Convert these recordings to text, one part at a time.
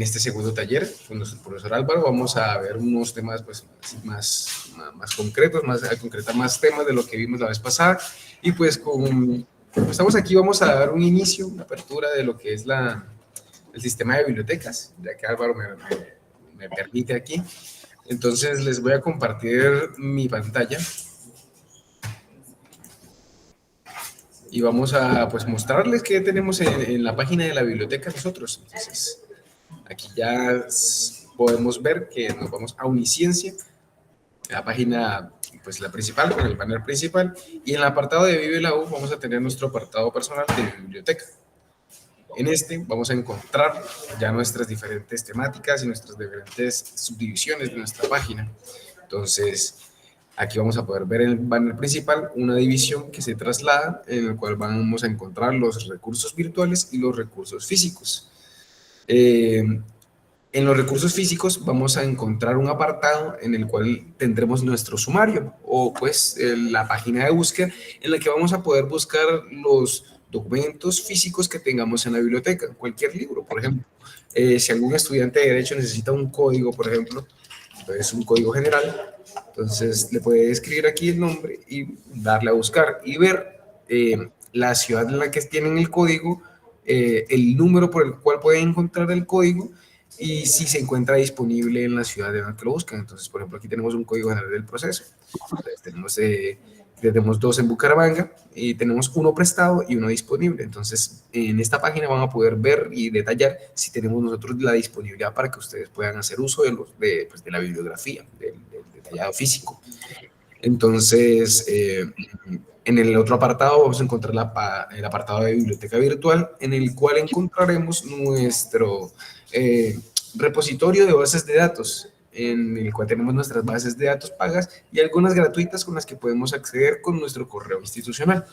en este segundo taller con nuestro profesor Álvaro. Vamos a ver unos temas pues, más concretos, a concretar más temas de lo que vimos la vez pasada. Y pues como estamos aquí, vamos a dar un inicio, una apertura de lo que es el sistema de bibliotecas, ya que Álvaro me permite aquí. Entonces les voy a compartir mi pantalla. Y vamos a pues, mostrarles qué tenemos en la página de la biblioteca nosotros. Entonces, aquí ya podemos ver que nos vamos a Uniciencia, la página, pues la principal, con el banner principal, y en el apartado de Vive la U vamos a tener nuestro apartado personal de biblioteca. En este vamos a encontrar ya nuestras diferentes temáticas y nuestras diferentes subdivisiones de nuestra página. Entonces, aquí vamos a poder ver en el banner principal una división que se traslada, en el cual vamos a encontrar los recursos virtuales y los recursos físicos. En los recursos físicos vamos a encontrar un apartado en el cual tendremos nuestro sumario o pues la página de búsqueda en la que vamos a poder buscar los documentos físicos que tengamos en la biblioteca, cualquier libro, por ejemplo. Si algún estudiante de Derecho necesita un código, por ejemplo, entonces un código general, entonces le puede escribir aquí el nombre y darle a buscar y ver la ciudad en la que tienen el código, el número por el cual pueden encontrar el código y si se encuentra disponible en la ciudad en la que lo buscan. Entonces, por ejemplo, aquí tenemos un código general del proceso. Entonces, tenemos dos en Bucaramanga y tenemos uno prestado y uno disponible. Entonces, en esta página van a poder ver y detallar si tenemos nosotros la disponibilidad para que ustedes puedan hacer uso de la bibliografía, del detallado físico. Entonces, en el otro apartado vamos a encontrar el apartado de biblioteca virtual, en el cual encontraremos nuestro repositorio de bases de datos, en el cual tenemos nuestras bases de datos pagas y algunas gratuitas con las que podemos acceder con nuestro correo institucional.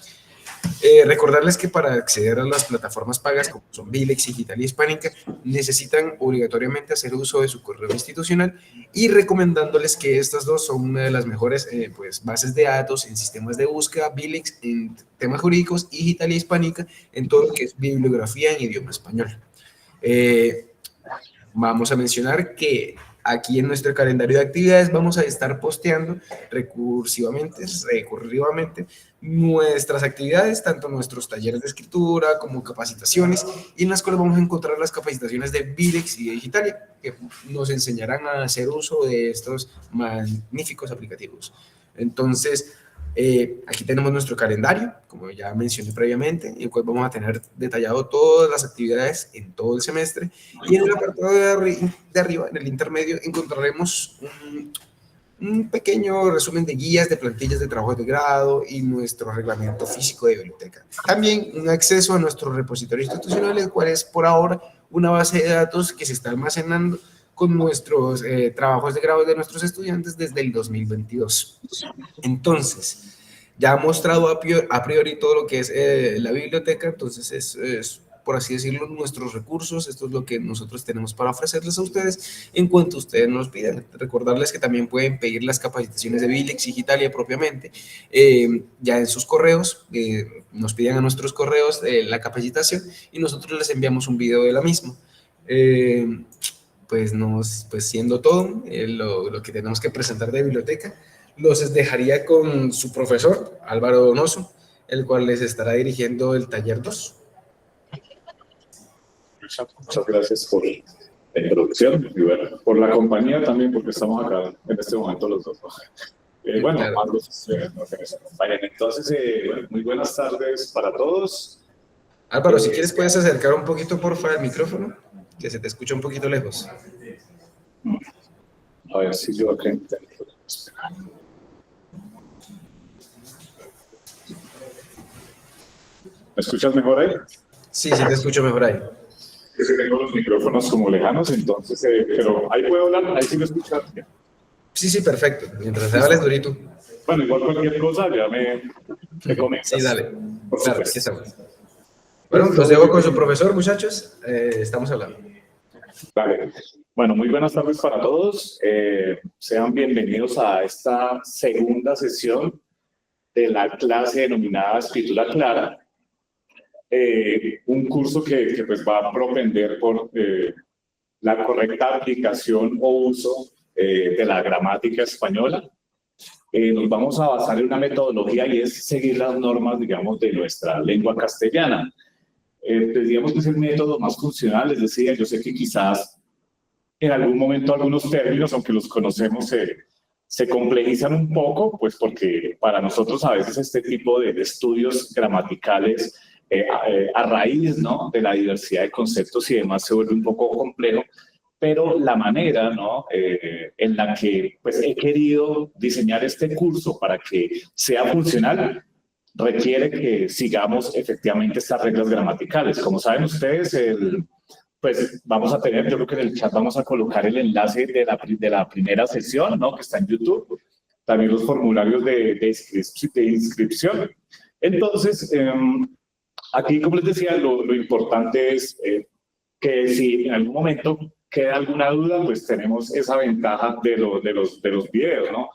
Recordarles que para acceder a las plataformas pagas como son Bilex, Digital y Hispánica necesitan obligatoriamente hacer uso de su correo institucional y recomendándoles que estas dos son una de las mejores pues, bases de datos en sistemas de búsqueda, Bilex en temas jurídicos y Digital y Hispánica en todo lo que es bibliografía en idioma español. Vamos a mencionar que aquí en nuestro calendario de actividades vamos a estar posteando recursivamente nuestras actividades, tanto nuestros talleres de escritura como capacitaciones, y en las cuales vamos a encontrar las capacitaciones de Bilex y de Digitalia, que nos enseñarán a hacer uso de estos magníficos aplicativos. Entonces, aquí tenemos nuestro calendario, como ya mencioné previamente, en el cual vamos a tener detallado todas las actividades en todo el semestre, y en el apartado de arriba, en el intermedio, encontraremos un pequeño resumen de guías, de plantillas de trabajo de grado y nuestro reglamento físico de biblioteca. También un acceso a nuestro repositorio institucional, el cual es por ahora una base de datos que se está almacenando con nuestros trabajos de grado de nuestros estudiantes desde el 2022. Entonces, ya ha mostrado a priori todo lo que es la biblioteca, entonces es, por así decirlo, nuestros recursos. Esto es lo que nosotros tenemos para ofrecerles a ustedes en cuanto ustedes nos pidan. Recordarles que también pueden pedir las capacitaciones de Bilex y Digitalia propiamente, ya en sus correos, nos piden a nuestros correos la capacitación y nosotros les enviamos un video de la misma. Pues siendo todo lo que tenemos que presentar de biblioteca, los dejaría con su profesor, Álvaro Donoso, el cual les estará dirigiendo el taller 2. Muchas gracias por la introducción y bueno, por la compañía también, porque estamos acá en este momento los dos. Bueno, claro. Más los estudiantes que nos acompañan. Entonces, muy buenas tardes para todos. Álvaro, si quieres puedes acercar un poquito, porfa, el micrófono, que se te escucha un poquito lejos. A ver si yo acá intento. ¿Me escuchas mejor ahí? Sí, sí te escucho mejor ahí. Es que tengo los micrófonos como lejanos, entonces, pero ahí puedo hablar, ahí sí me escuchas. Sí, sí, perfecto. Mientras te hables durito. Bueno, igual cualquier cosa ya me comentas. Sí, dale. Claro, aquí estamos. Bueno, los dejo con su profesor, muchachos. Estamos hablando. Vale. Bueno, muy buenas tardes para todos. Sean bienvenidos a esta segunda sesión de la clase denominada Escritura Clara. Un curso que pues va a propender por la correcta aplicación o uso de la gramática española. Nos vamos a basar en una metodología y es seguir las normas, digamos, de nuestra lengua castellana. Pues digamos que es el método más funcional, les decía, yo sé que quizás en algún momento algunos términos, aunque los conocemos, se complejizan un poco, pues porque para nosotros a veces este tipo de estudios gramaticales a raíz, ¿no?, de la diversidad de conceptos y demás se vuelve un poco complejo, pero la manera, ¿no?, en la que pues, he querido diseñar este curso para que sea funcional requiere que sigamos efectivamente estas reglas gramaticales. Como saben ustedes, pues vamos a tener, yo creo que en el chat vamos a colocar el enlace de la primera sesión, ¿no?, que está en YouTube, también los formularios de inscripción. Entonces, aquí, como les decía, lo importante es que si en algún momento queda alguna duda, pues tenemos esa ventaja de los videos, ¿no?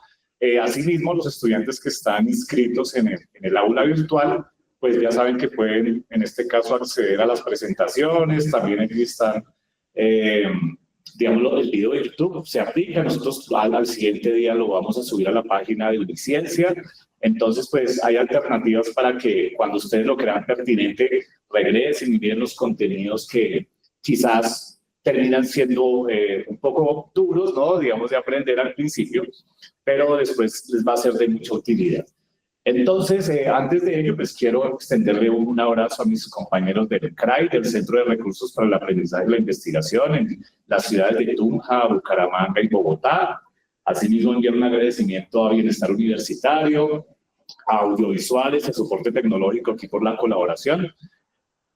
Asimismo, los estudiantes que están inscritos en el aula virtual, pues ya saben que pueden, en este caso, acceder a las presentaciones, también aquí están, digamos, el video de YouTube se aplica, nosotros al siguiente día lo vamos a subir a la página de Uniciencia, entonces pues hay alternativas para que cuando ustedes lo crean pertinente, regresen y miren los contenidos que quizás terminan siendo un poco duros, ¿no?, digamos, de aprender al principio, pero después les va a ser de mucha utilidad. Entonces, antes de ello, pues quiero extenderle un abrazo a mis compañeros del CRAI, del Centro de Recursos para el Aprendizaje y la Investigación, en las ciudades de Tunja, Bucaramanga y Bogotá. Asimismo, enviar un agradecimiento a Bienestar Universitario, a Audiovisuales, a Soporte Tecnológico aquí por la colaboración.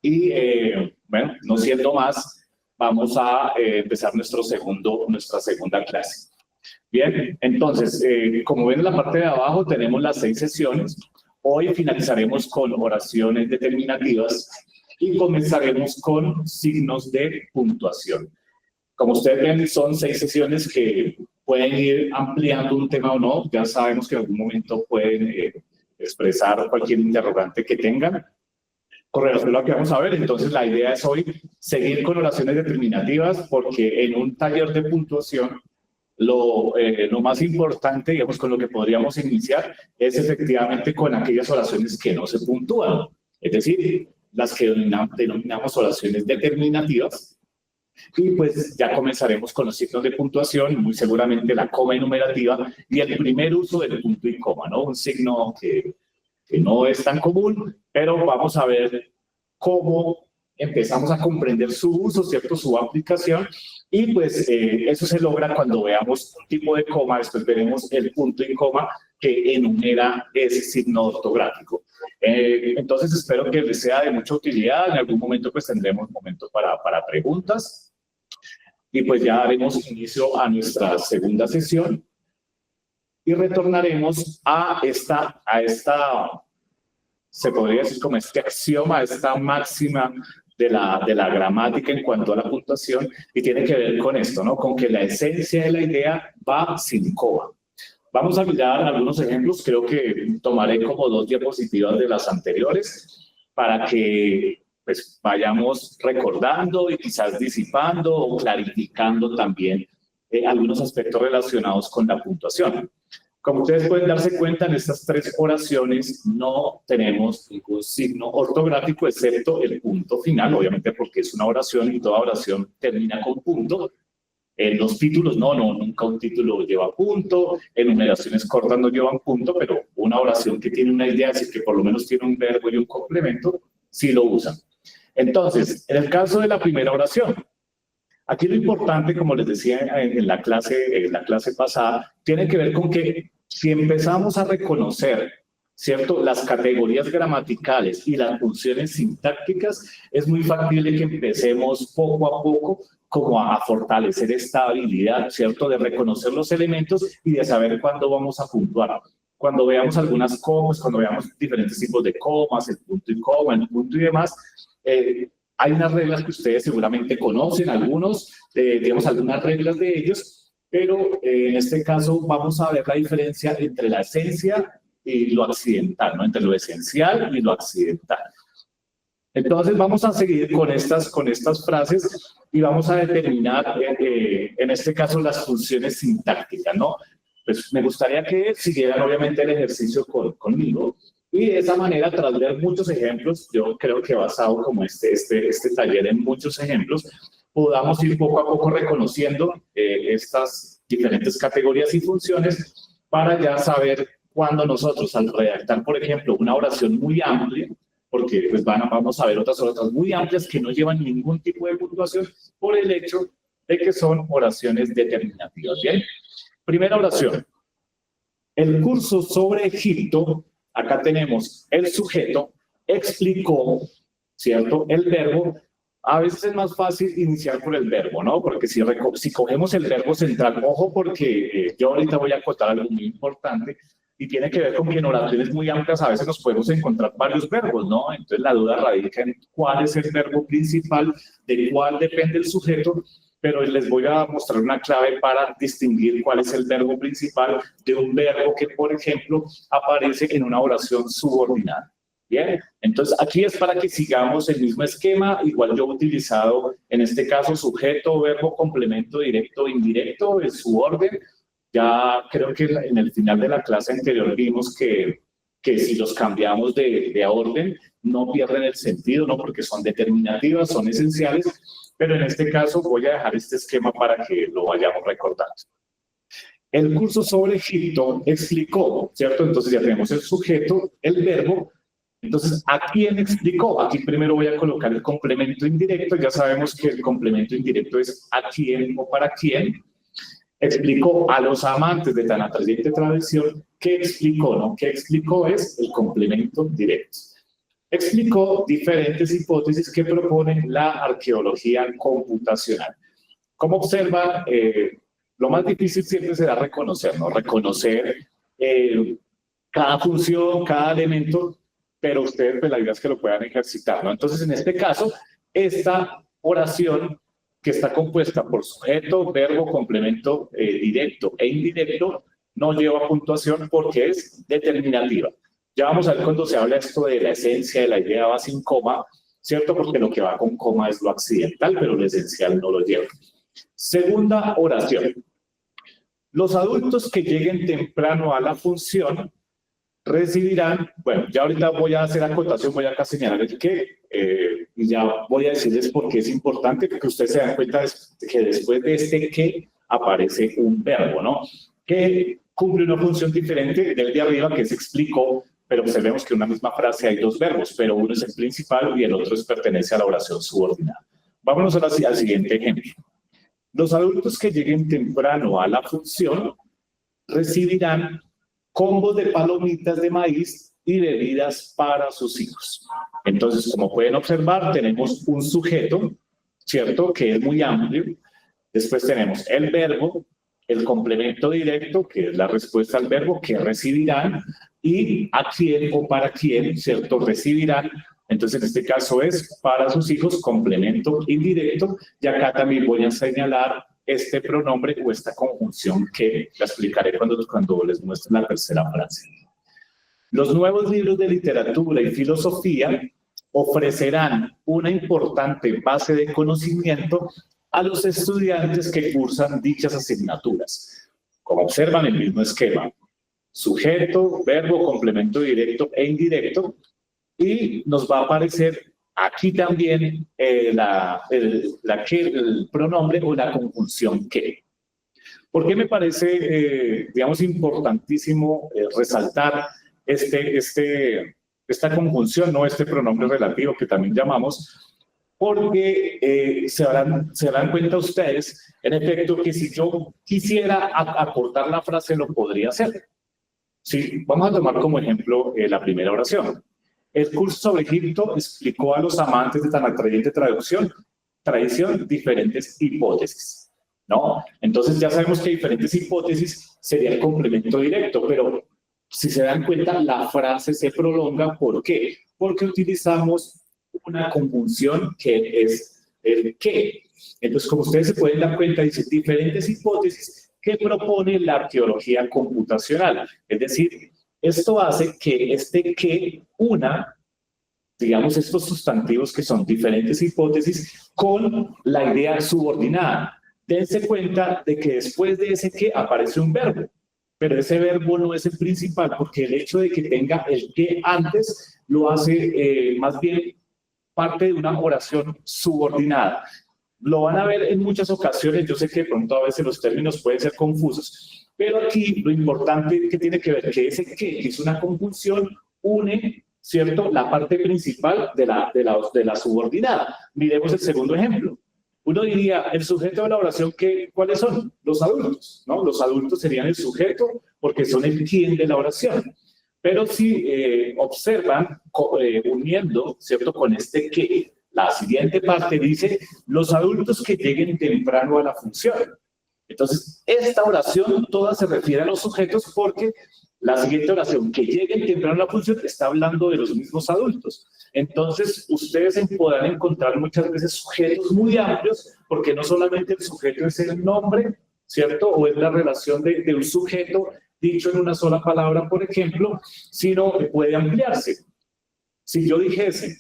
Y, bueno, no siendo más, vamos a empezar nuestra segunda clase. Bien, entonces, como ven en la parte de abajo tenemos las 6 sesiones. Hoy finalizaremos con oraciones determinativas y comenzaremos con signos de puntuación. Como ustedes ven, son 6 sesiones que pueden ir ampliando un tema o no. Ya sabemos que en algún momento pueden expresar cualquier interrogante que tengan. Con relación a lo que vamos a ver, entonces la idea es hoy seguir con oraciones determinativas porque en un taller de puntuación lo más importante, digamos, con lo que podríamos iniciar es efectivamente con aquellas oraciones que no se puntúan, es decir, las que denominamos oraciones determinativas, y pues ya comenzaremos con los signos de puntuación, muy seguramente la coma enumerativa y el primer uso del punto y coma, ¿no? Un signo que no es tan común, pero vamos a ver cómo empezamos a comprender su uso, ¿cierto?, su aplicación, y pues eso se logra cuando veamos un tipo de coma, después veremos el punto y coma que enumera ese signo ortográfico. Entonces espero que les sea de mucha utilidad, en algún momento pues tendremos momento para preguntas, y pues ya daremos inicio a nuestra segunda sesión, y retornaremos a esta se podría decir como este axioma, esta máxima de la gramática en cuanto a la puntuación, y tiene que ver con esto, ¿no? Con que la esencia de la idea va sin coma. Vamos a mirar algunos ejemplos, creo que tomaré como 2 diapositivas de las anteriores para que pues, vayamos recordando y quizás disipando o clarificando también algunos aspectos relacionados con la puntuación. Como ustedes pueden darse cuenta, en estas 3 oraciones no tenemos ningún signo ortográfico, excepto el punto final, obviamente porque es una oración y toda oración termina con punto. En los títulos, nunca un título lleva punto, enumeraciones cortas no llevan punto, pero una oración que tiene una idea, es decir, que por lo menos tiene un verbo y un complemento, sí lo usan. Entonces, en el caso de la primera oración, aquí lo importante, como les decía en la clase pasada, tiene que ver con que si empezamos a reconocer, ¿cierto?, las categorías gramaticales y las funciones sintácticas, es muy factible que empecemos poco a poco como a fortalecer esta habilidad, ¿cierto?, de reconocer los elementos y de saber cuándo vamos a puntuar. Cuando veamos algunas comas, cuando veamos diferentes tipos de comas, el punto y coma, el punto y demás, hay unas reglas que ustedes seguramente conocen, digamos algunas reglas de ellos, pero en este caso vamos a ver la diferencia entre la esencia y lo accidental, ¿no? Entre lo esencial y lo accidental. Entonces vamos a seguir con estas frases y vamos a determinar, en este caso, las funciones sintácticas, ¿no? Pues me gustaría que siguieran obviamente el ejercicio conmigo y de esa manera, tras ver muchos ejemplos, yo creo que basado como este taller en muchos ejemplos, podamos ir poco a poco reconociendo estas diferentes categorías y funciones para ya saber cuándo nosotros al redactar, por ejemplo, una oración muy amplia, porque pues vamos a ver otras muy amplias que no llevan ningún tipo de puntuación por el hecho de que son oraciones determinativas. Bien, primera oración. El curso sobre Egipto, acá tenemos el sujeto, explicó, ¿cierto? El verbo. A veces es más fácil iniciar por el verbo, ¿no? Porque si cogemos el verbo central, ojo, porque yo ahorita voy a acotar algo muy importante y tiene que ver con que en oraciones muy amplias a veces nos podemos encontrar varios verbos, ¿no? Entonces la duda radica en cuál es el verbo principal, de cuál depende el sujeto, pero les voy a mostrar una clave para distinguir cuál es el verbo principal de un verbo que, por ejemplo, aparece en una oración subordinada. Bien, entonces aquí es para que sigamos el mismo esquema, igual yo he utilizado en este caso sujeto, verbo, complemento directo, indirecto, en su orden. Ya creo que en el final de la clase anterior vimos que si los cambiamos de orden no pierden el sentido, ¿no? Porque son determinativas, son esenciales, pero en este caso voy a dejar este esquema para que lo vayamos recordando. El curso sobre Egipto explicó, ¿cierto? Entonces ya tenemos el sujeto, el verbo. Entonces, ¿a quién explicó? Aquí primero voy a colocar el complemento indirecto. Ya sabemos que el complemento indirecto es a quién o para quién. Explicó a los amantes de tan atrayente tradición. ¿Qué explicó? ¿No? ¿Qué explicó? Es el complemento directo. Explicó diferentes hipótesis que propone la arqueología computacional. Como observa, lo más difícil siempre será reconocer, ¿no? Reconocer cada función, cada elemento, pero ustedes, pues la idea es que lo puedan ejercitar, ¿no? Entonces, en este caso, esta oración que está compuesta por sujeto, verbo, complemento directo e indirecto, no lleva puntuación porque es determinativa. Ya vamos a ver cuando se habla esto de la esencia de la idea va sin coma, ¿cierto? Porque lo que va con coma es lo accidental, pero lo esencial no lo lleva. Segunda oración. Los adultos que lleguen temprano a la función recibirán, bueno, ya ahorita voy a hacer acotación, voy a señalar el qué, y ya voy a decirles por qué es importante, porque ustedes se dan cuenta de que después de este qué aparece un verbo, ¿no? Que cumple una función diferente del de arriba, que se explicó, pero observemos que en una misma frase hay dos verbos, pero uno es el principal y el otro pertenece a la oración subordinada. Vámonos ahora al siguiente ejemplo. Los adultos que lleguen temprano a la función recibirán combos de palomitas de maíz y bebidas para sus hijos. Entonces, como pueden observar, tenemos un sujeto, ¿cierto?, que es muy amplio. Después tenemos el verbo, el complemento directo, que es la respuesta al verbo, que recibirán, y a quién o para quién, ¿cierto?, recibirán. Entonces, en este caso es para sus hijos, complemento indirecto, y acá también voy a señalar este pronombre o esta conjunción que la explicaré cuando les muestre la tercera frase. Los nuevos libros de literatura y filosofía ofrecerán una importante base de conocimiento a los estudiantes que cursan dichas asignaturas. Como observan, el mismo esquema: sujeto, verbo, complemento directo e indirecto, y nos va a aparecer aquí también el pronombre o la conjunción que. ¿Por qué me parece, digamos, importantísimo resaltar esta conjunción, no este pronombre relativo que también llamamos? Porque se darán cuenta ustedes, en efecto, que si yo quisiera acortar la frase, lo podría hacer. Sí, vamos a tomar como ejemplo la primera oración. El curso sobre Egipto explicó a los amantes de tan atrayente tradición diferentes hipótesis, ¿no? Entonces ya sabemos que diferentes hipótesis sería el complemento directo, pero si se dan cuenta, la frase se prolonga. ¿Por qué? Porque utilizamos una conjunción que es el que. Entonces, como ustedes se pueden dar cuenta, dice diferentes hipótesis que propone la arqueología computacional. Es decir, esto hace que este que una digamos, estos sustantivos que son diferentes hipótesis con la idea subordinada. Dense cuenta de que después de ese que aparece un verbo, pero ese verbo no es el principal porque el hecho de que tenga el que antes lo hace más bien parte de una oración subordinada. Lo van a ver en muchas ocasiones, yo sé que de pronto a veces los términos pueden ser confusos, pero aquí lo importante que tiene que ver que ese que es una conjunción une, ¿cierto?, la parte principal de la subordinada. Miremos el segundo ejemplo. Uno diría, el sujeto de la oración, ¿cuáles son? Los adultos, ¿no? Los adultos serían el sujeto porque son el quién de la oración. Pero si observan, uniendo, ¿cierto?, con este que, la siguiente parte dice, los adultos que lleguen temprano a la función. Entonces, esta oración toda se refiere a los sujetos porque la siguiente oración, que lleguen temprano a la función, está hablando de los mismos adultos. Entonces, ustedes podrán encontrar muchas veces sujetos muy amplios, porque no solamente el sujeto es el nombre, ¿cierto? O es la relación de un sujeto dicho en una sola palabra, por ejemplo, sino que puede ampliarse. Si yo dijese,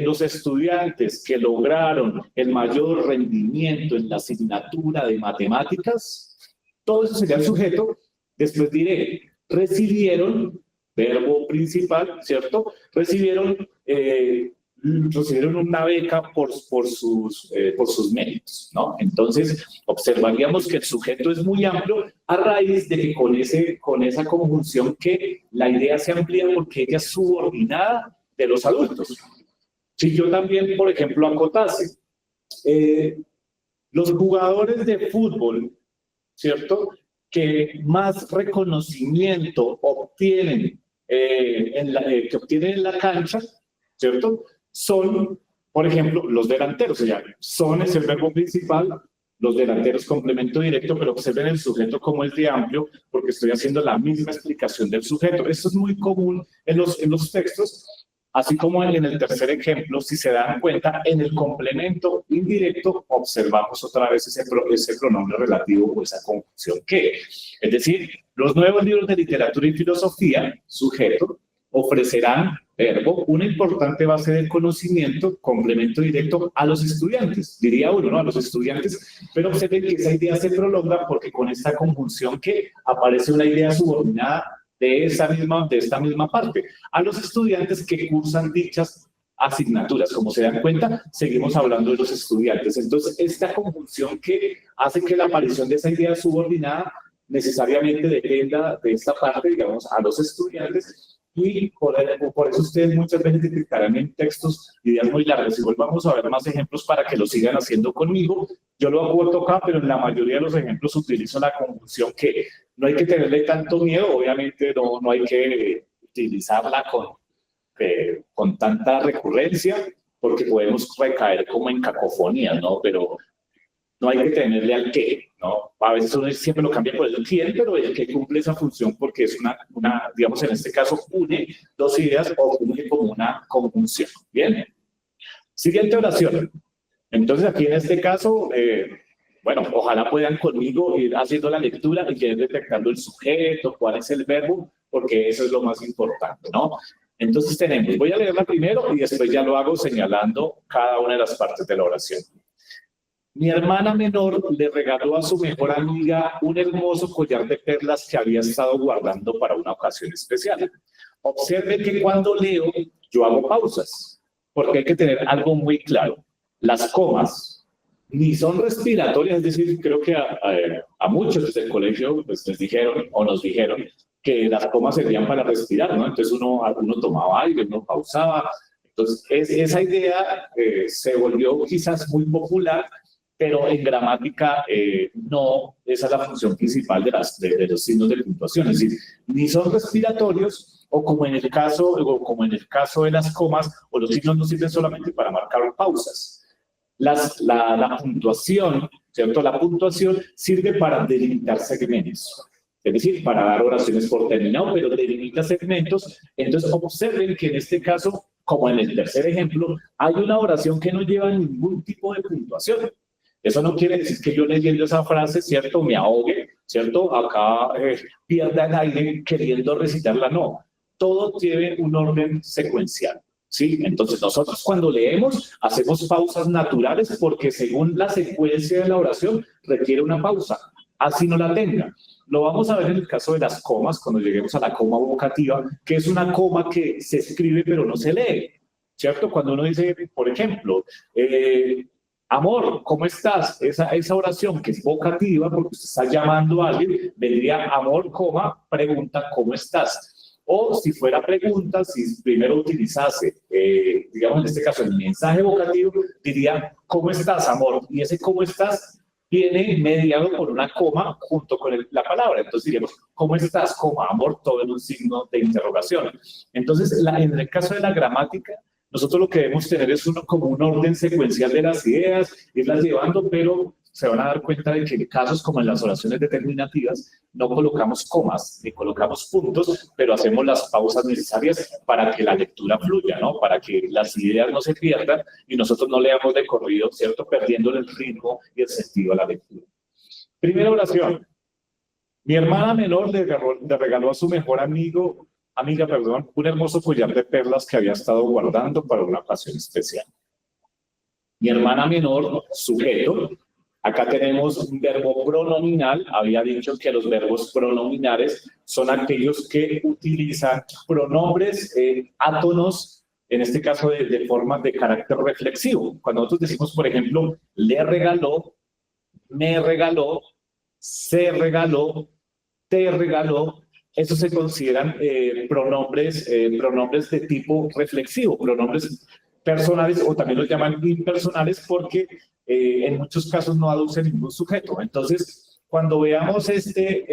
los estudiantes que lograron el mayor rendimiento en la asignatura de matemáticas, todo eso sería el sujeto. Después diré, recibieron, verbo principal, ¿cierto? Recibieron una beca por sus méritos, ¿no? Entonces, observaríamos que el sujeto es muy amplio a raíz de que con esa conjunción que la idea se amplía porque ella es subordinada de los adultos. Si yo también, por ejemplo, acotase, los jugadores de fútbol, ¿cierto?, que más reconocimiento obtienen, que obtienen en la cancha, ¿cierto?, son, por ejemplo, los delanteros. O sea, son es el verbo principal, los delanteros complemento directo, pero observen el sujeto como es de amplio, porque estoy haciendo la misma explicación del sujeto. Esto es muy común en los textos. Así como en el tercer ejemplo, si se dan cuenta, en el complemento indirecto observamos otra vez ese pronombre relativo o esa conjunción que. Es decir, los nuevos libros de literatura y filosofía, sujeto, ofrecerán, verbo, una importante base de conocimiento, complemento directo a los estudiantes. Diría uno, ¿no?, a los estudiantes, pero observen que esa idea se prolonga porque con esta conjunción que aparece una idea subordinada de esta misma parte, a los estudiantes que cursan dichas asignaturas. Como se dan cuenta, seguimos hablando de los estudiantes. Entonces, esta conjunción que hace que la aparición de esa idea subordinada necesariamente dependa de esta parte, digamos, a los estudiantes, y por eso ustedes muchas veces detectarán en textos ideas muy largas. Igual vamos a ver más ejemplos para que lo sigan haciendo conmigo. Yo lo aporto acá, pero en la mayoría de los ejemplos utilizo la conjunción que. No hay que tenerle tanto miedo, obviamente no hay que utilizarla con tanta recurrencia, porque podemos recaer como en cacofonías, ¿no? Pero no hay que tenerle al qué, ¿no? A veces uno siempre lo cambia por el quién, pero el que cumple esa función porque es una, digamos, en este caso, une dos ideas o une como una conjunción. Bien. Siguiente oración. Entonces, aquí en este caso, bueno, ojalá puedan conmigo ir haciendo la lectura y ir detectando el sujeto, cuál es el verbo, porque eso es lo más importante, ¿no? Entonces voy a leerla primero y después ya lo hago señalando cada una de las partes de la oración. Mi hermana menor le regaló a su mejor amiga un hermoso collar de perlas que había estado guardando para una ocasión especial. Observe que cuando leo, yo hago pausas, porque hay que tener algo muy claro. Las comas ni son respiratorias, es decir, creo que a muchos desde el colegio pues, les dijeron o nos dijeron que las comas servían para respirar, ¿no? Entonces uno tomaba aire, uno pausaba. Entonces esa idea se volvió quizás muy popular, pero en gramática no, esa es la función principal de los signos de puntuación. Es decir, ni son respiratorios o como en el caso de las comas, o los signos no sirven solamente para marcar pausas. La puntuación, ¿cierto? La puntuación sirve para delimitar segmentos, es decir, para dar oraciones por terminado, pero delimita segmentos. Entonces, observen que en este caso, como en el tercer ejemplo, hay una oración que no lleva ningún tipo de puntuación. Eso no quiere decir que yo leyendo esa frase, ¿cierto?, me ahogue, ¿cierto?, acá pierda el aire queriendo recitarla, no. Todo tiene un orden secuencial, ¿sí? Entonces nosotros cuando leemos hacemos pausas naturales porque según la secuencia de la oración requiere una pausa, así no la tenga. Lo vamos a ver en el caso de las comas, cuando lleguemos a la coma vocativa, que es una coma que se escribe pero no se lee, ¿cierto? Cuando uno dice, por ejemplo, amor, ¿cómo estás? Esa oración que es vocativa, porque usted está llamando a alguien, vendría amor, coma, pregunta, ¿cómo estás? O si fuera pregunta, si primero utilizase, digamos en este caso, el mensaje vocativo, diría, ¿cómo estás, amor? Y ese ¿cómo estás? Viene mediado por una coma junto con la palabra. Entonces diríamos, ¿cómo estás? Coma, amor, todo en un signo de interrogación. Entonces, en el caso de la gramática, nosotros lo que debemos tener es como un orden secuencial de las ideas, irlas llevando, pero se van a dar cuenta de que en casos como en las oraciones determinativas no colocamos comas ni colocamos puntos, pero hacemos las pausas necesarias para que la lectura fluya, ¿no? Para que las ideas no se pierdan y nosotros no leamos de corrido, ¿cierto? Perdiendo el ritmo y el sentido a la lectura. Primera oración. Mi hermana menor le regaló a su mejor amiga, un hermoso collar de perlas que había estado guardando para una ocasión especial. Mi hermana menor, sujeto. Acá tenemos un verbo pronominal. Había dicho que los verbos pronominales son aquellos que utilizan pronombres átonos, en este caso de forma de carácter reflexivo. Cuando nosotros decimos, por ejemplo, le regaló, me regaló, se regaló, te regaló, esos se consideran pronombres de tipo reflexivo, pronombres personales o también los llaman impersonales porque en muchos casos no aduce ningún sujeto. Entonces, cuando veamos este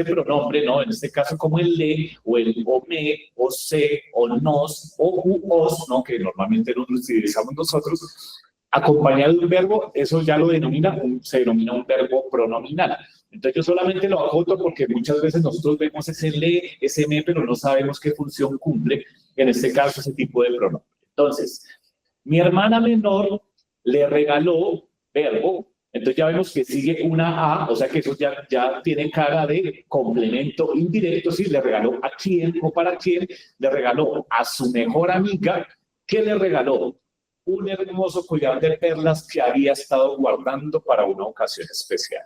pronombre, ¿no? En este caso como el le, o el o me, o se, o nos, o u, os, ¿no? Que normalmente lo utilizamos nosotros, acompañado de un verbo, eso ya se denomina un verbo pronominal. Entonces yo solamente lo acoto porque muchas veces nosotros vemos ese le, ese me, pero no sabemos qué función cumple, en este caso, ese tipo de pronombre. Entonces, mi hermana menor le regaló, verbo, entonces ya vemos que sigue una A, o sea que eso ya tiene cara de complemento indirecto, ¿sí? Le regaló a quién o para quién, le regaló a su mejor amiga, que le regaló un hermoso collar de perlas que había estado guardando para una ocasión especial.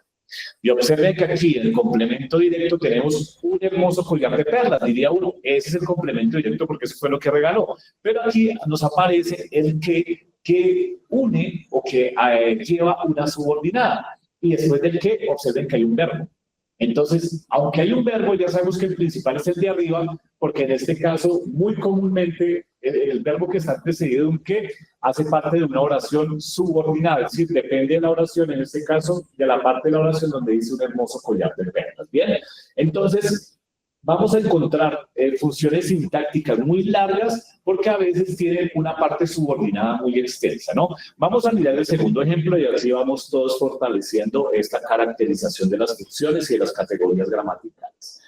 Y observen que aquí en el complemento directo tenemos un hermoso collar de perlas, diría uno, ese es el complemento directo porque eso fue lo que regaló. Pero aquí nos aparece el que une o que lleva una subordinada. Y después del que, observen que hay un verbo. Entonces, aunque hay un verbo, ya sabemos que el principal es el de arriba, porque en este caso, muy comúnmente, el verbo que está precedido de un que hace parte de una oración subordinada, es decir, depende de la oración, en este caso, de la parte de la oración donde dice un hermoso collar de perlas. Bien, entonces, vamos a encontrar funciones sintácticas muy largas porque a veces tienen una parte subordinada muy extensa, ¿no? Vamos a mirar el segundo ejemplo y así vamos todos fortaleciendo esta caracterización de las funciones y de las categorías gramaticales.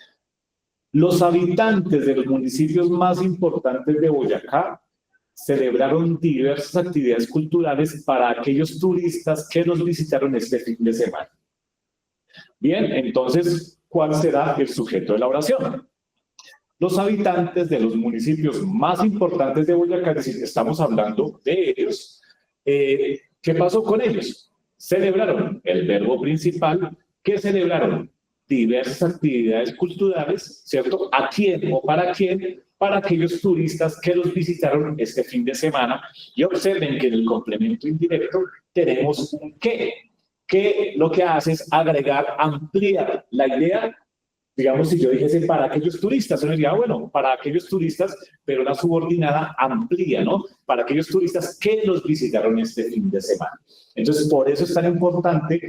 Los habitantes de los municipios más importantes de Boyacá celebraron diversas actividades culturales para aquellos turistas que los visitaron este fin de semana. Bien, entonces, ¿cuál será el sujeto de la oración? Los habitantes de los municipios más importantes de Boyacá, es decir, estamos hablando de ellos. ¿Qué pasó con ellos? Celebraron el verbo principal. ¿Qué celebraron? Diversas actividades culturales, ¿cierto? ¿A quién o para quién? Para aquellos turistas que los visitaron este fin de semana. Y observen que en el complemento indirecto tenemos un qué, que lo que hace es agregar, ampliar la idea. Digamos, si yo dijese para aquellos turistas, uno diría, bueno, para aquellos turistas, pero la subordinada amplía, ¿no? Para aquellos turistas que los visitaron este fin de semana. Entonces, por eso es tan importante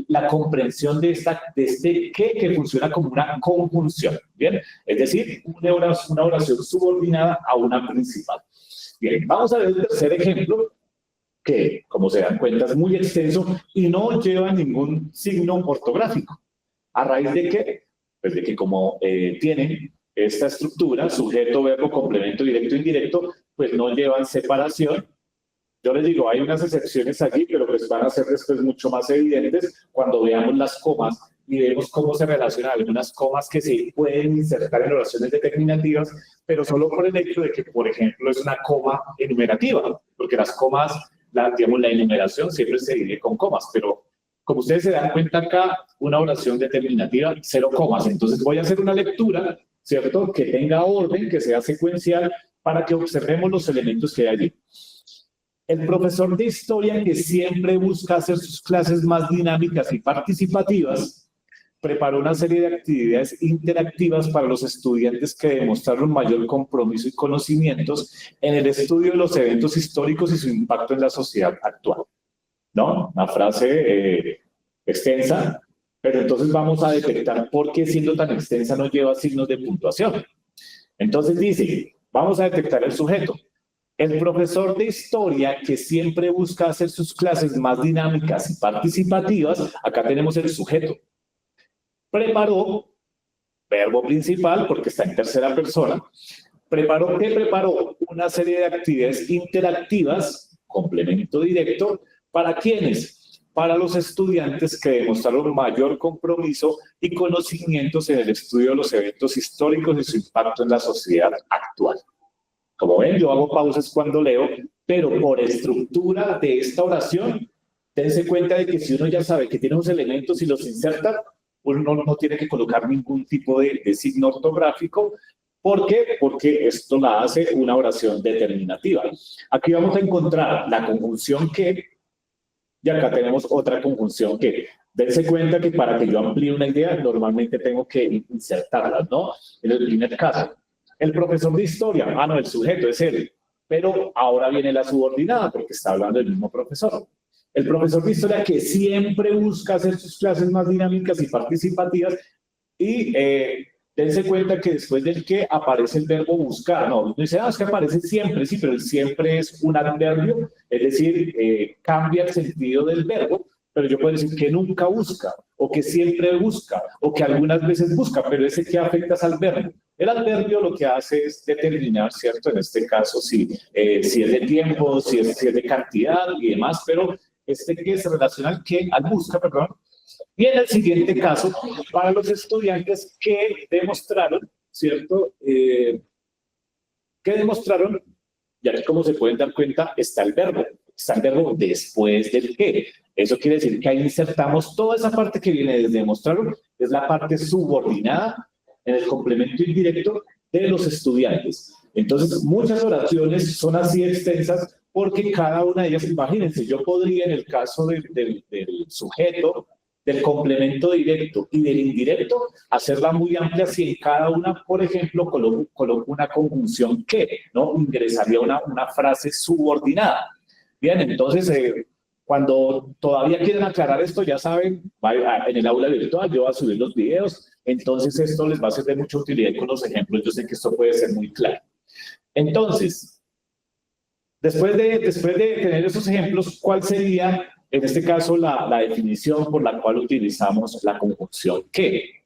la comprensión de este que funciona como una conjunción, ¿bien? Es decir, una oración subordinada a una principal. Bien, vamos a ver el tercer ejemplo, que, como se dan cuenta, es muy extenso y no lleva ningún signo ortográfico. ¿A raíz de qué? Pues de que como tienen esta estructura, sujeto, verbo, complemento, directo, indirecto, pues no llevan separación. Yo les digo, hay unas excepciones allí, pero pues van a ser después mucho más evidentes cuando veamos las comas y vemos cómo se relacionan algunas comas que se pueden insertar en oraciones determinativas, pero solo por el hecho de que, por ejemplo, es una coma enumerativa, porque las comas, digamos, la enumeración siempre se divide con comas, pero como ustedes se dan cuenta acá, una oración determinativa, 0 comas. Entonces voy a hacer una lectura, ¿cierto?, que tenga orden, que sea secuencial, para que observemos los elementos que hay allí. El profesor de historia, que siempre busca hacer sus clases más dinámicas y participativas, preparó una serie de actividades interactivas para los estudiantes que demostraron mayor compromiso y conocimientos en el estudio de los eventos históricos y su impacto en la sociedad actual. ¿No? Una frase extensa, pero entonces vamos a detectar por qué, siendo tan extensa, no lleva signos de puntuación. Entonces dice, vamos a detectar el sujeto. El profesor de historia, que siempre busca hacer sus clases más dinámicas y participativas, acá tenemos el sujeto. Preparó, verbo principal, porque está en tercera persona. Preparó una serie de actividades interactivas, complemento directo. ¿Para quiénes? Para los estudiantes que demostraron mayor compromiso y conocimientos en el estudio de los eventos históricos y su impacto en la sociedad actual. Como ven, yo hago pausas cuando leo, pero por estructura de esta oración, dense cuenta de que si uno ya sabe que tiene unos elementos y los inserta, uno no tiene que colocar ningún tipo de signo ortográfico. ¿Por qué? Porque esto la hace una oración determinativa. Aquí vamos a encontrar la conjunción que, y acá tenemos otra conjunción que. Dense cuenta que para que yo amplíe una idea, normalmente tengo que insertarlas, ¿no? En el primer caso, el profesor de historia, no, el sujeto es él, pero ahora viene la subordinada porque está hablando del mismo profesor. El profesor de historia, que siempre busca hacer sus clases más dinámicas y participativas, y dense cuenta que después del que aparece el verbo buscar. No, uno dice, es que aparece siempre, sí, pero el siempre es un adverbio, es decir, cambia el sentido del verbo, pero yo puedo decir que nunca busca, o que siempre busca, o que algunas veces busca, pero ese que afecta al verbo. El adverbio lo que hace es determinar, ¿cierto? En este caso, si es de tiempo, si es de cantidad y demás, pero este que se relaciona al busca, perdón. Y en el siguiente caso, para los estudiantes que demostraron, ¿cierto? Que demostraron, y aquí como se pueden dar cuenta, está el verbo después del qué. Eso quiere decir que ahí insertamos toda esa parte que viene desde demostraron, es la parte subordinada en el complemento indirecto de los estudiantes. Entonces, muchas oraciones son así extensas porque cada una de ellas, imagínense, yo podría en el caso del sujeto, del complemento directo y del indirecto, hacerla muy amplia si en cada una, por ejemplo, coloco una conjunción que, ¿no? Ingresaría una frase subordinada. Bien, entonces, cuando todavía quieren aclarar esto, ya saben, en el aula virtual yo voy a subir los videos, entonces esto les va a ser de mucha utilidad con los ejemplos. Yo sé que esto puede ser muy claro. Entonces, después de tener esos ejemplos, ¿cuál sería, en este caso, la definición por la cual utilizamos la conjunción que?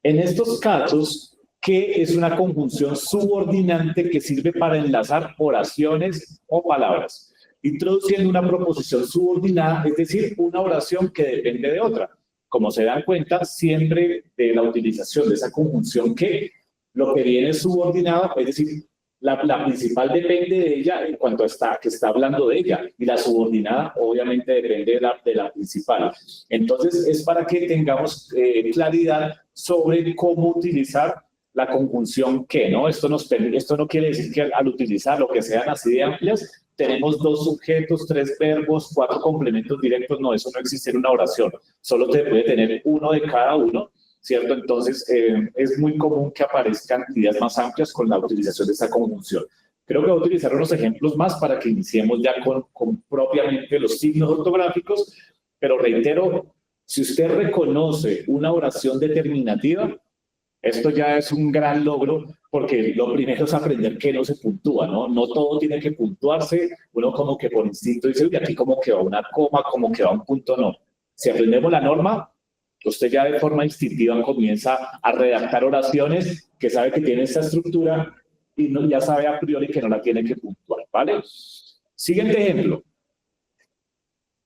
En estos casos, que es una conjunción subordinante que sirve para enlazar oraciones o palabras, introduciendo una proposición subordinada, es decir, una oración que depende de otra. Como se dan cuenta, siempre de la utilización de esa conjunción que, lo que viene subordinado, es decir, la principal depende de ella en cuanto a que está hablando de ella, y la subordinada obviamente depende de la principal. Entonces es para que tengamos claridad sobre cómo utilizar la conjunción que, ¿no? Esto no quiere decir que al utilizar lo que sean así de amplias, tenemos 2 sujetos, 3 verbos, 4 complementos directos. No, eso no existe en una oración. Solo te puede tener uno de cada uno, ¿cierto? Entonces, es muy común que aparezcan ideas más amplias con la utilización de esta conjunción. Creo que voy a utilizar unos ejemplos más para que iniciemos ya con propiamente los signos ortográficos, pero reitero, si usted reconoce una oración determinativa, esto ya es un gran logro, porque lo primero es aprender que no se puntúa, ¿no? No todo tiene que puntuarse, uno como que por instinto dice, uy, aquí como que va una coma, como que va un punto, no. Si aprendemos la norma, usted ya de forma instintiva comienza a redactar oraciones que sabe que tiene esta estructura y ya sabe a priori que no la tiene que puntuar, ¿vale? Siguiente ejemplo.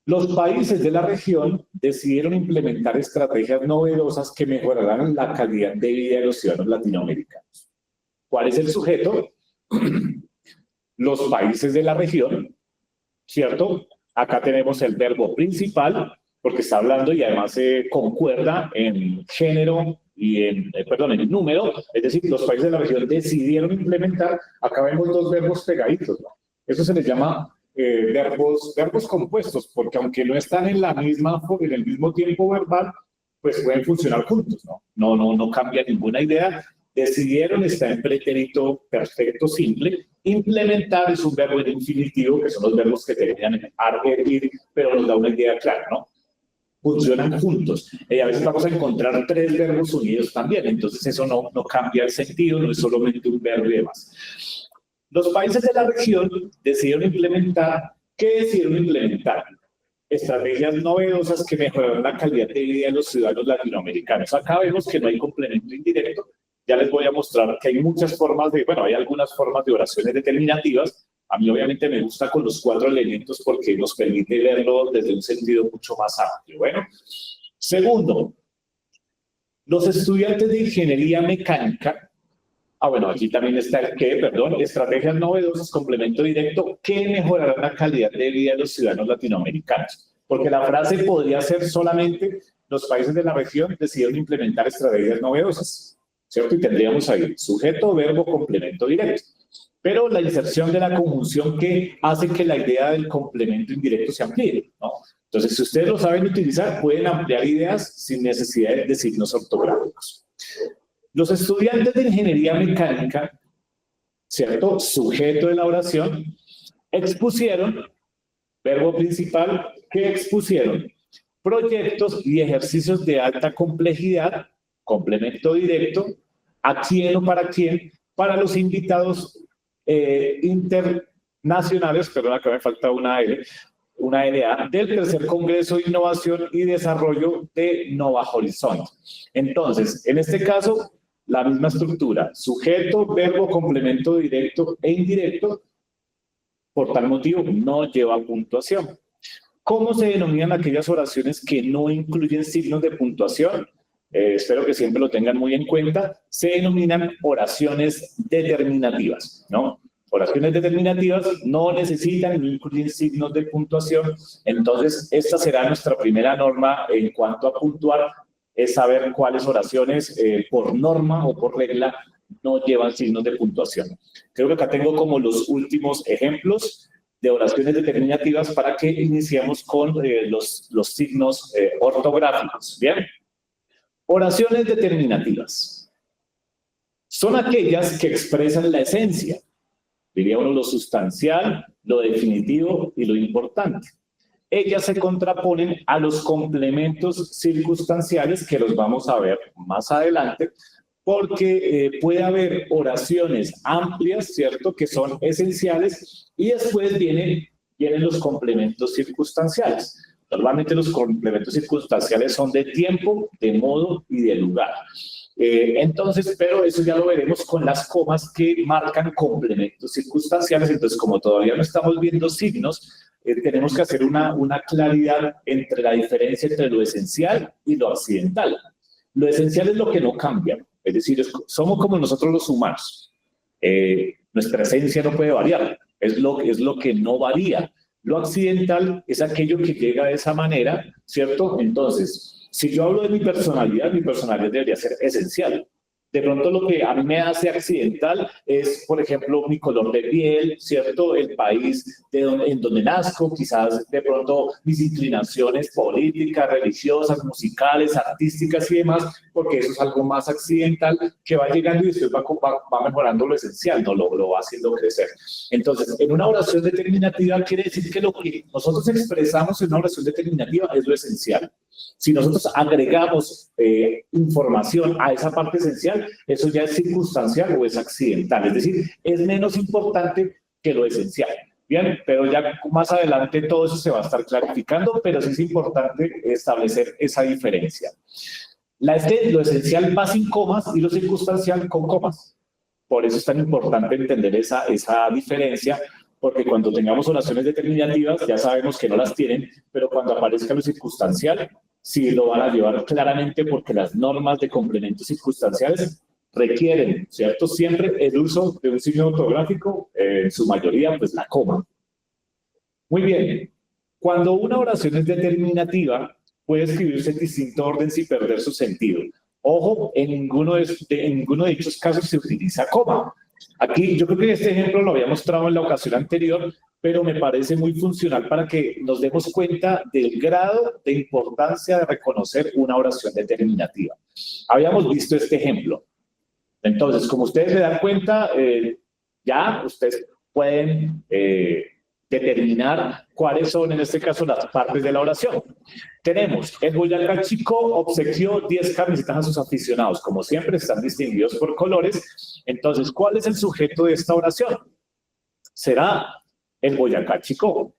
Los países de la región decidieron implementar estrategias novedosas que mejorarán la calidad de vida de los ciudadanos latinoamericanos. ¿Cuál es el sujeto? Los países de la región, ¿cierto? Acá tenemos el verbo principal, porque está hablando y además concuerda en género y en número, es decir, los países de la región decidieron implementar, acá vemos dos verbos pegaditos, ¿no? Eso se les llama verbos compuestos, porque aunque no están en el mismo tiempo verbal, pues pueden funcionar juntos, ¿no? No cambia ninguna idea. Decidieron, está en pretérito perfecto simple. Implementar es un verbo en infinitivo, que son los verbos que terminan en ar, ir, pero nos da una idea clara, ¿no? Funcionan juntos. A veces vamos a encontrar tres verbos unidos también, entonces eso no cambia el sentido, no es solamente un verbo y demás. Los países de la región decidieron implementar, ¿qué decidieron implementar? Estrategias novedosas que mejorarán la calidad de vida de los ciudadanos latinoamericanos. Acá vemos que no hay complemento indirecto. Ya les voy a mostrar que hay muchas formas hay algunas formas de oraciones determinativas. A mí obviamente me gusta con los 4 elementos porque nos permite verlo desde un sentido mucho más amplio. Bueno, segundo, los estudiantes de ingeniería mecánica, aquí también está estrategias novedosas, complemento directo, que mejorarán la calidad de vida de los ciudadanos latinoamericanos. Porque la frase podría ser solamente los países de la región decidieron implementar estrategias novedosas, ¿cierto? Y tendríamos ahí sujeto, verbo, complemento directo. Pero la inserción de la conjunción que hace que la idea del complemento indirecto se amplíe, ¿no? Entonces, si ustedes lo saben utilizar, pueden ampliar ideas sin necesidad de signos ortográficos. Los estudiantes de ingeniería mecánica, ¿cierto? Sujeto de la oración, expusieron, verbo principal, ¿qué expusieron? Proyectos y ejercicios de alta complejidad, complemento directo, ¿a quién o para quién? Para los invitados internacionales, perdón, acá me falta una LA, del tercer Congreso de Innovación y Desarrollo de Nova Horizon. Entonces, en este caso, la misma estructura, sujeto, verbo, complemento directo e indirecto, por tal motivo no lleva puntuación. ¿Cómo se denominan aquellas oraciones que no incluyen signos de puntuación? Espero que siempre lo tengan muy en cuenta. Se denominan oraciones determinativas, ¿no? Oraciones determinativas no necesitan ni incluyen signos de puntuación. Entonces, esta será nuestra primera norma en cuanto a puntuar, es saber cuáles oraciones por norma o por regla no llevan signos de puntuación. Creo que acá tengo como los últimos ejemplos de oraciones determinativas para que iniciemos con los signos ortográficos. Bien. Oraciones determinativas son aquellas que expresan la esencia, diría uno, lo sustancial, lo definitivo y lo importante. Ellas se contraponen a los complementos circunstanciales que los vamos a ver más adelante, porque puede haber oraciones amplias, ¿cierto?, que son esenciales, y después vienen los complementos circunstanciales. Normalmente los complementos circunstanciales son de tiempo, de modo y de lugar. Entonces, pero eso ya lo veremos con las comas que marcan complementos circunstanciales. Entonces, como todavía no estamos viendo signos, tenemos que hacer una claridad entre la diferencia entre lo esencial y lo accidental. Lo esencial es lo que no cambia, es decir, somos como nosotros los humanos. Nuestra esencia no puede variar, es lo que no varía. Lo accidental es aquello que llega de esa manera, ¿cierto? Entonces, si yo hablo de mi personalidad debería ser esencial. De pronto lo que a mí me hace accidental es, por ejemplo, mi color de piel, ¿cierto? El país en donde nazco, quizás de pronto mis inclinaciones políticas, religiosas, musicales, artísticas y demás, porque eso es algo más accidental que va llegando y después va mejorando lo esencial, no lo va haciendo crecer. Entonces, en una oración determinativa quiere decir que lo que nosotros expresamos en una oración determinativa es lo esencial. Si nosotros agregamos información a esa parte esencial, eso ya es circunstancial o es accidental, es decir, es menos importante que lo esencial. Bien, pero ya más adelante todo eso se va a estar clarificando, pero sí es importante establecer esa diferencia. Lo esencial va sin comas y lo circunstancial con comas. Por eso es tan importante entender esa diferencia, porque cuando tengamos oraciones determinativas ya sabemos que no las tienen, pero cuando aparezca lo circunstancial, sí lo van a llevar claramente porque las normas de complementos circunstanciales requieren, ¿cierto? Siempre el uso de un signo ortográfico, en su mayoría, pues la coma. Muy bien. Cuando una oración es determinativa, puede escribirse en distinto orden sin perder su sentido. Ojo, en ninguno de dichos casos se utiliza coma. Aquí, yo creo que este ejemplo lo había mostrado en la ocasión anterior, pero me parece muy funcional para que nos demos cuenta del grado de importancia de reconocer una oración determinativa. Habíamos visto este ejemplo. Entonces, como ustedes se dan cuenta, ya ustedes pueden determinar cuáles son, en este caso, las partes de la oración. Tenemos, el Boyacá Chico obsequió 10 camisetas a sus aficionados. Como siempre, están distinguidos por colores. Entonces, ¿cuál es el sujeto de esta oración? Será el Boyacá Chico.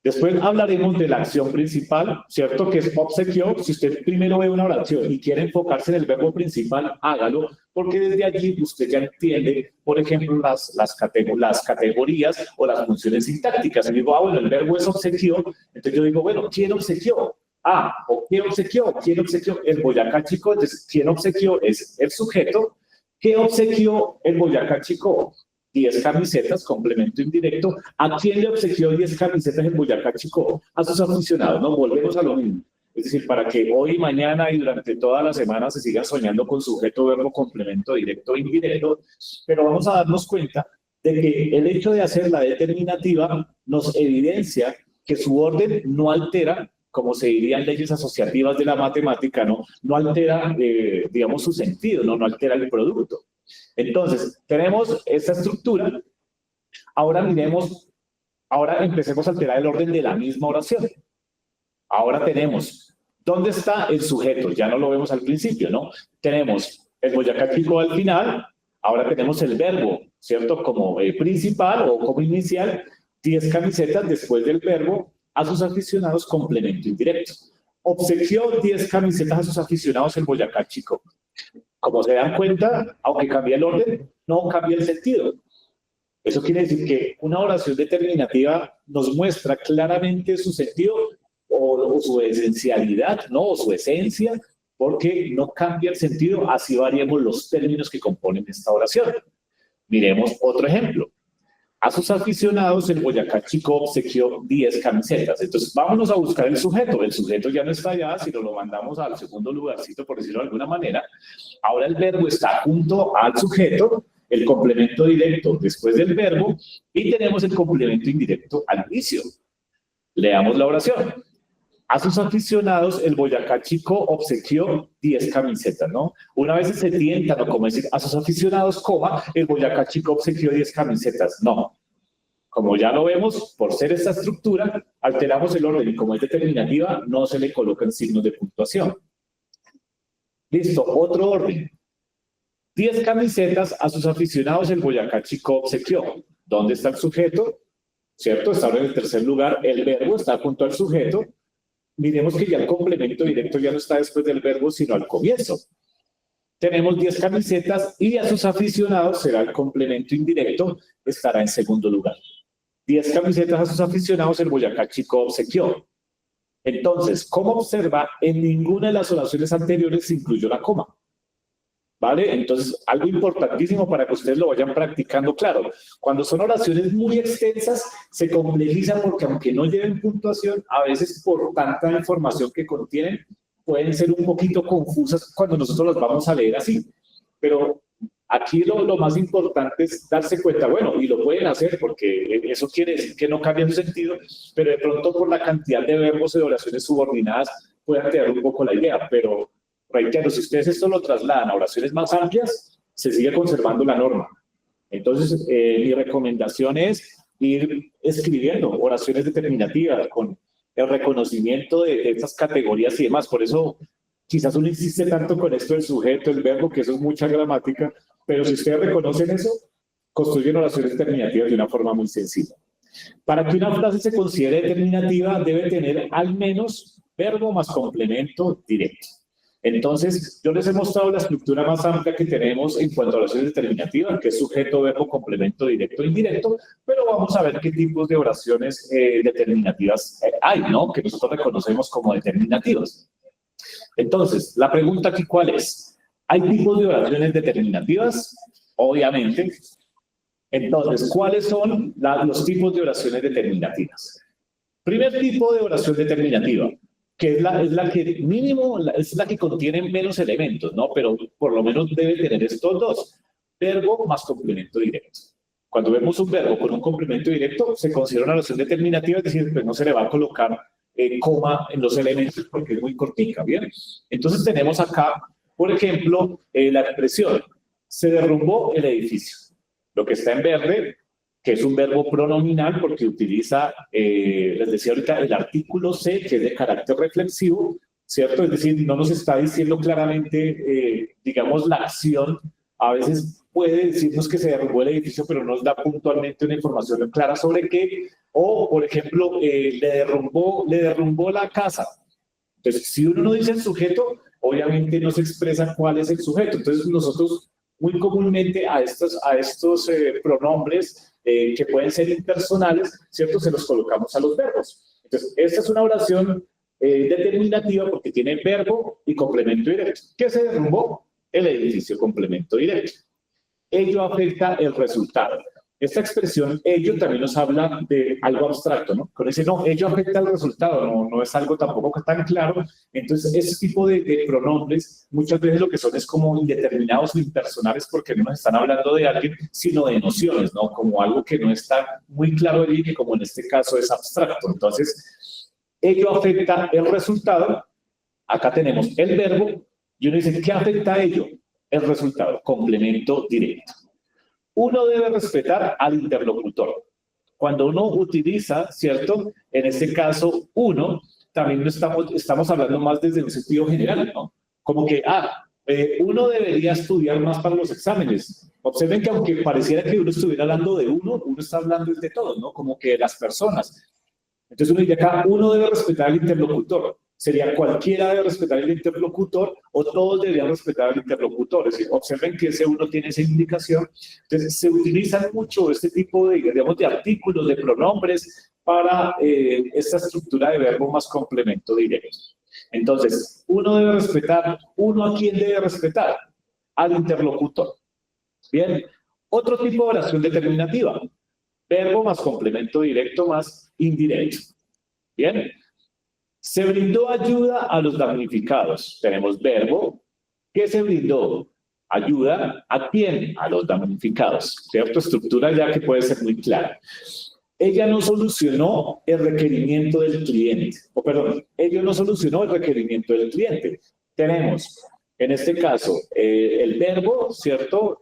Después hablaremos de la acción principal, ¿cierto? Que es obsequió. Si usted primero ve una oración y quiere enfocarse en el verbo principal, hágalo, porque desde allí usted ya entiende, por ejemplo, las categorías o las funciones sintácticas. Y digo, bueno, el verbo es obsequió, entonces yo digo, bueno, ¿quién obsequió? ¿O quién obsequió? ¿Quién obsequió? El Boyacá Chico. Entonces, ¿quién obsequió? Es el sujeto. ¿Qué obsequió el Boyacá Chico? 10 camisetas, complemento indirecto. ¿A quién le obsequió 10 camisetas el Boyacá Chico? A sus aficionados, ¿no? Volvemos a lo mismo. Es decir, para que hoy, mañana y durante toda la semana se sigan soñando con sujeto, verbo, complemento directo e indirecto, pero vamos a darnos cuenta de que el hecho de hacer la determinativa nos evidencia que su orden no altera, como se diría en leyes asociativas de la matemática, no altera, digamos, su sentido, no altera el producto. Entonces, tenemos esta estructura. Ahora empecemos a alterar el orden de la misma oración. Ahora tenemos, ¿dónde está el sujeto? Ya no lo vemos al principio, ¿no? Tenemos el Boyacá Chico al final, ahora tenemos el verbo, ¿cierto? Como principal o como inicial, 10 camisetas después del verbo, a sus aficionados, complemento indirecto. Obsequió 10 camisetas a sus aficionados el Boyacá Chico. Como se dan cuenta, aunque cambia el orden, no cambia el sentido. Eso quiere decir que una oración determinativa nos muestra claramente su sentido o su esencialidad, ¿no? O su esencia, porque no cambia el sentido, así variemos los términos que componen esta oración. Miremos otro ejemplo. A sus aficionados, el Boyacá Chico obsequió 10 camisetas. Entonces, vámonos a buscar el sujeto. El sujeto ya no está allá, sino lo mandamos al segundo lugarcito, por decirlo de alguna manera. Ahora el verbo está junto al sujeto, el complemento directo después del verbo, y tenemos el complemento indirecto al inicio. Leamos la oración. A sus aficionados, el Boyacá Chico obsequió 10 camisetas, ¿no? Una vez se tienta, ¿no? Como decir, a sus aficionados, el Boyacá Chico obsequió 10 camisetas. No. Como ya lo vemos, por ser esta estructura, alteramos el orden y como es determinativa, no se le colocan signos de puntuación. Listo, otro orden. 10 camisetas a sus aficionados, el Boyacá Chico obsequió. ¿Dónde está el sujeto? ¿Cierto? Está en el tercer lugar. El verbo está junto al sujeto. Miremos que ya el complemento directo ya no está después del verbo, sino al comienzo. Tenemos 10 camisetas y a sus aficionados será el complemento indirecto, estará en segundo lugar. 10 camisetas a sus aficionados, el Boyacá Chico obsequió. Entonces, como observa, en ninguna de las oraciones anteriores se incluyó la coma. ¿Vale? Entonces, algo importantísimo para que ustedes lo vayan practicando, claro. Cuando son oraciones muy extensas, se complejizan porque aunque no lleven puntuación, a veces por tanta información que contienen, pueden ser un poquito confusas cuando nosotros las vamos a leer así. Pero aquí lo más importante es darse cuenta, bueno, y lo pueden hacer porque eso quiere decir que no cambia su sentido, pero de pronto por la cantidad de verbos y de oraciones subordinadas puede alterar un poco la idea, pero reitero, si ustedes esto lo trasladan a oraciones más amplias, se sigue conservando la norma. Entonces, mi recomendación es ir escribiendo oraciones determinativas con el reconocimiento de estas categorías y demás. Por eso, quizás uno insiste tanto con esto del sujeto, el verbo, que eso es mucha gramática, pero si ustedes reconocen eso, construyen oraciones determinativas de una forma muy sencilla. Para que una frase se considere determinativa, debe tener al menos verbo más complemento directo. Entonces, yo les he mostrado la estructura más amplia que tenemos en cuanto a oraciones determinativas, que es sujeto, verbo, complemento, directo e indirecto, pero vamos a ver qué tipos de oraciones determinativas hay, ¿no? Que nosotros reconocemos como determinativas. Entonces, la pregunta aquí, ¿cuál es? ¿Hay tipos de oraciones determinativas? Obviamente. Entonces, ¿cuáles son los tipos de oraciones determinativas? Primer tipo de oración determinativa, que es la que mínimo, es la que contiene menos elementos, ¿no? Pero por lo menos debe tener estos dos, verbo más complemento directo. Cuando vemos un verbo con un complemento directo, se considera una oración determinativa, es decir, pues no se le va a colocar coma en los elementos porque es muy cortica, ¿bien? Entonces tenemos acá, por ejemplo, la expresión, se derrumbó el edificio. Lo que está en verde, que es un verbo pronominal porque utiliza, les decía ahorita, el artículo se, que es de carácter reflexivo, ¿cierto? Es decir, no nos está diciendo claramente, digamos, la acción. A veces puede decirnos que se derrumbó el edificio, pero no nos da puntualmente una información clara sobre qué. O, por ejemplo, le derrumbó la casa. Entonces, si uno no dice el sujeto, obviamente no se expresa cuál es el sujeto. Entonces, nosotros muy comúnmente a estos pronombres que pueden ser impersonales, ¿cierto? Se los colocamos a los verbos. Entonces, esta es una oración determinativa porque tiene verbo y complemento directo. ¿Qué se derrumbó? El edificio, complemento directo. Ello afecta el resultado. Esta expresión, ello, también nos habla de algo abstracto, ¿no? Con ese no, ello afecta el resultado, no es algo tampoco tan claro. Entonces, ese tipo de pronombres, muchas veces lo que son es como indeterminados o impersonales porque no nos están hablando de alguien, sino de nociones, ¿no? Como algo que no está muy claro y que como en este caso es abstracto. Entonces, ello afecta el resultado. Acá tenemos el verbo y uno dice, ¿qué afecta a ello? El resultado, complemento directo. Uno debe respetar al interlocutor. Cuando uno utiliza, ¿cierto? En este caso, uno, también estamos hablando más desde un sentido general, ¿no? Como que, uno debería estudiar más para los exámenes. Observen que aunque pareciera que uno estuviera hablando de uno está hablando de todos, ¿no? Como que de las personas. Entonces uno dice acá, uno debe respetar al interlocutor. Sería cualquiera debe respetar al interlocutor o todos deberían respetar al interlocutor. Es decir, observen que ese uno tiene esa indicación. Entonces se utilizan mucho este tipo de, digamos, de artículos, de pronombres para esta estructura de verbo más complemento directo. Entonces, uno debe respetar, ¿uno a quién debe respetar? Al interlocutor. Bien, otro tipo de oración determinativa. Verbo más complemento directo más indirecto. Bien. Se brindó ayuda a los damnificados. Tenemos verbo. ¿Qué se brindó? Ayuda. ¿A quién? A los damnificados. ¿Cierto? Estructura ya que puede ser muy clara. Ella no solucionó el requerimiento del cliente. Ella no solucionó el requerimiento del cliente. Tenemos, en este caso, el verbo, ¿cierto?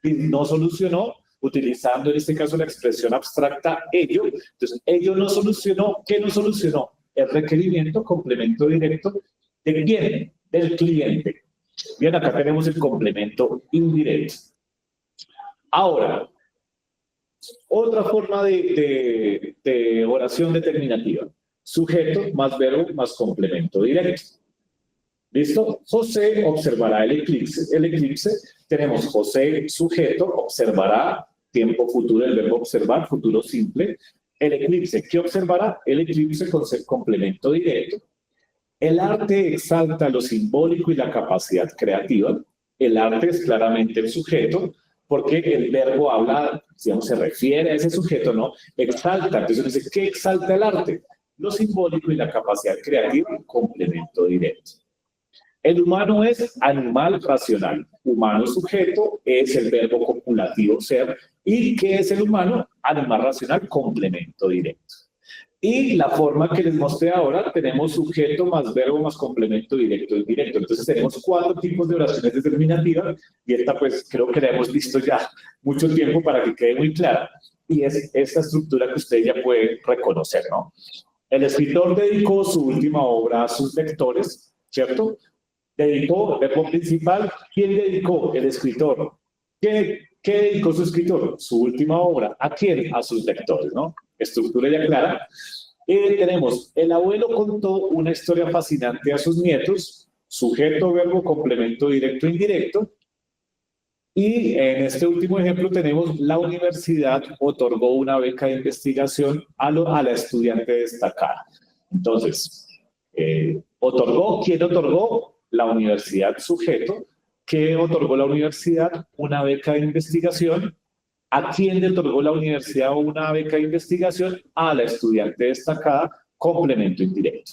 No solucionó, utilizando en este caso la expresión abstracta ello. Entonces, ello no solucionó. ¿Qué no solucionó? El requerimiento, complemento directo, ¿de quién? Del cliente. Bien, acá tenemos el complemento indirecto. Ahora, otra forma de oración determinativa. Sujeto más verbo más complemento directo. ¿Listo? José observará el eclipse. El eclipse, tenemos José, sujeto, observará, tiempo futuro, el verbo observar, futuro simple. El eclipse, ¿qué observará? El eclipse con complemento directo. El arte exalta lo simbólico y la capacidad creativa. El arte es claramente el sujeto, porque el verbo habla, digamos, se refiere a ese sujeto, ¿no? Exalta. Entonces dice, ¿qué exalta el arte? Lo simbólico y la capacidad creativa, complemento directo. El humano es animal racional. Humano sujeto es el verbo copulativo ser. ¿Y qué es el humano? Animal racional, complemento directo. Y la forma que les mostré ahora, tenemos sujeto más verbo más complemento directo y indirecto. Entonces tenemos 4 tipos de oraciones determinativas y esta pues creo que la hemos visto ya mucho tiempo para que quede muy clara. Y es esta estructura que usted ya puede reconocer, ¿no? El escritor dedicó su última obra a sus lectores, ¿cierto? Dedicó, verbo principal. ¿Quién dedicó? El escritor. ¿Qué dedicó su escritor? Su última obra. ¿A quién? A sus lectores, ¿no? Estructura ya clara. Tenemos, el abuelo contó una historia fascinante a sus nietos. sujeto, verbo, complemento directo, indirecto. Y en este último ejemplo tenemos la universidad otorgó una beca de investigación a la estudiante destacada. Entonces, otorgó, ¿quién otorgó? La universidad, sujeto. ¿Qué otorgó la universidad? Una beca de investigación. ¿A quién le otorgó la universidad una beca de investigación? A la estudiante destacada, complemento indirecto.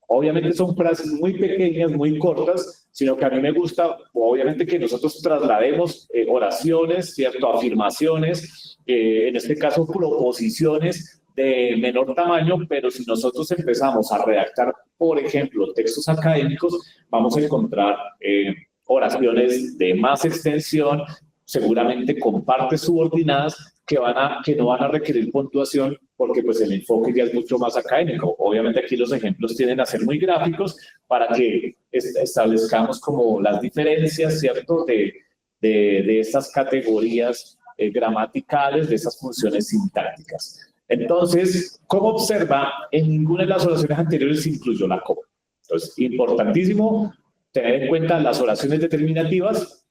Obviamente son frases muy pequeñas, muy cortas, sino que a mí me gusta, obviamente, que nosotros traslademos oraciones, ¿cierto? Afirmaciones, en este caso proposiciones de menor tamaño, pero si nosotros empezamos a redactar, por ejemplo, textos académicos, vamos a encontrar oraciones de más extensión, seguramente con partes subordinadas que no van a requerir puntuación porque pues el enfoque ya es mucho más académico. Obviamente aquí los ejemplos tienden a ser muy gráficos para que establezcamos como las diferencias, ¿cierto? De estas categorías gramaticales, de esas funciones sintácticas. Entonces, como observa, en ninguna de las oraciones anteriores se incluyó la coma. Entonces, importantísimo tener en cuenta las oraciones determinativas.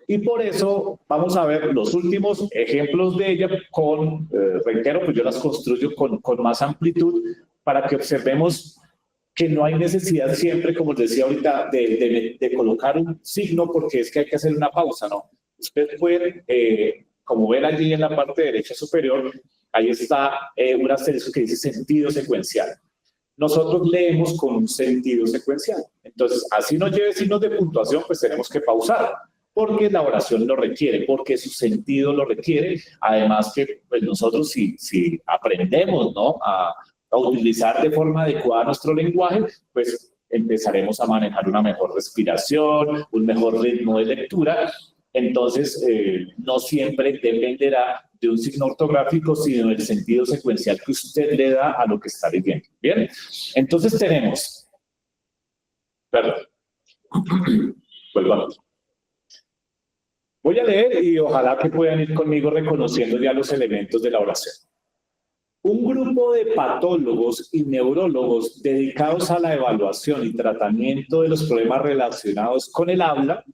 Y por eso vamos a ver los últimos ejemplos de ella con, reitero, pues yo las construyo con más amplitud para que observemos que no hay necesidad siempre, como les decía ahorita, de colocar un signo porque es que hay que hacer una pausa, ¿no? Ustedes pueden, como ven allí en la parte derecha superior, ahí está un asterisco que dice sentido secuencial. Nosotros leemos con un sentido secuencial. Entonces, así nos lleve signos de puntuación, pues tenemos que pausar, porque la oración lo requiere, porque su sentido lo requiere. Además que pues nosotros si aprendemos, ¿no? a utilizar de forma adecuada nuestro lenguaje, pues empezaremos a manejar una mejor respiración, un mejor ritmo de lectura. Entonces, no siempre dependerá de un signo ortográfico, sino del sentido secuencial que usted le da a lo que está leyendo. Bien, entonces tenemos, perdón, volvamos. Voy a leer y ojalá que puedan ir conmigo reconociendo ya los elementos de la oración. Un grupo de patólogos y neurólogos dedicados a la evaluación y tratamiento de los problemas relacionados con el habla.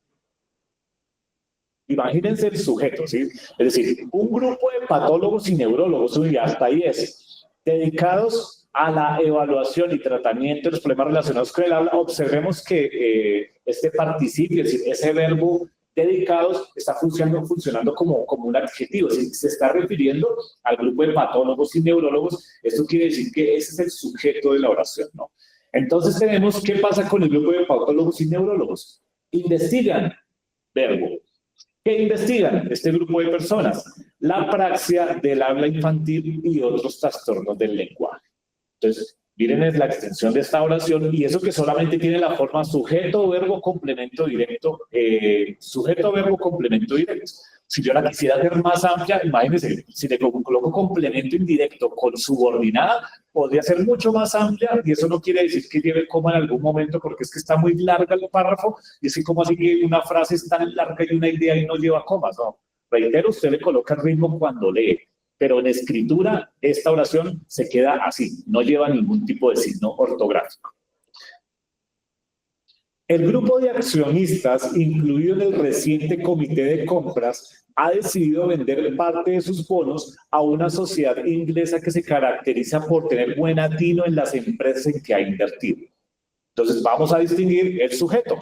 Imagínense el sujeto, ¿sí? Es decir, un grupo de patólogos y neurólogos, y hasta ahí es, dedicados a la evaluación y tratamiento de los problemas relacionados con el habla. Observemos que este participio, es decir, ese verbo dedicados, está funcionando como un adjetivo. Si se está refiriendo al grupo de patólogos y neurólogos, esto quiere decir que ese es el sujeto de la oración, ¿no? Entonces tenemos, ¿qué pasa con el grupo de patólogos y neurólogos? Investigan, verbo. ¿Qué investigan este grupo de personas? La praxia del habla infantil y otros trastornos del lenguaje. Entonces, miren, es la extensión de esta oración y eso que solamente tiene la forma sujeto, verbo, complemento directo, sujeto, verbo, complemento directo. Si yo la quisiera hacer más amplia, imagínense, si le coloco complemento indirecto con subordinada, podría ser mucho más amplia y eso no quiere decir que lleve coma en algún momento porque es que está muy larga el párrafo y es que como así que una frase es tan larga y una idea y no lleva comas, no. Reitero, usted le coloca el ritmo cuando lee. Pero en escritura, esta oración se queda así, no lleva ningún tipo de signo ortográfico. El grupo de accionistas, incluido en el reciente comité de compras, ha decidido vender parte de sus bonos a una sociedad inglesa que se caracteriza por tener buen atino en las empresas en que ha invertido. Entonces, vamos a distinguir el sujeto.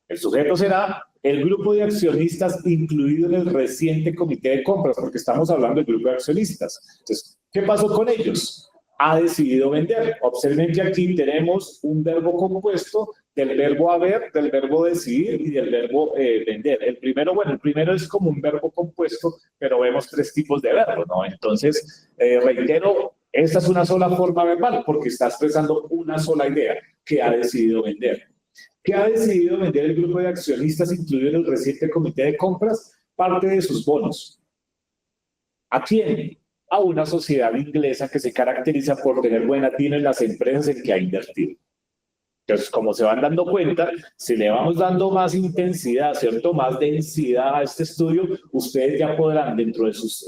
El sujeto será el grupo de accionistas incluido en el reciente comité de compras, porque estamos hablando del grupo de accionistas. Entonces, ¿qué pasó con ellos? Ha decidido vender. Observen que aquí tenemos un verbo compuesto del verbo haber, del verbo decidir y del verbo vender. El primero es como un verbo compuesto, pero vemos tres tipos de verbos, ¿no? Entonces, reitero, esta es una sola forma verbal porque está expresando una sola idea, que ha decidido vender. ¿Qué ha decidido vender el grupo de accionistas incluido en el reciente comité de compras? Parte de sus bonos. ¿A quién? A una sociedad inglesa que se caracteriza por tener buen atino en las empresas en que ha invertido. Entonces, como se van dando cuenta, si le vamos dando más intensidad, ¿cierto? Más densidad a este estudio, ustedes ya podrán, dentro de sus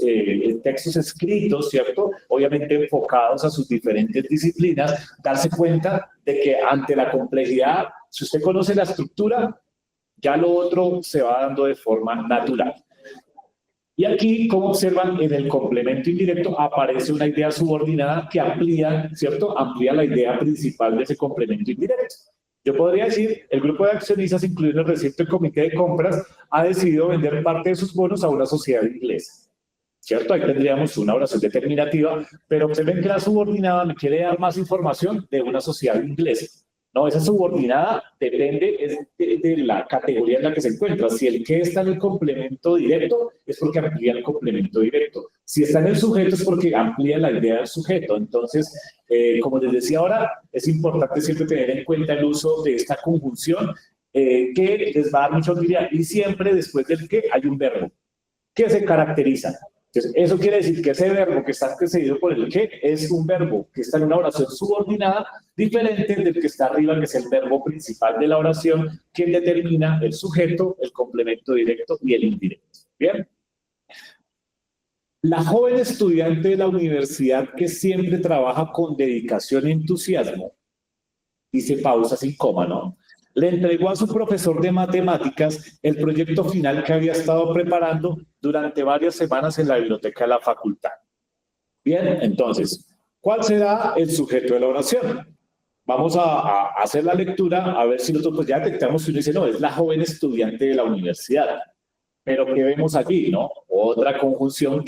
textos escritos, ¿cierto? Obviamente enfocados a sus diferentes disciplinas, darse cuenta de que ante la complejidad Si usted conoce la estructura, ya lo otro se va dando de forma natural. Y aquí, como observan, en el complemento indirecto aparece una idea subordinada que amplía, ¿cierto? Amplía la idea principal de ese complemento indirecto. Yo podría decir, el grupo de accionistas, incluido el reciente comité de compras, ha decidido vender parte de sus bonos a una sociedad inglesa. ¿Cierto? Ahí tendríamos una oración determinativa, pero observen que la subordinada me quiere dar más información de una sociedad inglesa. No, esa subordinada depende de la categoría en la que se encuentra. Si el que está en el complemento directo es porque amplía el complemento directo. Si está en el sujeto es porque amplía la idea del sujeto. Entonces, como les decía ahora, es importante siempre tener en cuenta el uso de esta conjunción que les va a dar mucha utilidad. Y siempre después del que hay un verbo que se caracteriza. Entonces, eso quiere decir que ese verbo que está antecedido por el que es un verbo que está en una oración subordinada diferente del que está arriba, que es el verbo principal de la oración, que determina el sujeto, el complemento directo y el indirecto. Bien. La joven estudiante de la universidad que siempre trabaja con dedicación y entusiasmo, dice pausa sin coma, ¿no? Le entregó a su profesor de matemáticas el proyecto final que había estado preparando durante varias semanas en la biblioteca de la facultad. Bien, entonces, ¿cuál será el sujeto de la oración? Vamos a hacer la lectura, a ver si nosotros ya detectamos que uno dice, no, es la joven estudiante de la universidad. Pero ¿qué vemos aquí, no? Otra conjunción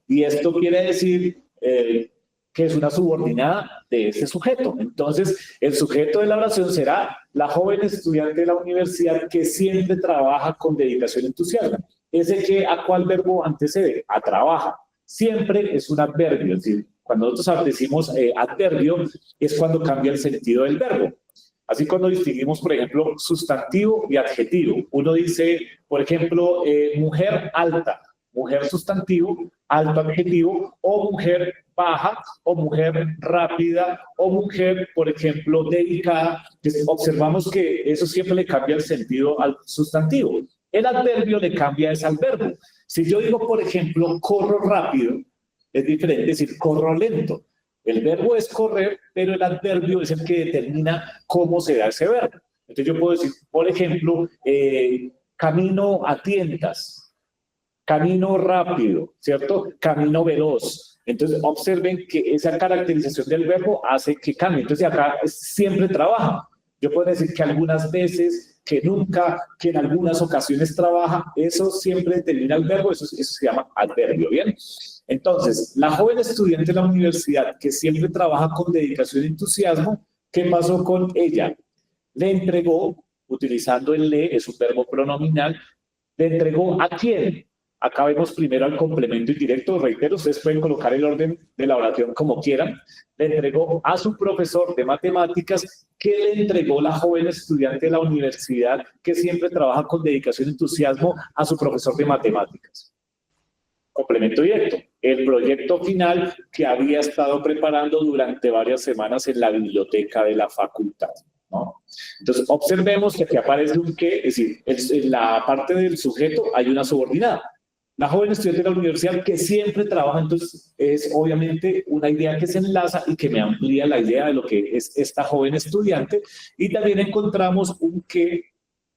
y esto quiere decir que es una subordinada de ese sujeto. Entonces, el sujeto de la oración será la joven estudiante de la universidad que siempre trabaja con dedicación y entusiasmo. ¿Ese que a cuál verbo antecede? A trabaja. Siempre es un adverbio, es decir, cuando nosotros decimos adverbio, es cuando cambia el sentido del verbo. Así cuando distinguimos, por ejemplo, sustantivo y adjetivo. Uno dice, por ejemplo, mujer alta, mujer sustantivo, alto adjetivo, o mujer baja, o mujer rápida, o mujer, por ejemplo, dedicada. Entonces, observamos que eso siempre le cambia el sentido al sustantivo. El adverbio le cambia es al verbo. Si yo digo, por ejemplo, corro rápido, es diferente decir corro lento. El verbo es correr, pero el adverbio es el que determina cómo se da ese verbo. Entonces yo puedo decir, por ejemplo, camino a tientas, camino rápido, ¿cierto? Camino veloz. Entonces observen que esa caracterización del verbo hace que cambie. Entonces acá siempre trabaja. Yo puedo decir que algunas veces, que nunca, que en algunas ocasiones trabaja. Eso siempre determina el verbo, eso se llama adverbio, ¿bien? Entonces, la joven estudiante de la universidad que siempre trabaja con dedicación y entusiasmo, ¿qué pasó con ella? Le entregó, utilizando el le, es un verbo pronominal, le entregó ¿a quién? Acá vemos primero al complemento indirecto, reitero, ustedes pueden colocar el orden de la oración como quieran. Le entregó a su profesor de matemáticas, que le entregó la joven estudiante de la universidad que siempre trabaja con dedicación y entusiasmo a su profesor de matemáticas. Complemento directo, el proyecto final que había estado preparando durante varias semanas en la biblioteca de la facultad, ¿no? Entonces, observemos que aquí aparece un que, es decir, en la parte del sujeto hay una subordinada. La joven estudiante de la universidad que siempre trabaja, entonces es obviamente una idea que se enlaza y que me amplía la idea de lo que es esta joven estudiante. Y también encontramos un que,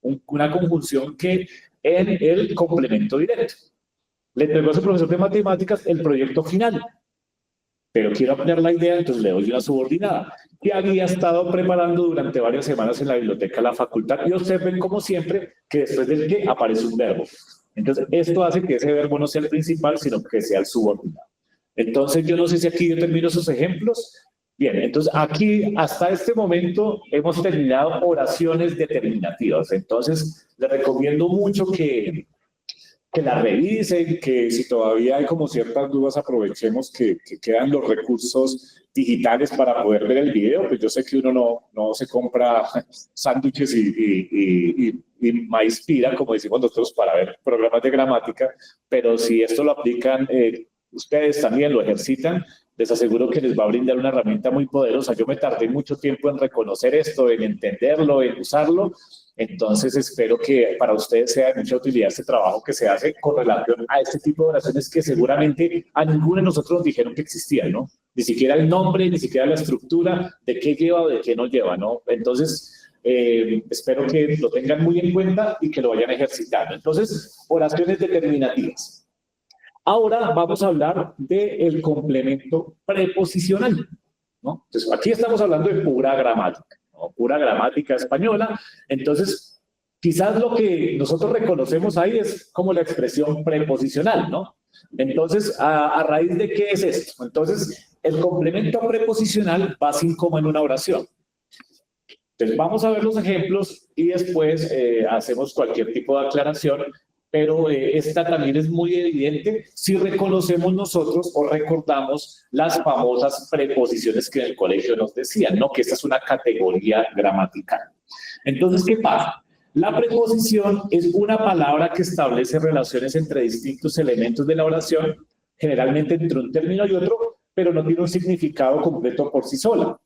una conjunción que en el complemento directo. Le entregó a su profesor de matemáticas el proyecto final, pero quiero ampliar la idea, entonces le doy una subordinada que había estado preparando durante varias semanas en la biblioteca de la facultad. Y observen, como siempre, que después del que aparece un verbo. Entonces, esto hace que ese verbo no sea el principal, sino que sea el subordinado. Entonces, yo no sé si aquí yo termino esos ejemplos. Bien, entonces aquí, hasta este momento, hemos terminado oraciones determinativas. Entonces, les recomiendo mucho que la revisen, que si todavía hay como ciertas dudas, aprovechemos que quedan los recursos digitales para poder ver el video. Pues yo sé que uno no se compra sándwiches y maíz pira, como decimos nosotros, para ver programas de gramática, pero si esto lo aplican, ustedes también lo ejercitan, les aseguro que les va a brindar una herramienta muy poderosa. Yo me tardé mucho tiempo en reconocer esto, en entenderlo, en usarlo. Entonces espero que para ustedes sea de mucha utilidad este trabajo que se hace con relación a este tipo de oraciones que seguramente a ninguno de nosotros nos dijeron que existían, ¿no? Ni siquiera el nombre, ni siquiera la estructura, de qué lleva o de qué no lleva, ¿no? Entonces, Espero que lo tengan muy en cuenta y que lo vayan ejercitando. Entonces, oraciones determinativas. Ahora vamos a hablar del complemento preposicional, ¿no? Entonces, aquí estamos hablando de pura gramática, ¿no? Pura gramática española. Entonces, quizás lo que nosotros reconocemos ahí es como la expresión preposicional, ¿no? Entonces, ¿a raíz de qué es esto? Entonces, el complemento preposicional va sin coma en una oración. Entonces, vamos a ver los ejemplos y después hacemos cualquier tipo de aclaración, pero esta también es muy evidente si reconocemos nosotros o recordamos las famosas preposiciones que en el colegio nos decían, ¿no? Que esta es una categoría gramatical. Entonces, ¿qué pasa? La preposición es una palabra que establece relaciones entre distintos elementos de la oración, generalmente entre un término y otro, pero no tiene un significado completo por sí sola,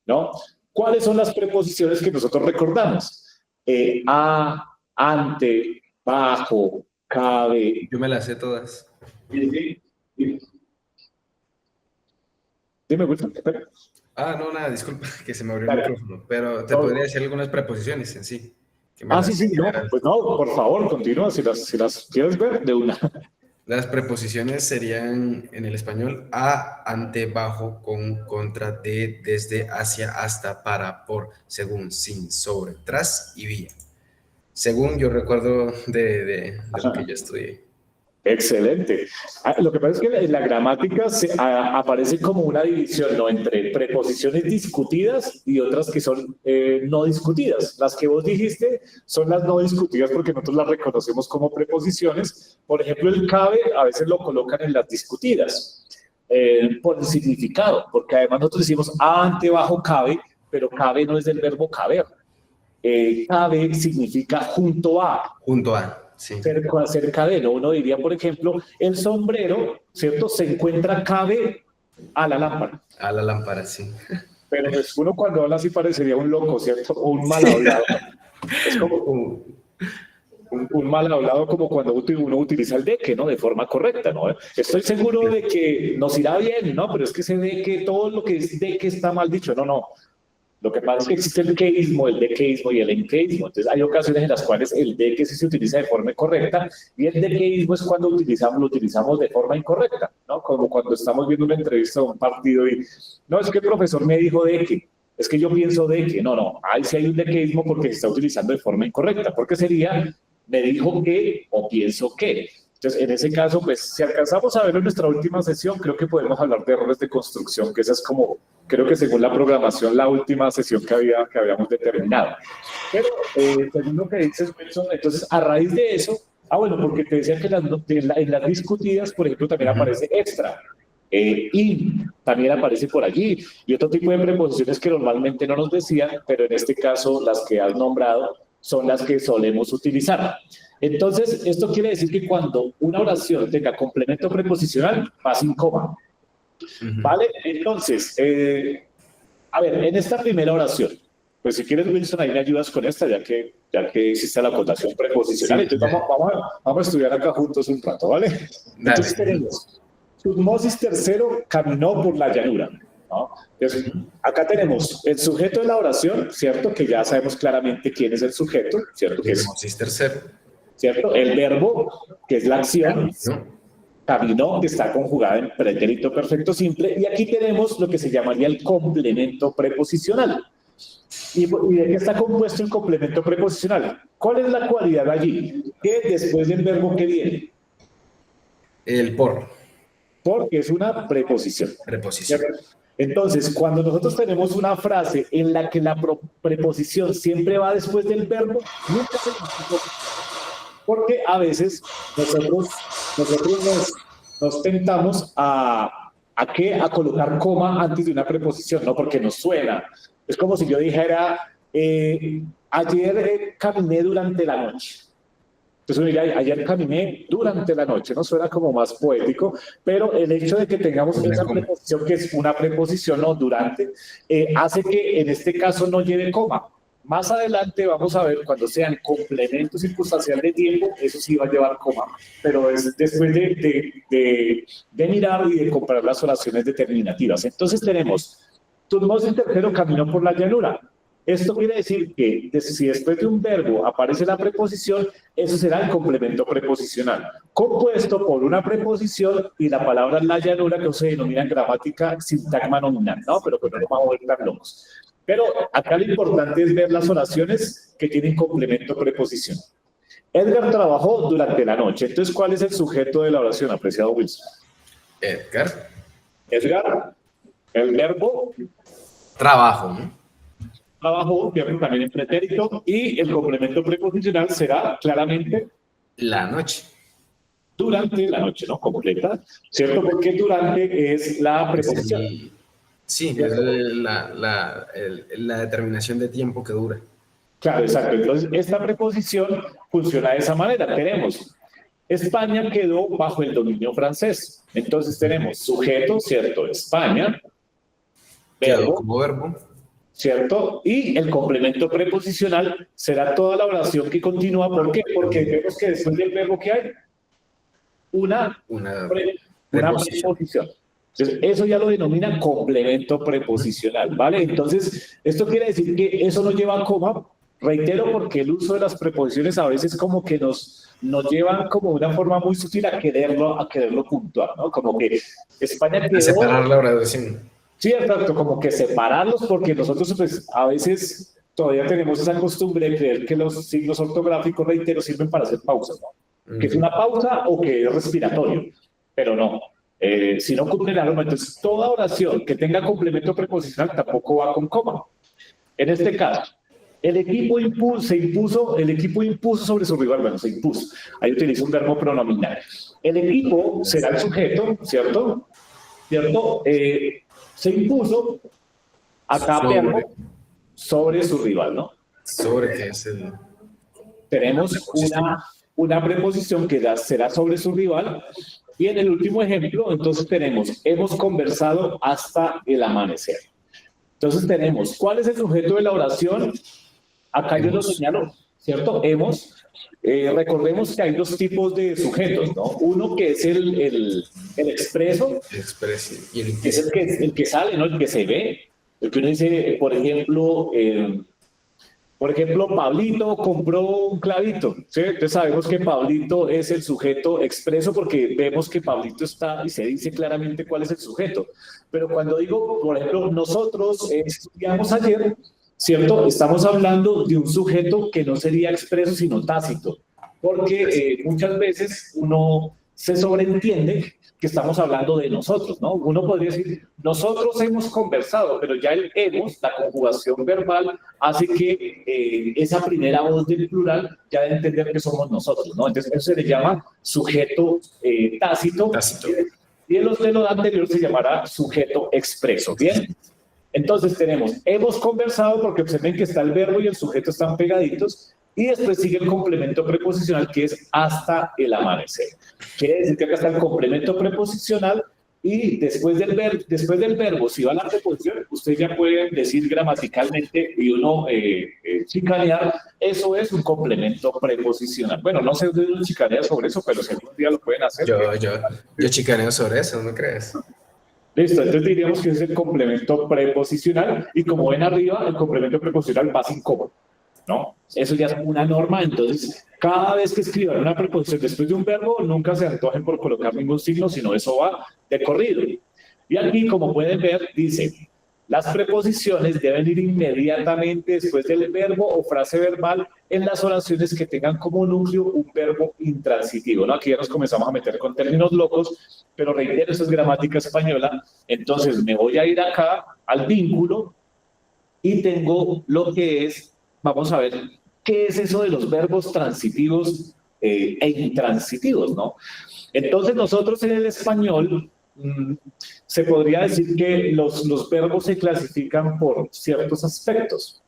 ¿no? ¿Cuáles son las preposiciones que nosotros recordamos? A, ante, bajo, cabe. Yo me las sé todas. Dime, Wilson. No, nada, disculpa, que se me abrió el micrófono, pero te podría decir algunas preposiciones en sí. Sí, no, pues no, por favor, continúa, si las quieres ver, de una. Las preposiciones serían en el español a, ante, bajo, con, contra, de, desde, hacia, hasta, para, por, según, sin, sobre, tras y vía. Según yo recuerdo de lo que yo estudié. Excelente. Lo que pasa es que en la gramática aparece como una división, ¿no? Entre preposiciones discutidas y otras que son no discutidas. Las que vos dijiste son las no discutidas porque nosotros las reconocemos como preposiciones. Por ejemplo, el cabe a veces lo colocan en las discutidas por el significado, porque además nosotros decimos ante, bajo, cabe, pero cabe no es del verbo caber. Cabe significa junto a. Junto a. Sí. Cerca de, ¿no? Uno diría, por ejemplo, el sombrero, ¿cierto? Se encuentra cabe a la lámpara. A la lámpara, sí. Pero pues uno cuando habla así parecería un loco, ¿cierto? O un mal hablado. Es como un mal hablado como cuando uno utiliza el de que, ¿no? De forma correcta, ¿no? Estoy seguro de que nos irá bien, ¿no? Pero es que se ve que todo lo que es de que está mal dicho. No. Lo que pasa es que existe el queísmo, el dequeísmo y el enqueísmo. Entonces hay ocasiones en las cuales el deque sí se utiliza de forma correcta y el dequeísmo es cuando lo utilizamos de forma incorrecta, ¿no? Como cuando estamos viendo una entrevista de un partido y no, es que el profesor me dijo deque, es que yo pienso deque. No, ahí sí hay un dequeísmo porque se está utilizando de forma incorrecta, porque sería me dijo que o pienso que. Entonces, en ese caso, pues, si alcanzamos a ver en nuestra última sesión, creo que podemos hablar de errores de construcción, que esa es como, creo que según la programación, la última sesión que habíamos determinado. Pero, según lo que dices, Wilson, entonces, a raíz de eso, bueno, porque te decía que en las discutidas, por ejemplo, también aparece extra, y también aparece por allí, y otro tipo de preposiciones que normalmente no nos decían, pero en este caso, las que has nombrado, son las que solemos utilizar. Entonces, esto quiere decir que cuando una oración tenga complemento preposicional, va sin coma. ¿Vale? Entonces, a ver, en esta primera oración, pues si quieres, Wilson, ahí me ayudas con esta, ya que hiciste la acotación preposicional. Sí, entonces vamos a estudiar acá juntos un rato, ¿vale? Entonces tenemos, Tutmosis III caminó por la llanura, ¿no? Entonces, acá tenemos el sujeto de la oración, ¿cierto? Que ya sabemos claramente quién es el sujeto, ¿cierto? Que es Tutmosis III. ¿Cierto? El verbo, que es la acción, caminó, que está conjugada en pretérito perfecto simple, y aquí tenemos lo que se llamaría el complemento preposicional. ¿Y de qué está compuesto el complemento preposicional? ¿Cuál es la cualidad allí? Que después del verbo que viene. El por. Porque es una preposición. Preposición. ¿Cierto? Entonces, cuando nosotros tenemos una frase en la que la preposición siempre va después del verbo, nunca se porque a veces nosotros nos tentamos a colocar coma antes de una preposición, ¿no? Porque nos suena. Es como si yo dijera, ayer caminé durante la noche. Entonces uno diría, ayer caminé durante la noche, ¿no? Suena como más poético, pero el hecho de que tengamos esa preposición, que es una preposición, no durante, hace que en este caso no lleve coma. Más adelante vamos a ver cuando sean complemento circunstancial de tiempo, eso sí va a llevar coma, pero es después de mirar y de comparar las oraciones determinativas. Entonces tenemos, Tutmosis III caminó por la llanura. Esto quiere decir que si después de un verbo aparece la preposición, eso será el complemento preposicional, compuesto por una preposición y la palabra la llanura, que se denomina en gramática sintagma nominal, ¿no? Pero no nos vamos a volver tan locos. Pero acá lo importante es ver las oraciones que tienen complemento preposicional. Edgar trabajó durante la noche. Entonces, ¿cuál es el sujeto de la oración, apreciado Wilson? Edgar. Edgar, el verbo Trabajo, ¿no? trabajó, que también en pretérito, y el complemento preposicional será claramente La noche. durante la noche, ¿no? Completa, ¿cierto? Porque durante es la preposición. Sí, es la determinación de tiempo que dura. Claro, exacto. Entonces, esta preposición funciona de esa manera. Tenemos, España quedó bajo el dominio francés. Entonces tenemos sujeto, ¿cierto? España, Quedó como verbo. ¿cierto? Y el complemento preposicional será toda la oración que continúa. ¿Por qué? Porque vemos que después del verbo que hay una preposición. Entonces, eso ya lo denomina complemento preposicional, ¿vale? Entonces, esto quiere decir que eso no lleva coma. Reitero, porque el uso de las preposiciones a veces como que nos llevan como de una forma muy sutil a quererlo puntuar, ¿no? Como que España quedó... A separar la oración. Sí, exacto, como que separarlos, porque nosotros pues a veces todavía tenemos esa costumbre de creer que los signos ortográficos, reitero, sirven para hacer pausas, ¿no? Que es una pausa o que es respiratorio, pero no. Si no cumple la norma, entonces toda oración que tenga complemento preposicional tampoco va con coma. En este caso, el equipo impuso sobre su rival, bueno, se impuso. Ahí utiliza un verbo pronominal. El equipo será el sujeto, ¿cierto? ¿Cierto? Se impuso acá verbo sobre su rival, ¿no? Sobre que es el... Tenemos una preposición que será sobre su rival. Y en el último ejemplo, entonces tenemos, hemos conversado hasta el amanecer. Entonces tenemos, ¿cuál es el sujeto de la oración? Acá yo lo señalo, ¿cierto? Hemos. Recordemos que hay dos tipos de sujetos, ¿no? Uno que es el expreso, y el que es el que sale, ¿no? El que se ve. El que uno dice, por ejemplo, Pablito compró un clavito, ¿sí? Entonces sabemos que Pablito es el sujeto expreso porque vemos que Pablito está y se dice claramente cuál es el sujeto. Pero cuando digo, por ejemplo, nosotros estudiamos ayer, ¿cierto? Estamos hablando de un sujeto que no sería expreso sino tácito, porque muchas veces uno se sobreentiende que estamos hablando de nosotros, ¿no? Uno podría decir, nosotros hemos conversado, pero ya el hemos, la conjugación verbal, hace que esa primera voz del plural ya debe entender que somos nosotros, ¿no? Entonces eso se le llama sujeto tácito. Y en de lo anterior se llamará sujeto expreso, ¿bien? Entonces tenemos, hemos conversado, porque observen que está el verbo y el sujeto están pegaditos, y después sigue el complemento preposicional, que es hasta el amanecer. Quiere decir que acá está el complemento preposicional, y después del verbo, si va la preposición, usted ya puede decir gramaticalmente y uno chicanear, eso es un complemento preposicional. Bueno, no sé si ustedes chicanean sobre eso, pero si algún día lo pueden hacer. Yo chicaneo sobre eso, ¿no crees? Listo, entonces diríamos que es el complemento preposicional, y como ven arriba, el complemento preposicional va sin coma, ¿no? Eso ya es una norma. Entonces cada vez que escriban una preposición después de un verbo, nunca se antojen por colocar ningún signo, sino eso va de corrido. Y aquí, como pueden ver, dice, las preposiciones deben ir inmediatamente después del verbo o frase verbal en las oraciones que tengan como núcleo un verbo intransitivo, ¿no? Aquí ya nos comenzamos a meter con términos locos, pero reitero, eso es gramática española. Entonces me voy a ir acá al vínculo y tengo lo que es, vamos a ver, ¿qué es eso de los verbos transitivos e intransitivos, ¿no? Entonces nosotros en el español se podría decir que los verbos se clasifican por ciertos aspectos.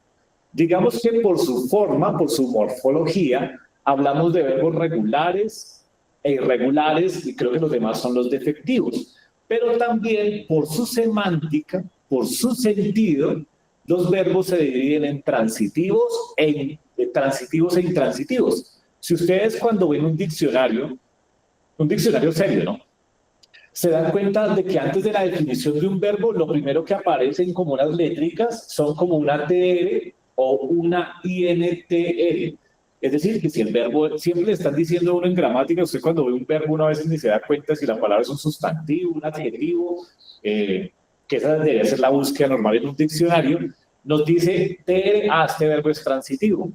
Digamos que por su forma, por su morfología, hablamos de verbos regulares e irregulares, y creo que los demás son los defectivos. Pero también por su semántica, por su sentido, los verbos se dividen en transitivos e intransitivos. Si ustedes cuando ven un diccionario serio, ¿no?, se dan cuenta de que antes de la definición de un verbo, lo primero que aparecen como unas létricas son como una TR o una INTR. Es decir, que si el verbo, siempre le están diciendo uno en gramática, usted cuando ve un verbo uno a veces ni se da cuenta si la palabra es un sustantivo, un adjetivo, que esa debería ser la búsqueda normal en un diccionario, nos dice TR, este verbo es transitivo.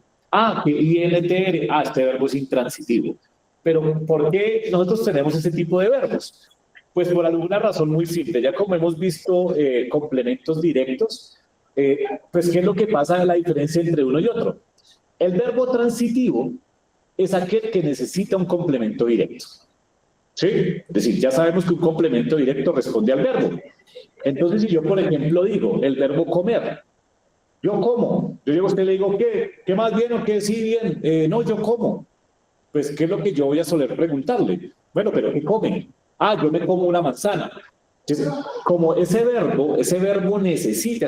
Que INTR, este verbo es intransitivo. Pero ¿por qué nosotros tenemos ese tipo de verbos? Pues por alguna razón muy simple. Ya como hemos visto complementos directos, pues ¿qué es lo que pasa la diferencia entre uno y otro? El verbo transitivo es aquel que necesita un complemento directo. ¿Sí? Es decir, ya sabemos que un complemento directo responde al verbo. Entonces, si yo, por ejemplo, digo el verbo comer, yo como. Yo llego a usted y le digo, ¿qué más bien o qué sí bien? No, yo como. Pues, ¿qué es lo que yo voy a soler preguntarle? Bueno, ¿pero qué comen? Yo me como una manzana. Entonces, como ese verbo necesita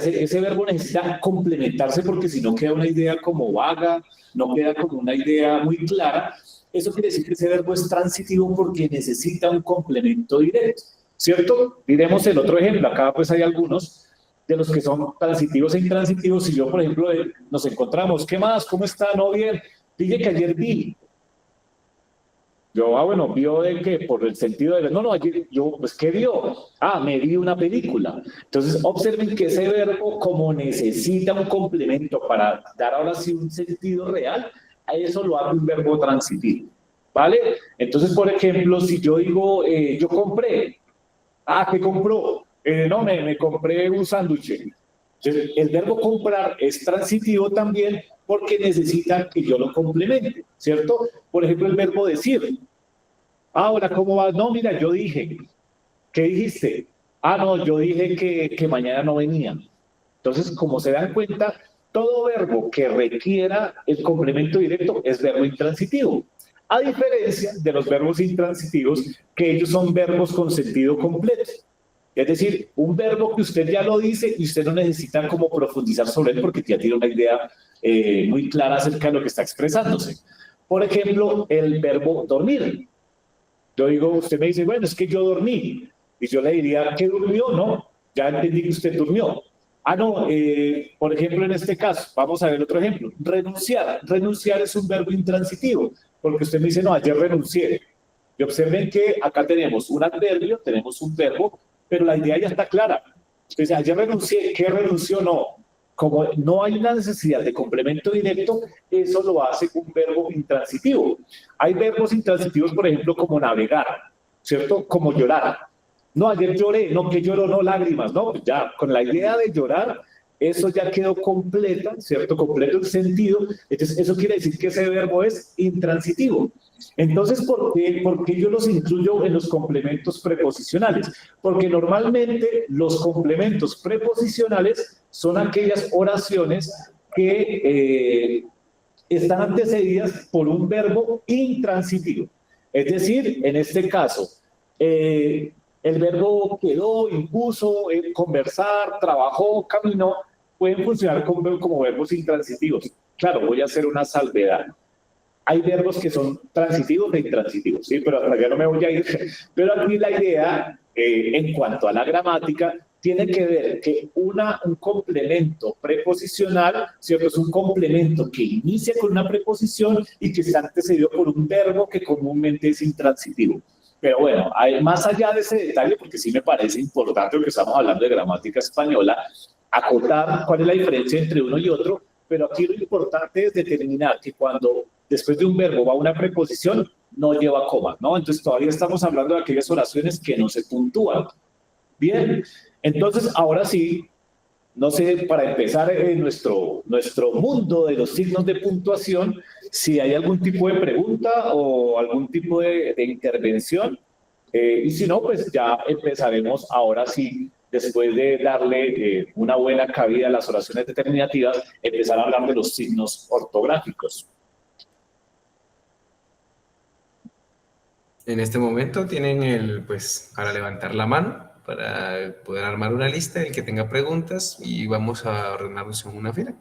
complementarse porque si no queda una idea como vaga, no queda como una idea muy clara. Eso quiere decir que ese verbo es transitivo porque necesita un complemento directo, ¿cierto? Diremos el otro ejemplo. Acá pues hay algunos de los que son transitivos e intransitivos. Si yo, por ejemplo, nos encontramos, ¿qué más? ¿Cómo está? ¿No bien? Dije que ayer vi. Yo, bueno, vio de que por el sentido de, no, ayer, yo, pues, ¿qué vio? Me vi una película. Entonces, observen que ese verbo, como necesita un complemento para dar ahora sí un sentido real, a eso lo hace un verbo transitivo, ¿vale? Entonces, por ejemplo, si yo digo, yo compré, ¿qué compró? No, me compré un sándwich. Entonces, el verbo comprar es transitivo también porque necesita que yo lo complemente, ¿cierto? Por ejemplo, el verbo decir. Hola, ¿cómo vas? No, mira, yo dije. ¿Qué dijiste? No, yo dije que mañana no venía. Entonces, como se dan cuenta, todo verbo que requiera el complemento directo es verbo intransitivo. A diferencia de los verbos intransitivos, que ellos son verbos con sentido completo. Es decir, un verbo que usted ya lo dice y usted no necesita como profundizar sobre él porque ya tiene una idea muy clara acerca de lo que está expresándose. Por ejemplo, el verbo dormir. Yo digo, usted me dice, bueno, es que yo dormí. Y yo le diría, ¿qué durmió? No, ya entendí que usted durmió. No, por ejemplo, en este caso, vamos a ver otro ejemplo. Renunciar. Renunciar es un verbo intransitivo, porque usted me dice, no, ayer renuncié. Y observen que acá tenemos un adverbio, tenemos un verbo, pero la idea ya está clara. Usted dice, ayer renuncié, ¿qué renunció? No. Como no hay una necesidad de complemento directo, eso lo hace un verbo intransitivo. Hay verbos intransitivos, por ejemplo, como navegar, ¿cierto? Como llorar. No, ayer lloré, no, que lloró, no, lágrimas, no, ya, con la idea de llorar, eso ya quedó completa, ¿cierto? Completo el sentido. Entonces, eso quiere decir que ese verbo es intransitivo. Entonces, ¿por qué yo los incluyo en los complementos preposicionales? Porque normalmente los complementos preposicionales son aquellas oraciones que están antecedidas por un verbo intransitivo. Es decir, en este caso, el verbo quedó, impuso, conversar, trabajó, caminó, pueden funcionar como verbos intransitivos. Claro, voy a hacer una salvedad. Hay verbos que son transitivos e intransitivos, ¿sí? Pero hasta allá no me voy a ir. Pero aquí la idea, en cuanto a la gramática, tiene que ver que un complemento preposicional, ¿cierto? Es un complemento que inicia con una preposición y que está antecedido por un verbo que comúnmente es intransitivo. Pero bueno, más allá de ese detalle, porque sí me parece importante, porque estamos hablando de gramática española, acotar cuál es la diferencia entre uno y otro, pero aquí lo importante es determinar que cuando después de un verbo va una preposición, no lleva coma, ¿no? Entonces todavía estamos hablando de aquellas oraciones que no se puntúan. Bien, entonces ahora sí, no sé, para empezar en nuestro mundo de los signos de puntuación, si hay algún tipo de pregunta o algún tipo de intervención, y si no, pues ya empezaremos ahora sí, después de darle una buena cabida a las oraciones determinativas, empezar a hablar de los signos ortográficos. En este momento tienen para levantar la mano, para poder armar una lista, el que tenga preguntas, y vamos a ordenarnos en una fila.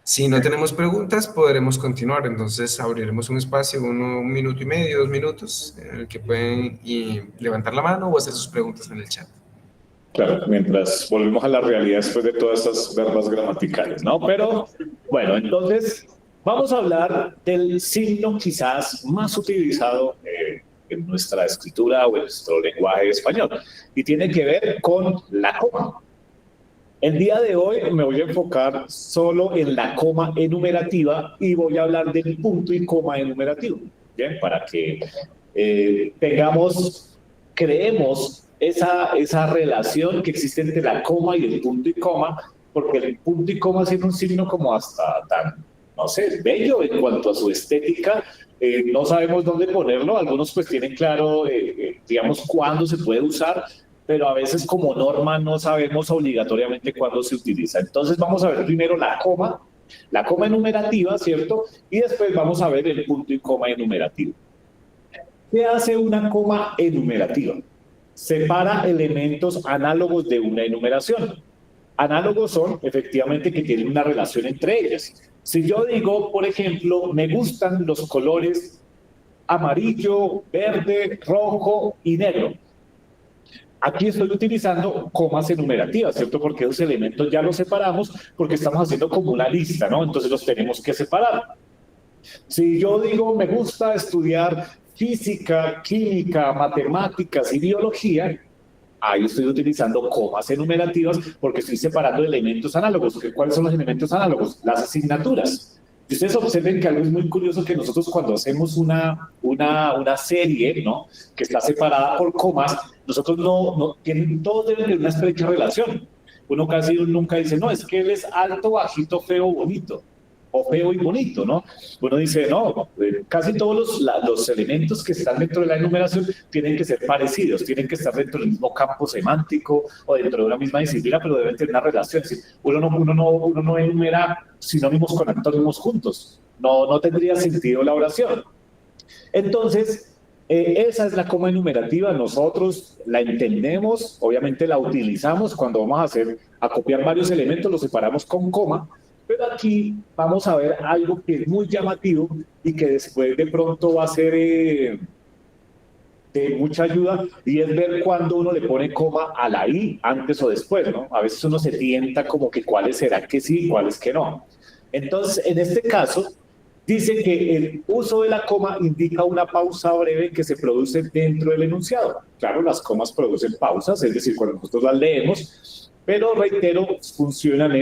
Si no tenemos preguntas, podremos continuar. Entonces abriremos un espacio, un minuto y medio, 2 minutos, en el que pueden levantar la mano o hacer sus preguntas en el chat. Claro, mientras volvemos a la realidad después de todas estas verbas gramaticales, ¿no? Pero, bueno, entonces vamos a hablar del signo quizás más utilizado en nuestra escritura o en nuestro lenguaje español, y tiene que ver con la coma. El día de hoy me voy a enfocar solo en la coma enumerativa y voy a hablar del punto y coma enumerativo, ¿bien? Para que creemos esa relación que existe entre la coma y el punto y coma, porque el punto y coma es un signo como hasta tan, no sé, bello en cuanto a su estética. No sabemos dónde ponerlo, algunos pues tienen claro, digamos, cuándo se puede usar, pero a veces como norma no sabemos obligatoriamente cuándo se utiliza. Entonces vamos a ver primero la coma enumerativa, ¿cierto? Y después vamos a ver el punto y coma enumerativo. ¿Qué hace una coma enumerativa? Separa elementos análogos de una enumeración. Análogos son, efectivamente, que tienen una relación entre ellas. Si yo digo, por ejemplo, me gustan los colores amarillo, verde, rojo y negro, aquí estoy utilizando comas enumerativas, ¿cierto? Porque esos elementos ya los separamos porque estamos haciendo como una lista, ¿no? Entonces los tenemos que separar. Si yo digo, me gusta estudiar física, química, matemáticas y biología, ahí estoy utilizando comas enumerativas porque estoy separando elementos análogos. ¿Cuáles son los elementos análogos? Las asignaturas. Y ustedes observen que algo es muy curioso, que nosotros cuando hacemos una serie, ¿no?, que está separada por comas, nosotros todos deben tener una estrecha relación. Uno casi nunca dice, no, es que él es alto, bajito, feo, bonito, o feo y bonito, ¿no? Uno dice, no, casi todos los elementos que están dentro de la enumeración tienen que ser parecidos, tienen que estar dentro del mismo campo semántico o dentro de una misma disciplina, pero deben tener una relación. Uno no enumera sinónimos con antónimos juntos, no tendría sentido la oración. Entonces, esa es la coma enumerativa. Nosotros la entendemos, obviamente la utilizamos cuando vamos a copiar varios elementos, los separamos con coma. Pero aquí vamos a ver algo que es muy llamativo y que después de pronto va a ser de mucha ayuda, y es ver cuándo uno le pone coma a la I antes o después, ¿no? A veces uno se tienta como que cuáles serán que sí y cuáles que no. Entonces, en este caso, dice que el uso de la coma indica una pausa breve que se produce dentro del enunciado. Claro, las comas producen pausas, es decir, cuando nosotros las leemos, pero reitero, funcionan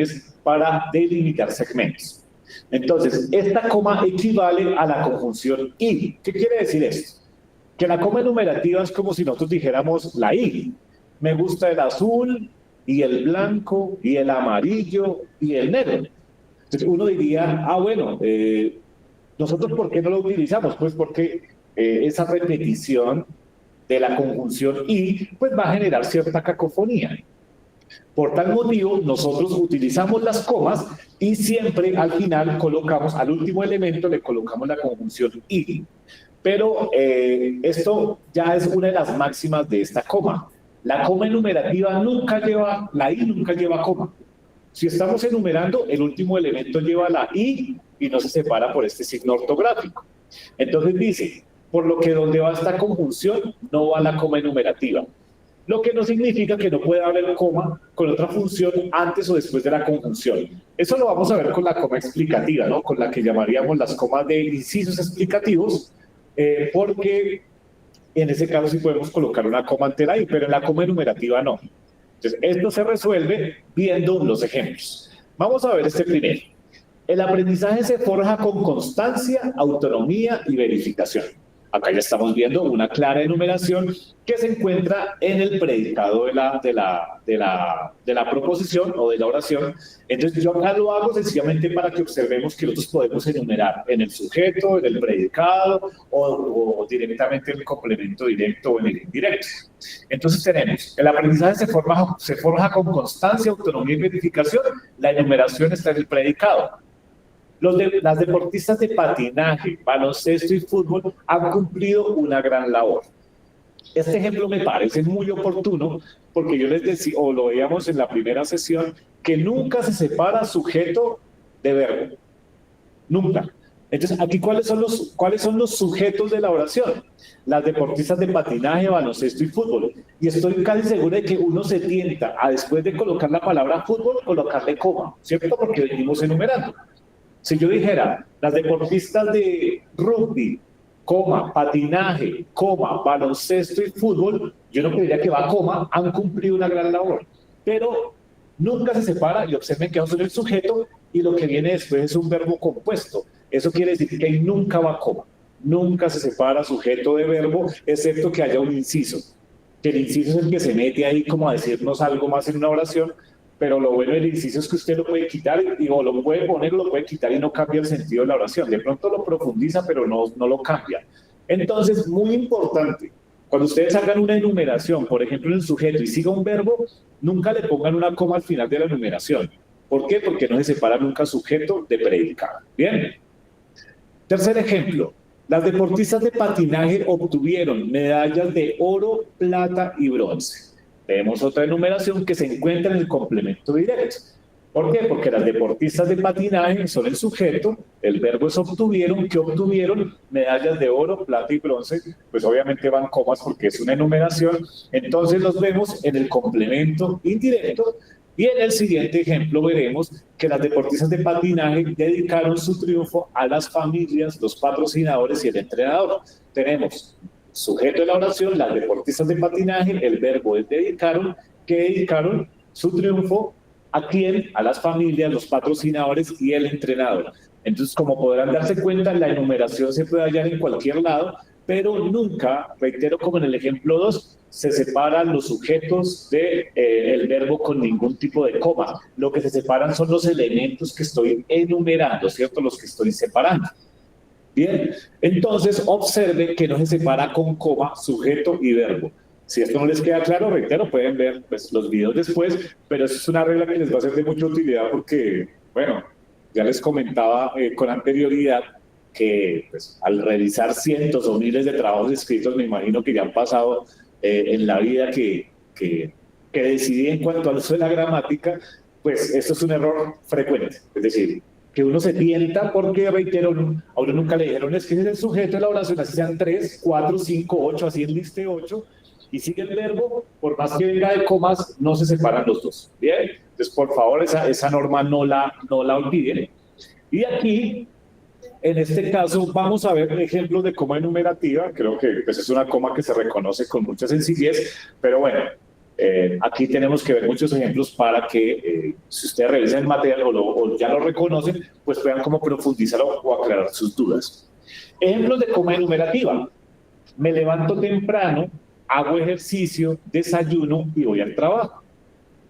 para delimitar segmentos. Entonces, esta coma equivale a la conjunción y. ¿Qué quiere decir esto? Que la coma enumerativa es como si nosotros dijéramos la y. Me gusta el azul y el blanco y el amarillo y el negro. Entonces uno diría, bueno, ¿nosotros por qué no lo utilizamos? Pues porque esa repetición de la conjunción y pues va a generar cierta cacofonía. Por tal motivo, nosotros utilizamos las comas y siempre al final colocamos, al último elemento le colocamos la conjunción y. Pero esto ya es una de las máximas de esta coma. La coma enumerativa la i nunca lleva coma. Si estamos enumerando, el último elemento lleva la i y no se separa por este signo ortográfico. Entonces dice, por lo que donde va esta conjunción no va la coma enumerativa. Lo que no significa que no pueda haber coma con otra función antes o después de la conjunción. Eso lo vamos a ver con la coma explicativa, ¿no? Con la que llamaríamos las comas de incisos explicativos, porque en ese caso sí podemos colocar una coma entera ahí, pero en la coma enumerativa no. Entonces, esto se resuelve viendo los ejemplos. Vamos a ver este primero. El aprendizaje se forja con constancia, autonomía y verificación. Acá ya estamos viendo una clara enumeración que se encuentra en el predicado de la proposición o de la oración. Entonces yo acá lo hago sencillamente para que observemos que nosotros podemos enumerar en el sujeto, en el predicado o directamente en el complemento directo o en el indirecto. Entonces tenemos, el aprendizaje se forja con constancia, autonomía y verificación. La enumeración está en el predicado. Las deportistas de patinaje, baloncesto y fútbol han cumplido una gran labor. Este ejemplo me parece muy oportuno porque yo les decía, o lo veíamos en la primera sesión, que nunca se separa sujeto de verbo. Nunca. Entonces, aquí, ¿cuáles son los sujetos de la oración? Las deportistas de patinaje, baloncesto y fútbol. Y estoy casi seguro de que uno se tienta a, después de colocar la palabra fútbol, colocarle coma, ¿cierto? Porque venimos enumerando. Si yo dijera, las deportistas de rugby, coma, patinaje, coma, baloncesto y fútbol, yo no creería que va coma, han cumplido una gran labor. Pero nunca se separa, y observen que son el sujeto, y lo que viene después es un verbo compuesto. Eso quiere decir que ahí nunca va coma. Nunca se separa sujeto de verbo, excepto que haya un inciso. Que el inciso es el que se mete ahí como a decirnos algo más en una oración, pero lo bueno del inciso es que usted lo puede quitar, o lo puede poner o lo puede quitar y no cambia el sentido de la oración. De pronto lo profundiza, pero no lo cambia. Entonces, muy importante, cuando ustedes hagan una enumeración, por ejemplo, en el sujeto y siga un verbo, nunca le pongan una coma al final de la enumeración. ¿Por qué? Porque no se separa nunca sujeto de predicado. Bien. Tercer ejemplo, las deportistas de patinaje obtuvieron medallas de oro, plata y bronce. Tenemos otra enumeración que se encuentra en el complemento directo. ¿Por qué? Porque las deportistas de patinaje son el sujeto, el verbo es obtuvieron, que obtuvieron medallas de oro, plata y bronce, pues obviamente van comas porque es una enumeración, entonces los vemos en el complemento indirecto. Y en el siguiente ejemplo veremos que las deportistas de patinaje dedicaron su triunfo a las familias, los patrocinadores y el entrenador. Tenemos sujeto de la oración, las deportistas de patinaje, el verbo es dedicaron, que dedicaron su triunfo ¿a quién? A las familias, los patrocinadores y el entrenador. Entonces, como podrán darse cuenta, la enumeración se puede hallar en cualquier lado, pero nunca, reitero como en el ejemplo 2, se separan los sujetos del verbo con ningún tipo de coma. Lo que se separan son los elementos que estoy enumerando, ¿cierto? Los que estoy separando. Bien, entonces observen que no se separa con coma sujeto y verbo. Si esto no les queda claro, reitero, pueden ver pues, los videos después, pero eso es una regla que les va a ser de mucha utilidad porque, bueno, ya les comentaba con anterioridad que pues, al revisar cientos o miles de trabajos escritos, me imagino que ya han pasado en la vida que decidí en cuanto al uso de la gramática, pues esto es un error frecuente. Es decir, que uno se tienta porque, reitero, a uno nunca le dijeron es que ese es el sujeto de la oración, así sean 3, 4, 5, 8, así enliste 8, y sigue el verbo, por más que venga de comas, no se separan los dos. Bien, entonces por favor esa norma no la olviden. Y aquí, en este caso, vamos a ver ejemplos de coma enumerativa. Creo que pues, es una coma que se reconoce con mucha sencillez, pero bueno, aquí tenemos que ver muchos ejemplos para que si ustedes revisan el material o ya lo reconocen, pues puedan como profundizar o aclarar sus dudas. Ejemplos de coma enumerativa. Me levanto temprano, hago ejercicio, desayuno y voy al trabajo.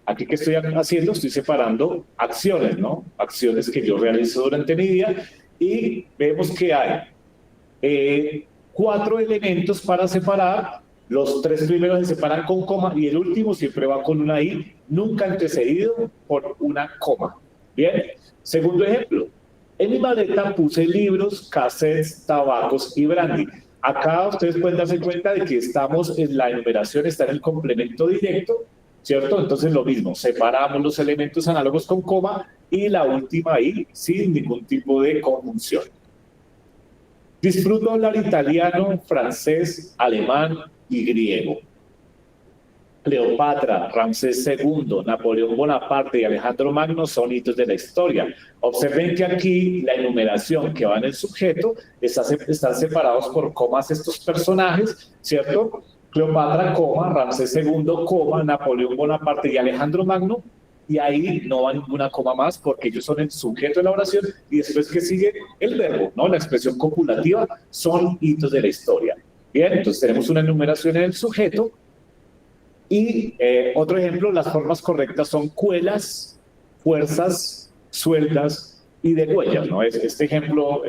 Aquí, ¿qué estoy haciendo? Estoy separando acciones, ¿no? Acciones que yo realizo durante mi día y vemos que hay 4 elementos para separar. Los 3 primeros se separan con coma y el último siempre va con una i, nunca antecedido por una coma. Bien. Segundo ejemplo. En mi maleta puse libros, cassettes, tabacos y brandy. Acá ustedes pueden darse cuenta de que estamos en la enumeración, está en el complemento directo, ¿cierto? Entonces lo mismo, separamos los elementos análogos con coma y la última ahí sin ningún tipo de conjunción. Disfruto hablar italiano, francés, alemán y griego. Cleopatra, Ramsés II, Napoleón Bonaparte y Alejandro Magno son hitos de la historia. Observen que aquí la enumeración que va en el sujeto están separados por comas estos personajes, ¿cierto? Cleopatra, coma, Ramsés II, coma, Napoleón Bonaparte y Alejandro Magno, y ahí no va ninguna coma más porque ellos son el sujeto de la oración y después que sigue el verbo, ¿no? La expresión copulativa son hitos de la historia. Bien, entonces tenemos una enumeración en el sujeto. Y otro ejemplo, las formas correctas son cuelas, fuerzas, sueldas y degüellas, ¿no? Este ejemplo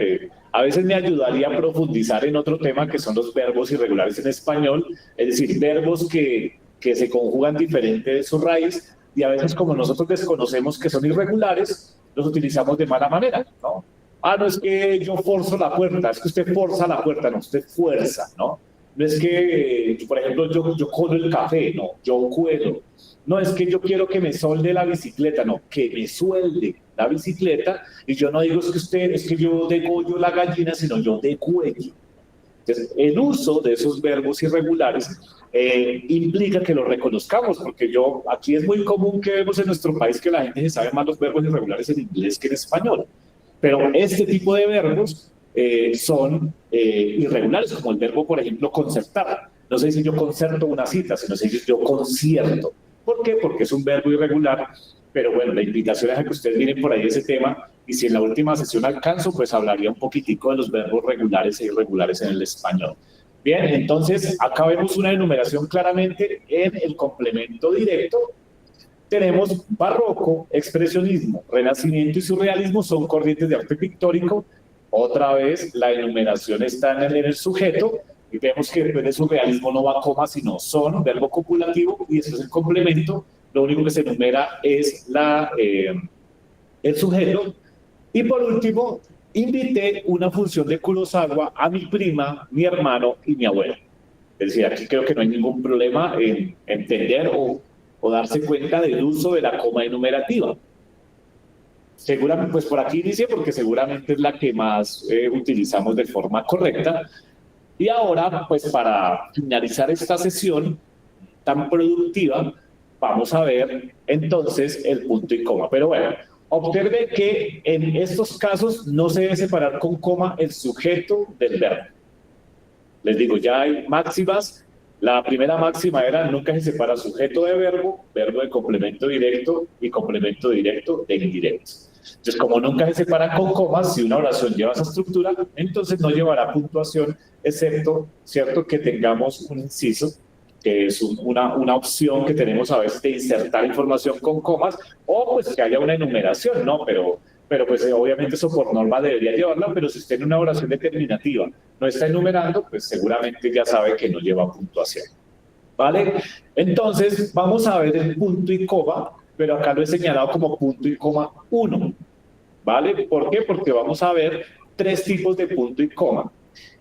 a veces me ayudaría a profundizar en otro tema que son los verbos irregulares en español, es decir, verbos que se conjugan diferente de su raíz y a veces como nosotros desconocemos que son irregulares, los utilizamos de mala manera, ¿no? Ah, no es que yo forzo la puerta, es que usted forza la puerta, no, usted fuerza, ¿no? no es que, por ejemplo, yo colo el café, no, yo cuelo. No es que yo quiero que me solde la bicicleta, no, que me suelde la bicicleta. Y yo no digo es que yo degollo la gallina, sino yo degüello. Entonces, el uso de esos verbos irregulares implica que los reconozcamos, porque aquí es muy común que vemos en nuestro país que la gente se sabe más los verbos irregulares en inglés que en español. Pero este tipo de verbos son irregulares, como el verbo, por ejemplo, concertar. No sé si yo concerto una cita, sino si yo concierto. ¿Por qué? Porque es un verbo irregular, pero bueno, la invitación es a que ustedes miren por ahí ese tema, y si en la última sesión alcanzo, pues hablaría un poquitico de los verbos regulares e irregulares en el español. Bien, entonces acá vemos una enumeración claramente en el complemento directo. Tenemos barroco, expresionismo, renacimiento y surrealismo son corrientes de arte pictórico. Otra vez la enumeración está en el sujeto, y vemos que después de surrealismo no va coma, sino son, verbo copulativo, y eso es el complemento. Lo único que se enumera es el sujeto. Y por último, invité una función de Kurosawa a mi prima, mi hermano y mi abuelo. Es decir, aquí creo que no hay ningún problema en entender o darse cuenta del uso de la coma enumerativa. Seguramente, pues por aquí inicié porque seguramente es la que más utilizamos de forma correcta. Y ahora, pues para finalizar esta sesión tan productiva, vamos a ver entonces el punto y coma. Pero bueno, observe que en estos casos no se debe separar con coma el sujeto del verbo. Les digo, ya hay máximas. La primera máxima era nunca se separa sujeto de verbo, verbo de complemento directo y complemento directo de indirecto. Entonces, como nunca se separan con comas, si una oración lleva esa estructura, entonces no llevará puntuación, excepto, ¿cierto?, que tengamos un inciso, que es una opción que tenemos a veces de insertar información con comas, o pues que haya una enumeración, ¿no? Pero pues obviamente eso por norma debería llevarla, pero si usted en una oración determinativa no está enumerando, pues seguramente ya sabe que no lleva puntuación, ¿vale? Entonces vamos a ver el punto y coma, pero acá lo he señalado como punto y coma 1, ¿vale? ¿Por qué? Porque vamos a ver 3 tipos de punto y coma.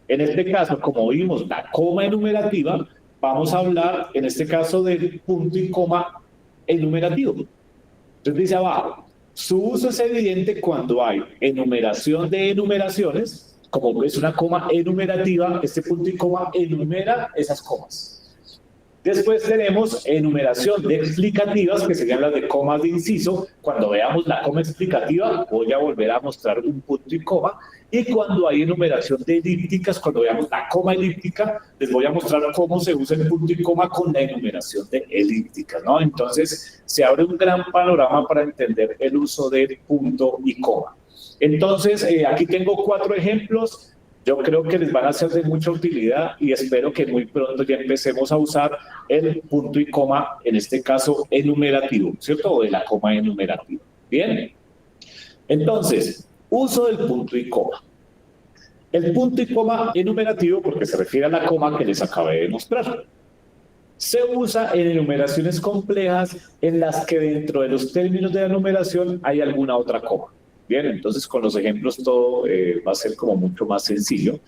En este caso, como vimos la coma enumerativa, vamos a hablar en este caso del punto y coma enumerativo. Entonces dice abajo, su uso es evidente cuando hay enumeración de enumeraciones, como es una coma enumerativa, este punto y coma enumera esas comas. Después tenemos enumeración de explicativas, que serían las de comas de inciso. Cuando veamos la coma explicativa, voy a volver a mostrar un punto y coma. Y cuando hay enumeración de elípticas, cuando veamos la coma elíptica, les voy a mostrar cómo se usa el punto y coma con la enumeración de elípticas, ¿no? Entonces, se abre un gran panorama para entender el uso del punto y coma. Entonces, aquí tengo 4 ejemplos. Yo creo que les van a ser de mucha utilidad y espero que muy pronto ya empecemos a usar el punto y coma, en este caso enumerativo, ¿cierto? O de la coma enumerativa. Bien. Entonces, uso del punto y coma. El punto y coma enumerativo, porque se refiere a la coma que les acabé de mostrar, se usa en enumeraciones complejas en las que dentro de los términos de la enumeración hay alguna otra coma. Bien, entonces con los ejemplos todo va a ser como mucho más sencillo.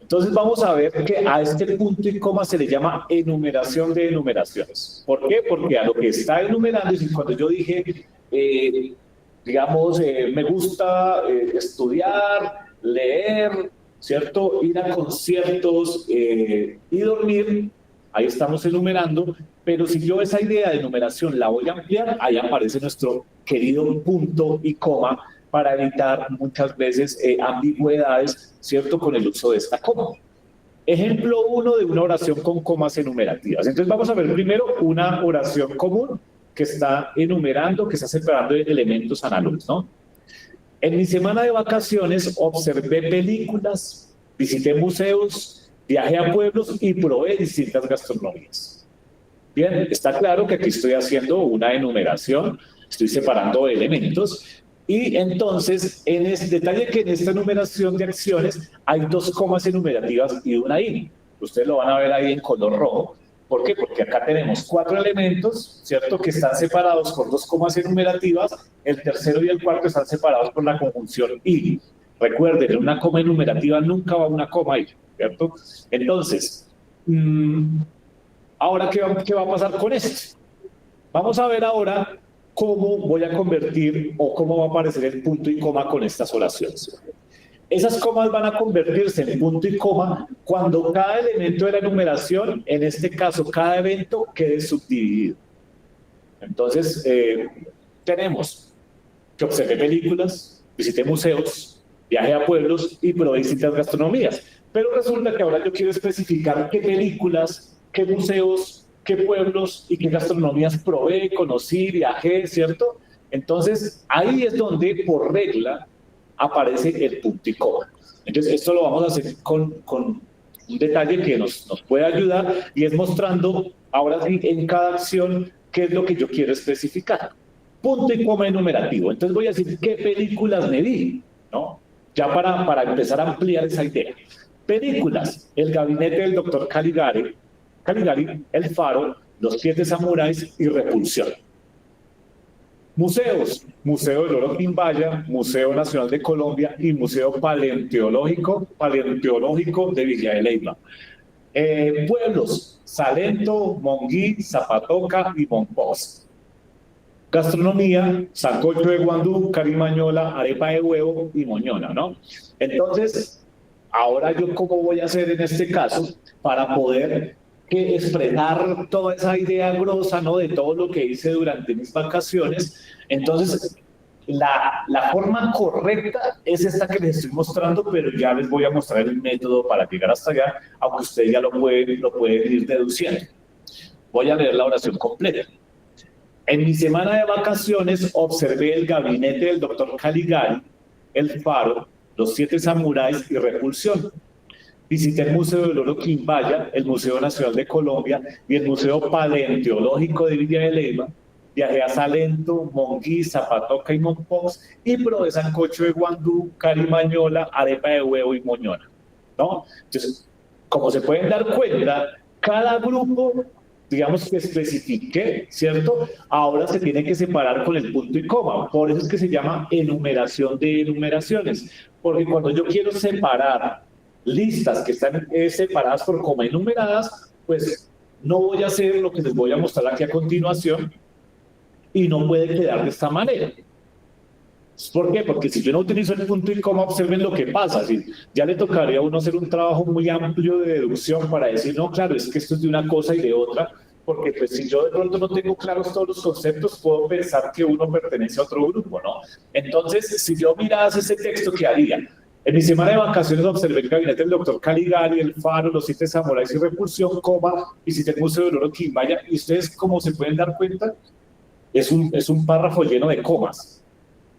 Entonces vamos a ver que a este punto y coma se le llama enumeración de enumeraciones. ¿Por qué? Porque a lo que está enumerando, y cuando yo dije, digamos, me gusta estudiar, leer, ¿cierto? Ir a conciertos y dormir, ahí estamos enumerando, pero si yo esa idea de enumeración la voy a ampliar, ahí aparece nuestro querido punto y coma, para evitar muchas veces ambigüedades, ¿cierto?, con el uso de esta coma. Ejemplo 1 de una oración con comas enumerativas. Entonces vamos a ver primero una oración común que está enumerando, que está separando elementos análogos, ¿no? En mi semana de vacaciones observé películas, visité museos, viajé a pueblos y probé distintas gastronomías. Bien, está claro que aquí estoy haciendo una enumeración, estoy separando elementos. Y entonces, en este detalle que en esta enumeración de acciones hay 2 comas enumerativas y una I. Ustedes lo van a ver ahí en color rojo. ¿Por qué? Porque acá tenemos 4 elementos, ¿cierto?, que están separados por 2 comas enumerativas. El tercero y el cuarto están separados por la conjunción I. Recuerden, en una coma enumerativa nunca va una coma I, ¿cierto? Entonces, Ahora, ¿qué va a pasar con esto? Vamos a ver ahora cómo voy a convertir o cómo va a aparecer el punto y coma con estas oraciones. Esas comas van a convertirse en punto y coma cuando cada elemento de la enumeración, en este caso cada evento, quede subdividido. Entonces, tenemos que observe películas, visite museos, viaje a pueblos y pruebe distintas gastronomías. Pero resulta que ahora yo quiero especificar qué películas, qué museos, qué pueblos y qué gastronomías probé, conocí, viajé, ¿cierto? Entonces, ahí es donde, por regla, aparece el punto y coma. Entonces, esto lo vamos a hacer con un detalle que nos puede ayudar, y es mostrando ahora sí en cada acción qué es lo que yo quiero especificar. Punto y coma enumerativo. Entonces voy a decir qué películas me vi, ¿no? Ya para empezar a ampliar esa idea. Películas: El gabinete del Dr. Caligari, El Faro, Los 7 samuráis y Repulsión. Museos: Museo del Oro Quimbaya, Museo Nacional de Colombia y Museo Paleontológico de Villa de Leyva. Pueblos: Salento, Monguí, Zapatoca y Monpós. Gastronomía: sancocho de guandú, carimañola, arepa de huevo y moñona, ¿no? Entonces, ahora yo cómo voy a hacer en este caso para poder expresar toda esa idea grosa, ¿no? De todo lo que hice durante mis vacaciones. Entonces, la forma correcta es esta que les estoy mostrando, pero ya les voy a mostrar el método para llegar hasta allá, aunque ustedes ya lo pueden ir deduciendo. Voy a leer la oración completa. En mi semana de vacaciones observé el gabinete del Dr. Caligari, El Faro, Los 7 samuráis y Repulsión. Visité el Museo del Oro Quimbaya, el Museo Nacional de Colombia y el Museo Paleontológico de Villa de Leyva. Viajé a Salento, Monguí, Zapatoca y Monpós y probé sancocho de guandú, carimañola, arepa de huevo y moñona, ¿no? Entonces, como se pueden dar cuenta, cada grupo, digamos, que especifique, ¿cierto? Ahora se tiene que separar con el punto y coma. Por eso es que se llama enumeración de enumeraciones. Porque cuando yo quiero separar listas que están separadas por coma enumeradas, pues no voy a hacer lo que les voy a mostrar aquí a continuación, y no puede quedar de esta manera. ¿Por qué? Porque si yo no utilizo el punto y coma, observen lo que pasa. Si ya le tocaría a uno hacer un trabajo muy amplio de deducción para decir, no, claro, es que esto es de una cosa y de otra, porque pues si yo de pronto no tengo claros todos los conceptos, puedo pensar que uno pertenece a otro grupo, ¿no? Entonces, si yo mirase ese texto, ¿qué haría? En mi semana de vacaciones observé el gabinete del Dr. Caligari, El Faro, Los 7 samuráis y Repulsión, visité el Museo del Oro Quimbaya, y ustedes, como se pueden dar cuenta, es un párrafo lleno de comas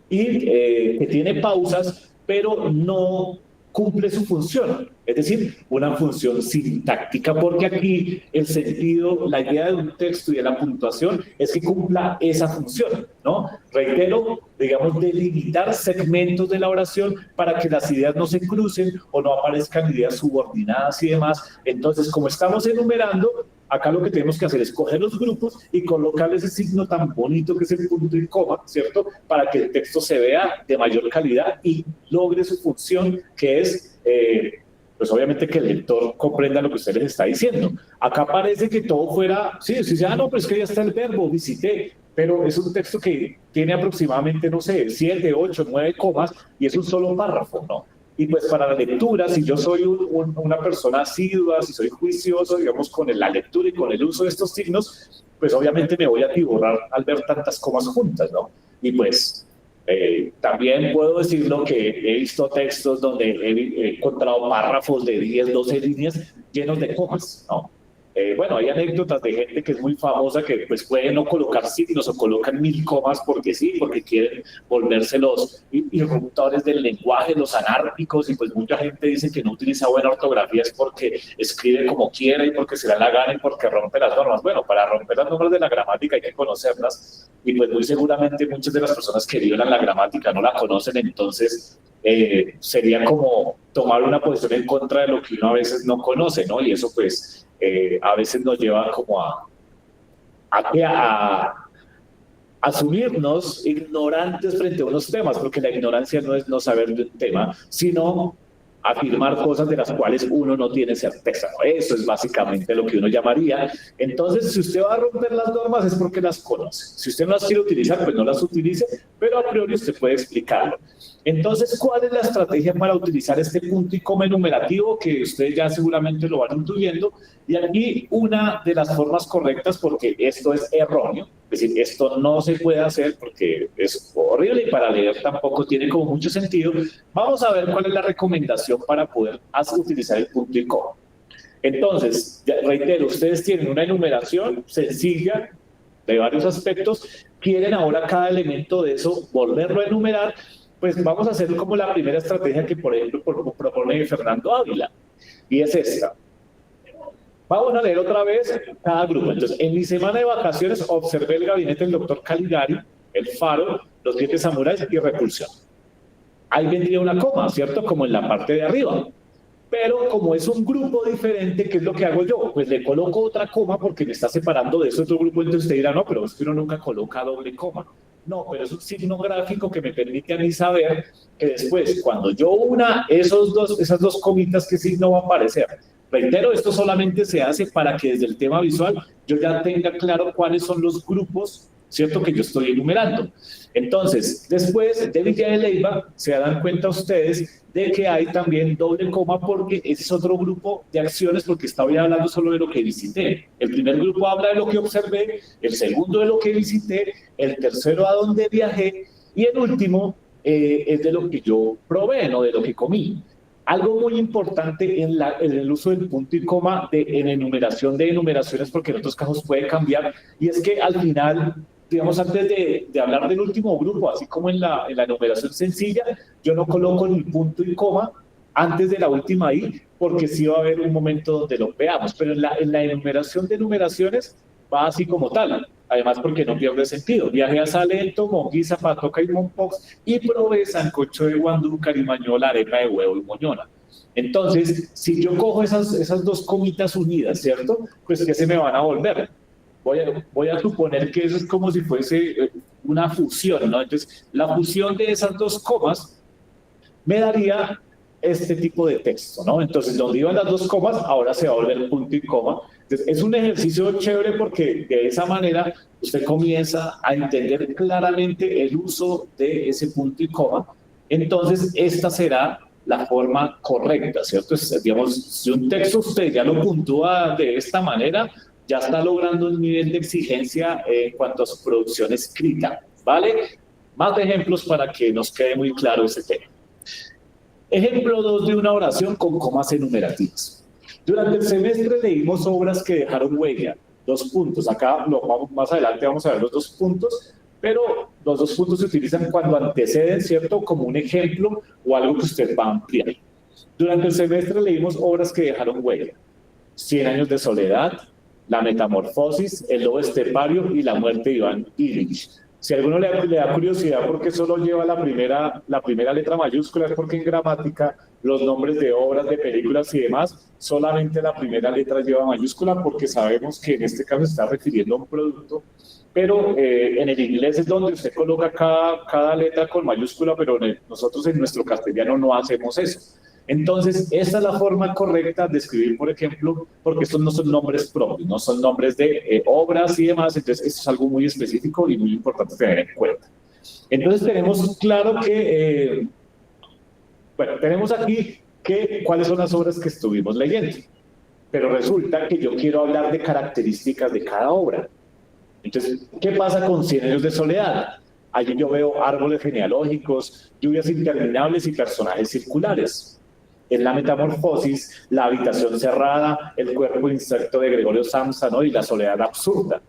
y que tiene pausas, pero no cumple su función, es decir, una función sintáctica, porque aquí el sentido, la idea de un texto y de la puntuación es que cumpla esa función, ¿no? Reitero, digamos, delimitar segmentos de la oración para que las ideas no se crucen o no aparezcan ideas subordinadas y demás. Entonces, como estamos enumerando, acá lo que tenemos que hacer es coger los grupos y colocarle ese signo tan bonito que es el punto y coma, ¿cierto? Para que el texto se vea de mayor calidad y logre su función, que es, pues obviamente, que el lector comprenda lo que usted les está diciendo. Acá parece que todo fuera, sí, no, pero es que ya está el verbo, visité, pero es un texto que tiene aproximadamente, no sé, 7, 8, 9 comas y es un solo párrafo, ¿no? Y pues para la lectura, si yo soy una persona asidua, si soy juicioso, digamos, con la lectura y con el uso de estos signos, pues obviamente me voy a atiborrar al ver tantas comas juntas, ¿no? Y pues también puedo decirlo que he visto textos donde he encontrado párrafos de 10, 12 líneas llenos de comas, ¿no? Bueno, hay anécdotas de gente que es muy famosa que pues puede no colocar signos o colocan 1000 comas porque sí, porque quieren volverse los irruptores del lenguaje, los anárquicos, y pues mucha gente dice que no utiliza buena ortografía es porque escribe como quiere y porque se da la gana y porque rompe las normas. Bueno, para romper las normas de la gramática hay que conocerlas, y pues muy seguramente muchas de las personas que violan la gramática no la conocen, entonces sería como tomar una posición en contra de lo que uno a veces no conoce, ¿no? Y eso pues a veces nos lleva como a asumirnos ignorantes frente a unos temas, porque la ignorancia no es no saber de un tema, sino afirmar cosas de las cuales uno no tiene certeza, ¿no? Eso es básicamente lo que uno llamaría. Entonces, si usted va a romper las normas es porque las conoce. Si usted no las quiere utilizar, pues no las utilice, pero a priori usted puede explicarlo. Entonces, ¿cuál es la estrategia para utilizar este punto y coma enumerativo que ustedes ya seguramente lo van intuyendo? Y aquí una de las formas correctas, porque esto es erróneo, es decir, esto no se puede hacer porque es horrible y para leer tampoco tiene como mucho sentido. Vamos a ver cuál es la recomendación para poder utilizar el punto y coma. Entonces, reitero, ustedes tienen una enumeración sencilla de varios aspectos, quieren ahora cada elemento de eso volverlo a enumerar, pues vamos a hacer como la primera estrategia que, por ejemplo, propone Fernando Ávila, y es esta. Vamos a leer otra vez cada grupo. Entonces, en mi semana de vacaciones observé el gabinete del doctor Caligari, el Faro, los 7 samuráis y Repulsión. Ahí vendría una coma, ¿cierto? Como en la parte de arriba. Pero como es un grupo diferente, ¿qué es lo que hago yo? Pues le coloco otra coma porque me está separando de ese otro grupo. Entonces usted dirá, no, pero es que uno nunca coloca doble coma. No, pero es un signo gráfico que me permite a mí saber que después, cuando yo una esas dos comitas, ¿qué signo va a aparecer? Reitero, esto solamente se hace para que desde el tema visual yo ya tenga claro cuáles son los grupos, ¿cierto?, que yo estoy enumerando. Entonces, después de Villa de Leyva, se dan cuenta ustedes de que hay también doble coma porque ese es otro grupo de acciones porque estaba hablando solo de lo que visité. El primer grupo habla de lo que observé, el segundo de lo que visité, el tercero a dónde viajé y el último es de lo que yo probé, no de lo que comí. Algo muy importante en el uso del punto y coma en enumeración de enumeraciones, porque en otros casos puede cambiar, y es que al final, digamos, antes de hablar del último grupo, así como en la enumeración sencilla, yo no coloco ni punto y coma antes de la última I, porque sí va a haber un momento donde lo veamos, pero en la enumeración de enumeraciones va así como tal. Además, porque no pierde sentido. Viajé a Salento, Monguí, Zapatoca y Mompox y probé sancocho de guandú, carimañola, arepa de huevo y moñona. Entonces, si yo cojo esas dos comitas unidas, ¿cierto? Pues, ¿qué se me van a volver? Voy a suponer que eso es como si fuese una fusión, ¿no? Entonces, la fusión de esas dos comas me daría este tipo de texto, ¿no? Entonces, donde iban las dos comas, ahora se va a volver punto y coma. Entonces, es un ejercicio chévere porque de esa manera usted comienza a entender claramente el uso de ese punto y coma. Entonces, esta será la forma correcta, ¿cierto? Digamos, si un texto usted ya lo puntúa de esta manera, ya está logrando un nivel de exigencia en cuanto a su producción escrita, ¿vale? Más ejemplos para que nos quede muy claro ese tema. Ejemplo 2 de una oración con comas enumerativas. Durante el semestre leímos obras que dejaron huella. 2 puntos. Acá más adelante vamos a ver los 2 puntos, pero los 2 puntos se utilizan cuando anteceden, ¿cierto?, como un ejemplo o algo que usted va a ampliar. Durante el semestre leímos obras que dejaron huella. 100 años de soledad, La metamorfosis, El lobo estepario y La muerte de Iván Illich. Si a alguno le da curiosidad por qué solo lleva la primera letra mayúscula, es porque en gramática los nombres de obras, de películas y demás, solamente la primera letra lleva mayúscula porque sabemos que en este caso se está refiriendo a un producto, pero en el inglés es donde usted coloca cada letra con mayúscula, pero nosotros en nuestro castellano no hacemos eso. Entonces, esta es la forma correcta de escribir, por ejemplo, porque estos no son nombres propios, no son nombres de obras y demás, entonces esto es algo muy específico y muy importante tener en cuenta. Entonces, tenemos claro que, tenemos aquí cuáles son las obras que estuvimos leyendo, pero resulta que yo quiero hablar de características de cada obra. Entonces, ¿qué pasa con 100 años de soledad? Allí yo veo árboles genealógicos, lluvias interminables y personajes circulares. En La metamorfosis, la habitación cerrada, el cuerpo insecto de Gregorio Samsa, ¿no?, y la soledad absurda.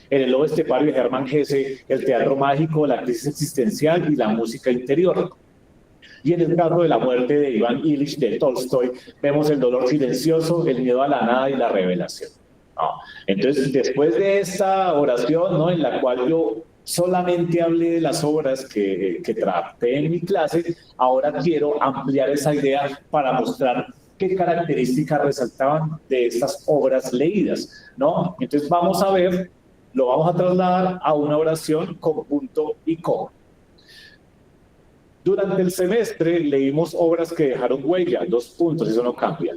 En El lobo estepario de Hermann Hesse, el teatro mágico, la crisis existencial y la música interior. Y en el caso de La muerte de Iván Illich de Tolstoy, vemos el dolor silencioso, el miedo a la nada y la revelación. ¿No? Entonces, después de esta oración, ¿no?, en la cual yo solamente hablé de las obras que traté en mi clase, ahora quiero ampliar esa idea para mostrar qué características resaltaban de estas obras leídas, ¿no? Entonces vamos a ver, lo vamos a trasladar a una oración con punto y coma. Durante el semestre leímos obras que dejaron huella, 2 puntos, eso no cambia.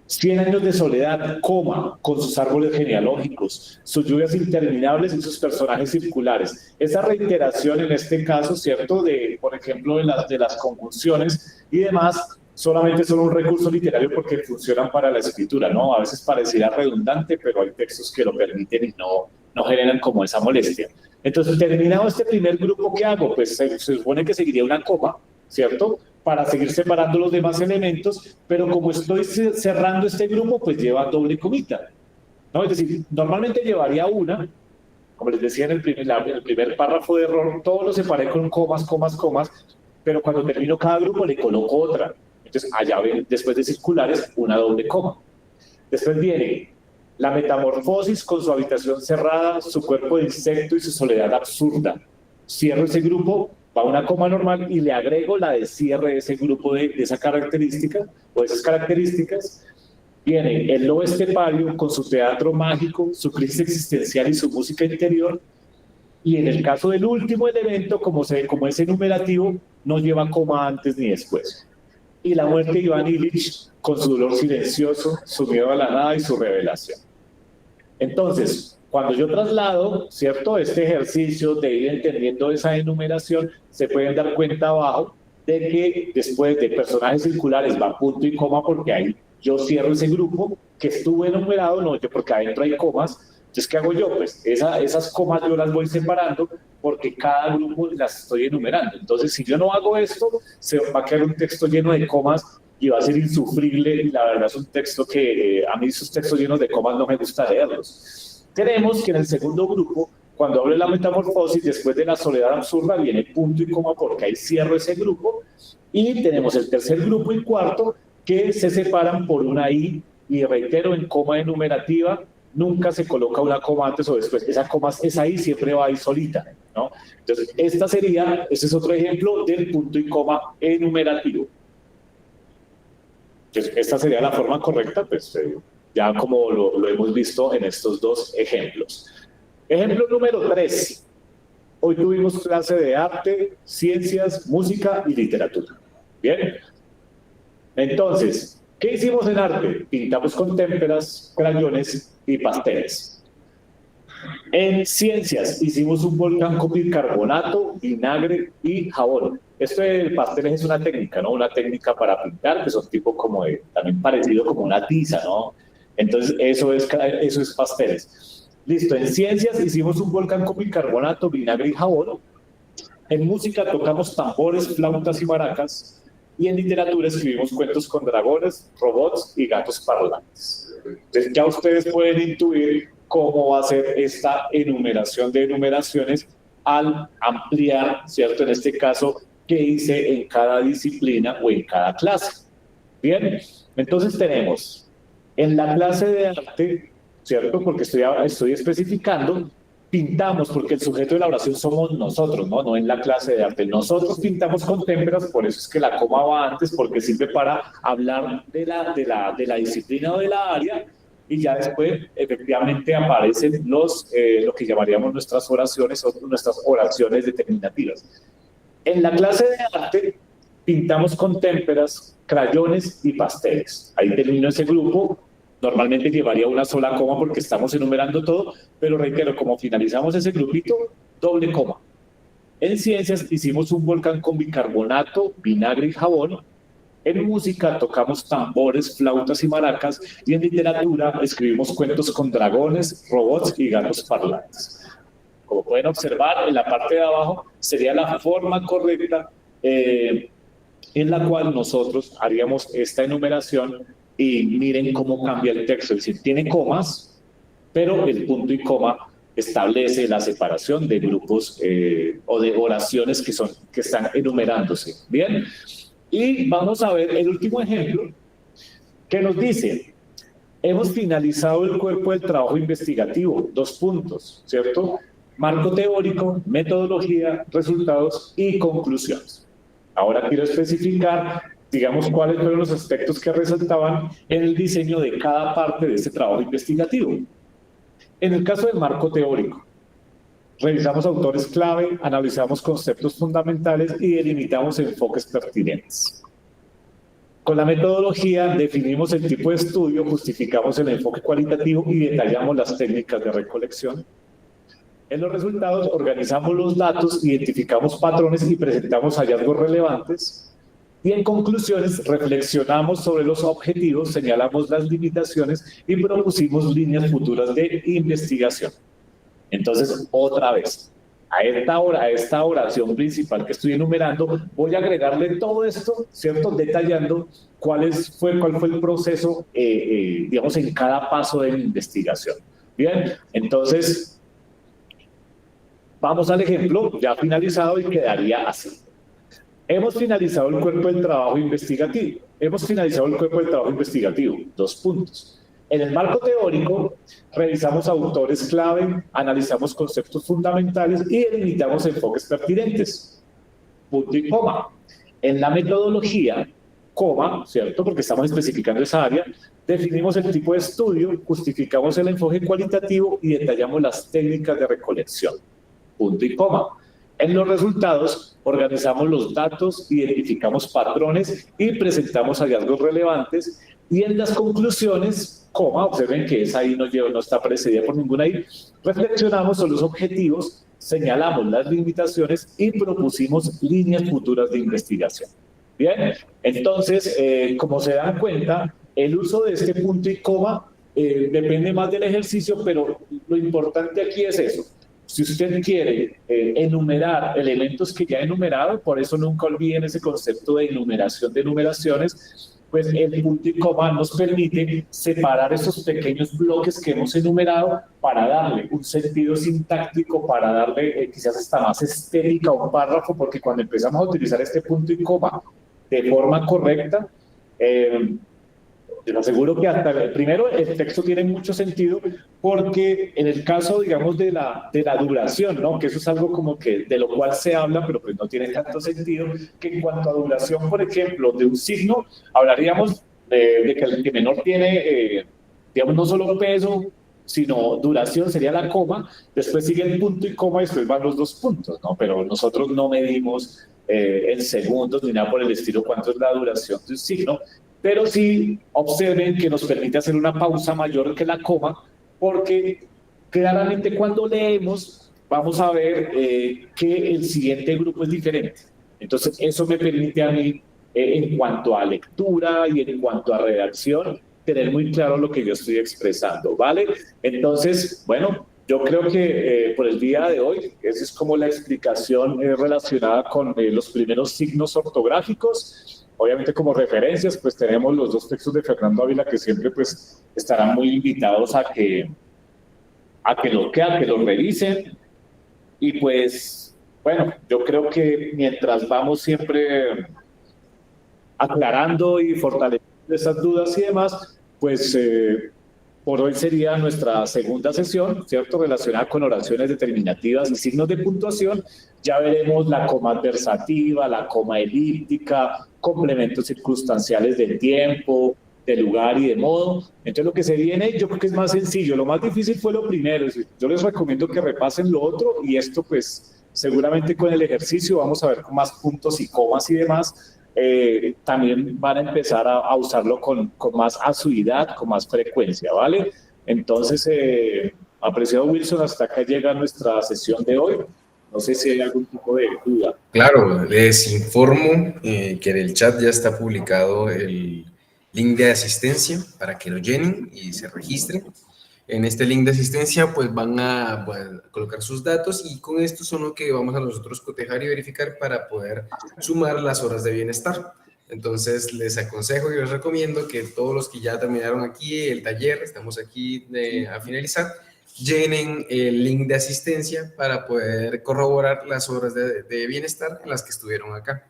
100 años de soledad, coma, con sus árboles genealógicos, sus lluvias interminables y sus personajes circulares. Esa reiteración en este caso, ¿cierto? De, por ejemplo, de las conjunciones y demás, solamente son un recurso literario porque funcionan para la escritura, ¿no? A veces pareciera redundante, pero hay textos que lo permiten y no generan como esa molestia. Entonces, terminado este primer grupo, ¿qué hago? Pues se supone que seguiría una coma, ¿cierto? Para seguir separando los demás elementos, pero como estoy cerrando este grupo, pues lleva doble comita, ¿no? Es decir, normalmente llevaría una, como les decía en el primer párrafo de error, todo lo separé con comas, comas, comas, pero cuando termino cada grupo le coloco otra. Entonces, allá ven, después de circulares, una doble coma. Después viene la metamorfosis con su habitación cerrada, su cuerpo de insecto y su soledad absurda. Cierro ese grupo, va una coma normal y le agrego la de cierre de ese grupo de esa característica o de esas características. Viene el lobo estepario con su teatro mágico, su crisis existencial y su música interior. Y en el caso del último elemento, como es enumerativo, no lleva coma antes ni después. Y la muerte de Iván Ilich con su dolor silencioso, su miedo a la nada y su revelación. Entonces, cuando yo traslado, ¿cierto?, este ejercicio de ir entendiendo esa enumeración, se pueden dar cuenta abajo de que después de personajes circulares va punto y coma porque ahí yo cierro ese grupo que estuvo enumerado, no, porque adentro hay comas. Entonces, ¿qué hago yo? Pues esas comas yo las voy separando porque cada grupo las estoy enumerando. Entonces, si yo no hago esto, se va a quedar un texto lleno de comas y va a ser insufrible, y la verdad es un texto que a mí esos textos llenos de comas no me gusta leerlos. Tenemos que en el segundo grupo, cuando hablo de la metamorfosis, después de la soledad absurda, viene punto y coma porque ahí cierro ese grupo, y tenemos el tercer grupo y cuarto que se separan por una I, y reitero, en coma enumerativa, nunca se coloca una coma antes o después, esa I siempre va ahí solita, ¿no? Entonces, este es otro ejemplo del punto y coma enumerativo. Entonces, esta sería la forma correcta, pues ya como lo hemos visto en estos dos ejemplos. Ejemplo número 3. Hoy tuvimos clase de arte, ciencias, música y literatura. Bien. Entonces, ¿qué hicimos en arte? Pintamos con témperas, crayones y pasteles. En ciencias hicimos un volcán con bicarbonato, vinagre y jabón. Esto de pasteles es una técnica, ¿no? Una técnica para pintar, que son tipo como también parecido como una tiza, ¿no? Entonces, eso es pasteles. Listo, en ciencias hicimos un volcán con bicarbonato, vinagre y jabón. En música tocamos tambores, flautas y maracas. Y en literatura escribimos cuentos con dragones, robots y gatos parlantes. Entonces, ya ustedes pueden intuir cómo va a ser esta enumeración de enumeraciones al ampliar, ¿cierto? En este caso, qué hice en cada disciplina o en cada clase. Bien, entonces tenemos en la clase de arte, ¿cierto? Porque estoy especificando, pintamos, porque el sujeto de la oración somos nosotros, ¿no? No en la clase de arte. Nosotros pintamos con témperas, por eso es que la coma va antes, porque sirve para hablar de la disciplina o de la área, y ya después efectivamente aparecen lo que llamaríamos nuestras oraciones o nuestras oraciones determinativas. En la clase de arte pintamos con témperas, crayones y pasteles. Ahí termino ese grupo. Normalmente llevaría una sola coma porque estamos enumerando todo, pero reitero, como finalizamos ese grupito, doble coma. En ciencias hicimos un volcán con bicarbonato, vinagre y jabón. En música tocamos tambores, flautas y maracas. Y en literatura escribimos cuentos con dragones, robots y gatos parlantes. Como pueden observar, en la parte de abajo sería la forma correcta en la cual nosotros haríamos esta enumeración. Y miren cómo cambia el texto, es decir, tiene comas, pero el punto y coma establece la separación de grupos o de oraciones que están enumerándose. Bien, y vamos a ver el último ejemplo que nos dice: hemos finalizado el cuerpo del trabajo investigativo, 2 puntos, ¿cierto? Marco teórico, metodología, resultados y conclusiones. Ahora quiero especificar, digamos, cuáles fueron los aspectos que resaltaban en el diseño de cada parte de este trabajo investigativo. En el caso del marco teórico, revisamos autores clave, analizamos conceptos fundamentales y delimitamos enfoques pertinentes. Con la metodología definimos el tipo de estudio, justificamos el enfoque cualitativo y detallamos las técnicas de recolección. En los resultados organizamos los datos, identificamos patrones y presentamos hallazgos relevantes. Y en conclusiones reflexionamos sobre los objetivos, señalamos las limitaciones y propusimos líneas futuras de investigación. Entonces, otra vez, a esta oración principal que estoy enumerando, voy a agregarle todo esto, ¿cierto? Detallando cuál fue el proceso, digamos, en cada paso de la investigación. Bien, entonces, vamos al ejemplo ya finalizado y quedaría así. Hemos finalizado el cuerpo del trabajo investigativo. Dos puntos. En el marco teórico, revisamos autores clave, analizamos conceptos fundamentales y delimitamos enfoques pertinentes. Punto y coma. En la metodología, coma, ¿cierto? Porque estamos especificando esa área, definimos el tipo de estudio, justificamos el enfoque cualitativo y detallamos las técnicas de recolección. Punto y coma. En los resultados, organizamos los datos, identificamos patrones y presentamos hallazgos relevantes. Y en las conclusiones, coma, observen que esa I no está precedida por ninguna I, reflexionamos sobre los objetivos, señalamos las limitaciones y propusimos líneas futuras de investigación. Bien, entonces, como se dan cuenta, el uso de este punto y coma depende más del ejercicio, pero lo importante aquí es eso. Si usted quiere enumerar elementos que ya he enumerado, por eso nunca olviden ese concepto de enumeración de enumeraciones, pues el punto y coma nos permite separar esos pequeños bloques que hemos enumerado para darle un sentido sintáctico, para darle quizás hasta más estética a un párrafo, porque cuando empezamos a utilizar este punto y coma de forma correcta, les aseguro que primero el texto tiene mucho sentido, porque en el caso, digamos, de la duración, ¿no? Que eso es algo como que de lo cual se habla, pero pues no tiene tanto sentido, que en cuanto a duración, por ejemplo, de un signo, hablaríamos de que el que menor tiene, digamos, no solo peso, sino duración sería la coma, después sigue el punto y coma y después van los dos puntos, ¿no? Pero nosotros no medimos en segundos ni nada por el estilo cuánto es la duración de un signo, pero sí observen que nos permite hacer una pausa mayor que la coma, porque claramente cuando leemos vamos a ver que el siguiente grupo es diferente. Entonces eso me permite a mí, en cuanto a lectura y en cuanto a redacción, tener muy claro lo que yo estoy expresando, ¿vale? Entonces, bueno, yo creo que por el día de hoy, esa es como la explicación relacionada con los primeros signos ortográficos. Obviamente como referencias, pues tenemos los dos textos de Fernando Ávila que siempre pues estarán muy invitados a que los revisen. Y pues, bueno, yo creo que mientras vamos siempre aclarando y fortaleciendo esas dudas y demás, pues por hoy sería nuestra segunda sesión, ¿cierto? Relacionada con oraciones determinativas y signos de puntuación. Ya veremos la coma adversativa, la coma elíptica, complementos circunstanciales del tiempo, de lugar y de modo. Entonces lo que se viene yo creo que es más sencillo. Lo más difícil fue lo primero. Yo les recomiendo que repasen lo otro y esto pues seguramente con el ejercicio vamos a ver con más puntos y comas y demás. También van a empezar a usarlo con más asiduidad, con más frecuencia, ¿vale? Entonces, apreciado Wilson, hasta acá llega nuestra sesión de hoy. No sé si hay algún tipo de duda. Claro, les informo que en el chat ya está publicado el link de asistencia para que lo llenen y se registren. En este link de asistencia pues van a colocar sus datos y con esto son lo que vamos a nosotros cotejar y verificar para poder sumar las horas de bienestar. Entonces les aconsejo y les recomiendo que todos los que ya terminaron aquí el taller, estamos aquí a finalizar, llenen el link de asistencia para poder corroborar las horas de bienestar en las que estuvieron acá.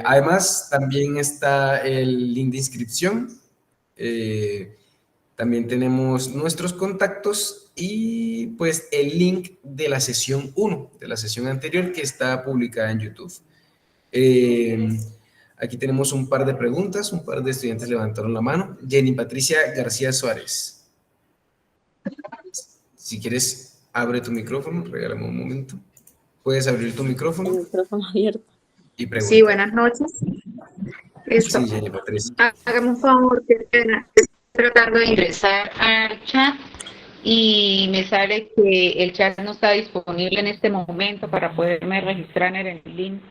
Además, también está el link de inscripción. También tenemos nuestros contactos y pues el link de la sesión 1, de la sesión anterior que está publicada en YouTube. Aquí tenemos un par de preguntas, un par de estudiantes levantaron la mano. Jenny Patricia García Suárez. Si quieres abre tu micrófono, regálame un momento. Puedes abrir tu micrófono. El micrófono abierto. Y pregunta. Sí, buenas noches. Listo. Sí, Jenny Patricia. Hágame un favor, qué pena. Estoy tratando de ingresar al chat y me sale que el chat no está disponible en este momento para poderme registrar en el link.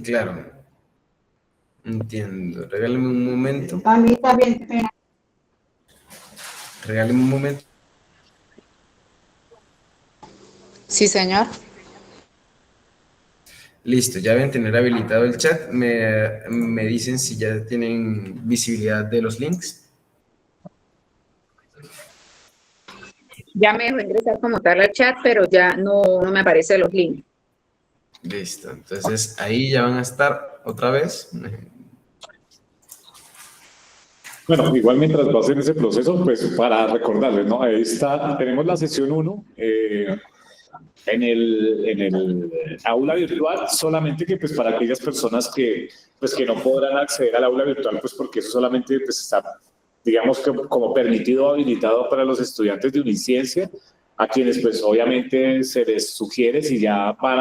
Claro. Entiendo. Regálame un momento. A mí está bien, qué pena. Regálame un momento. Sí, señor. Listo, ya deben tener habilitado el chat. Me dicen si ya tienen visibilidad de los links. Ya me dejó ingresar como tal al chat, pero ya no me aparecen los links. Listo, entonces ahí ya van a estar otra vez. Bueno, igual mientras va a hacer ese proceso, pues para recordarles, ¿no? Ahí está, tenemos la sesión 1 en el aula virtual, solamente que pues para aquellas personas que no podrán acceder al aula virtual, pues porque eso solamente pues, está, digamos, que como permitido o habilitado para los estudiantes de Uniciencia, a quienes pues obviamente se les sugiere si ya van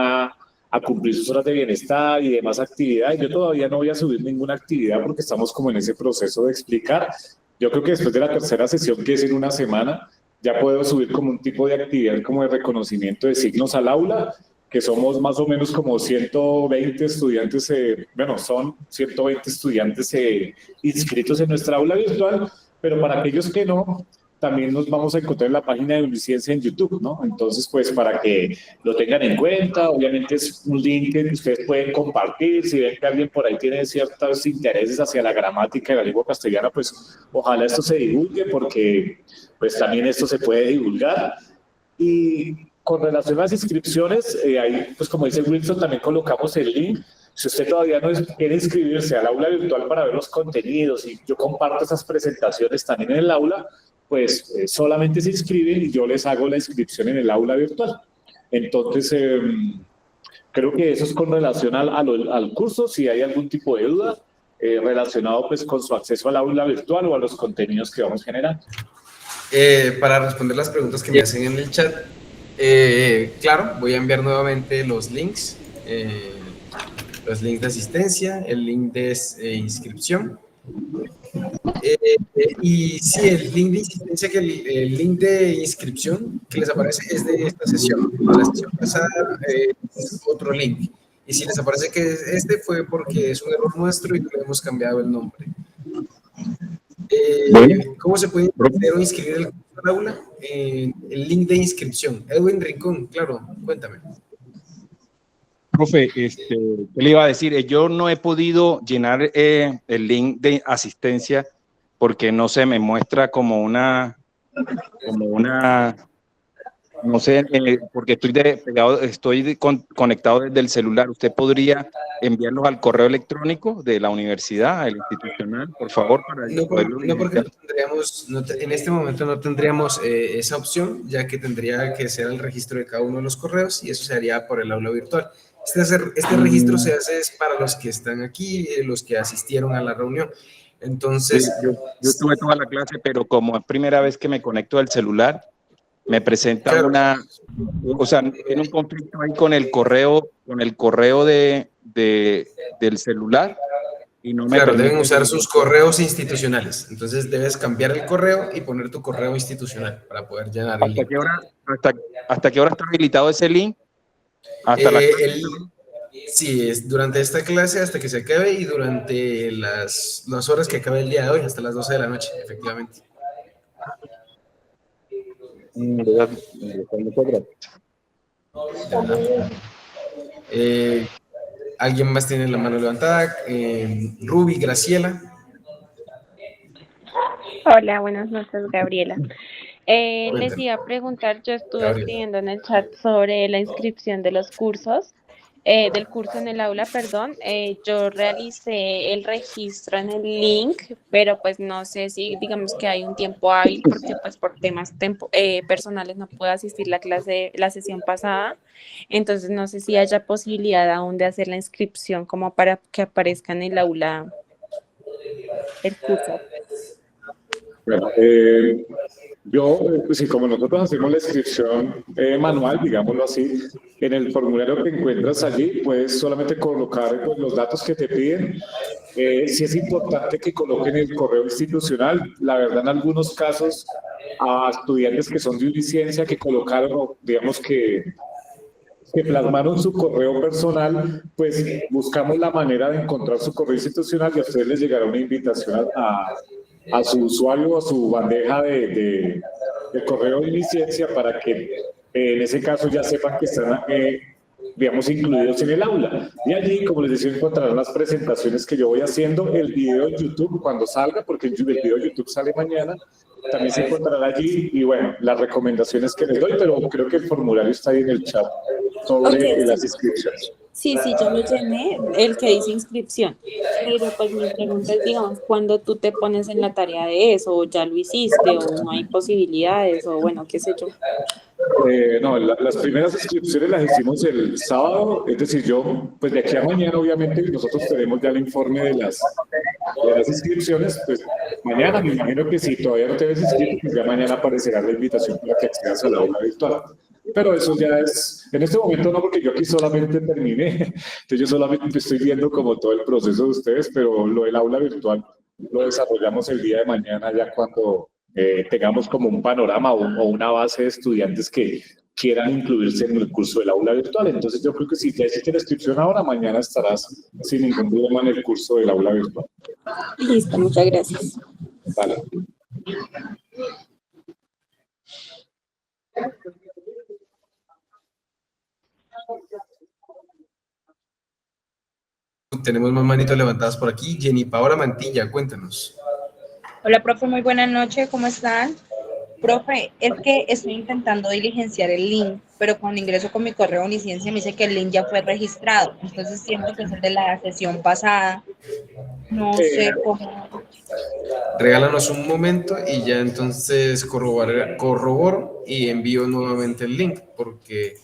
a cumplir sus horas de bienestar y demás actividades. Yo todavía no voy a subir ninguna actividad porque estamos como en ese proceso de explicar. Yo creo que después de la tercera sesión, que es en una semana, ya puedo subir como un tipo de actividad como de reconocimiento de signos al aula, que somos más o menos como 120 estudiantes, son 120 estudiantes inscritos en nuestra aula virtual, pero para aquellos que no, también nos vamos a encontrar en la página de Uniciencia en YouTube, ¿no? Entonces, pues, para que lo tengan en cuenta, obviamente es un link que ustedes pueden compartir, si ven que alguien por ahí tiene ciertos intereses hacia la gramática de la lengua castellana, pues, ojalá esto se divulgue, porque, pues, también esto se puede divulgar. Y con relación a las inscripciones, ahí, pues, como dice Wilson, también colocamos el link. Si usted todavía no quiere inscribirse al aula virtual para ver los contenidos y yo comparto esas presentaciones también en el aula, pues solamente se inscriben y yo les hago la inscripción en el aula virtual. Entonces, creo que eso es con relación al curso. Si hay algún tipo de duda relacionado pues con su acceso al aula virtual o a los contenidos que vamos generando. Para responder las preguntas que me hacen en el chat, claro, voy a enviar nuevamente los links de asistencia, el link de inscripción. Y sí, el link de asistencia, el link de inscripción que les aparece es de esta sesión. La sesión pasada es otro link. Y si les aparece que este fue porque es un error nuestro y le hemos cambiado el nombre. ¿Cómo se puede inscribir el curso al aula? El link de inscripción. Edwin Rincón, claro, cuéntame. Profe, ¿qué le iba a decir? Yo no he podido llenar el link de asistencia porque no se me muestra como una, no sé, porque estoy conectado desde el celular. ¿Usted podría enviarlos al correo electrónico de la universidad, al institucional, por favor? No, porque en este momento no tendríamos esa opción, ya que tendría que ser el registro de cada uno de los correos y eso se haría por el aula virtual. Este registro se hace para los que están aquí, los que asistieron a la reunión. Entonces, sí, yo tuve toda la clase, pero como es primera vez que me conecto al celular, me presenta tiene un conflicto ahí con el correo del celular y no me deben usar sus correos institucionales. Entonces debes cambiar el correo y poner tu correo institucional para poder llenar el link. ¿Hasta qué hora está habilitado ese link? Hasta sí, es durante esta clase hasta que se acabe y durante las horas que acabe el día de hoy, hasta las 12 de la noche, efectivamente. ¿Alguien más tiene la mano levantada? Ruby, Graciela. Hola, buenas noches, Gabriela. Les iba a preguntar, yo estuve escribiendo en el chat sobre la inscripción de los cursos, del curso en el aula, perdón. Yo realicé el registro en el link, pero pues no sé si digamos que hay un tiempo hábil, porque pues por temas personales no puedo asistir la sesión pasada. Entonces no sé si haya posibilidad aún de hacer la inscripción como para que aparezca en el aula el curso. Bueno, pues sí, como nosotros hacemos la inscripción manual, digámoslo así, en el formulario que encuentras allí puedes solamente colocar pues, los datos que te piden. Sí es importante que coloquen el correo institucional. La verdad, en algunos casos, a estudiantes que son de licencia que colocaron, digamos que plasmaron su correo personal, pues buscamos la manera de encontrar su correo institucional y a ustedes les llegará una invitación a su usuario o a su bandeja de correo de licencia para que en ese caso ya sepan que están, digamos, incluidos en el aula. Y allí, como les decía, encontrarán las presentaciones que yo voy haciendo, el video de YouTube cuando salga, porque el video de YouTube sale mañana, también se encontrará allí y bueno, las recomendaciones que les doy, pero creo que el formulario está ahí en el chat sobre las inscripciones. Sí, yo lo llené, el que dice inscripción, pero pues mi pregunta es, digamos, ¿cuándo tú te pones en la tarea de eso? ¿O ya lo hiciste? ¿O no hay posibilidades? O bueno, qué sé yo. No, las primeras inscripciones las hicimos el sábado, es decir, yo, pues de aquí a mañana, obviamente, nosotros tenemos ya el informe de las inscripciones, pues mañana, me imagino que si todavía no te ves inscrito, pues ya mañana aparecerá la invitación para que accedas a la aula virtual. Pero eso ya es, en este momento no, porque yo aquí solamente terminé, entonces yo solamente estoy viendo como todo el proceso de ustedes, pero lo del aula virtual lo desarrollamos el día de mañana ya cuando tengamos como un panorama o una base de estudiantes que quieran incluirse en el curso del aula virtual. Entonces yo creo que si ya hiciste la inscripción ahora, mañana estarás sin ningún problema en el curso del aula virtual. Listo, muchas gracias. Vale. Tenemos más manitos levantadas por aquí. Jenny Paola Mantilla, cuéntanos. Hola, profe, muy buenas noches, ¿cómo están? Profe, es que estoy intentando diligenciar el link, pero cuando ingreso con mi correo de licencia me dice que el link ya fue registrado, entonces siento que es el de la sesión pasada, no sé cómo. Regálanos un momento y ya entonces corroboro y envío nuevamente el link, porque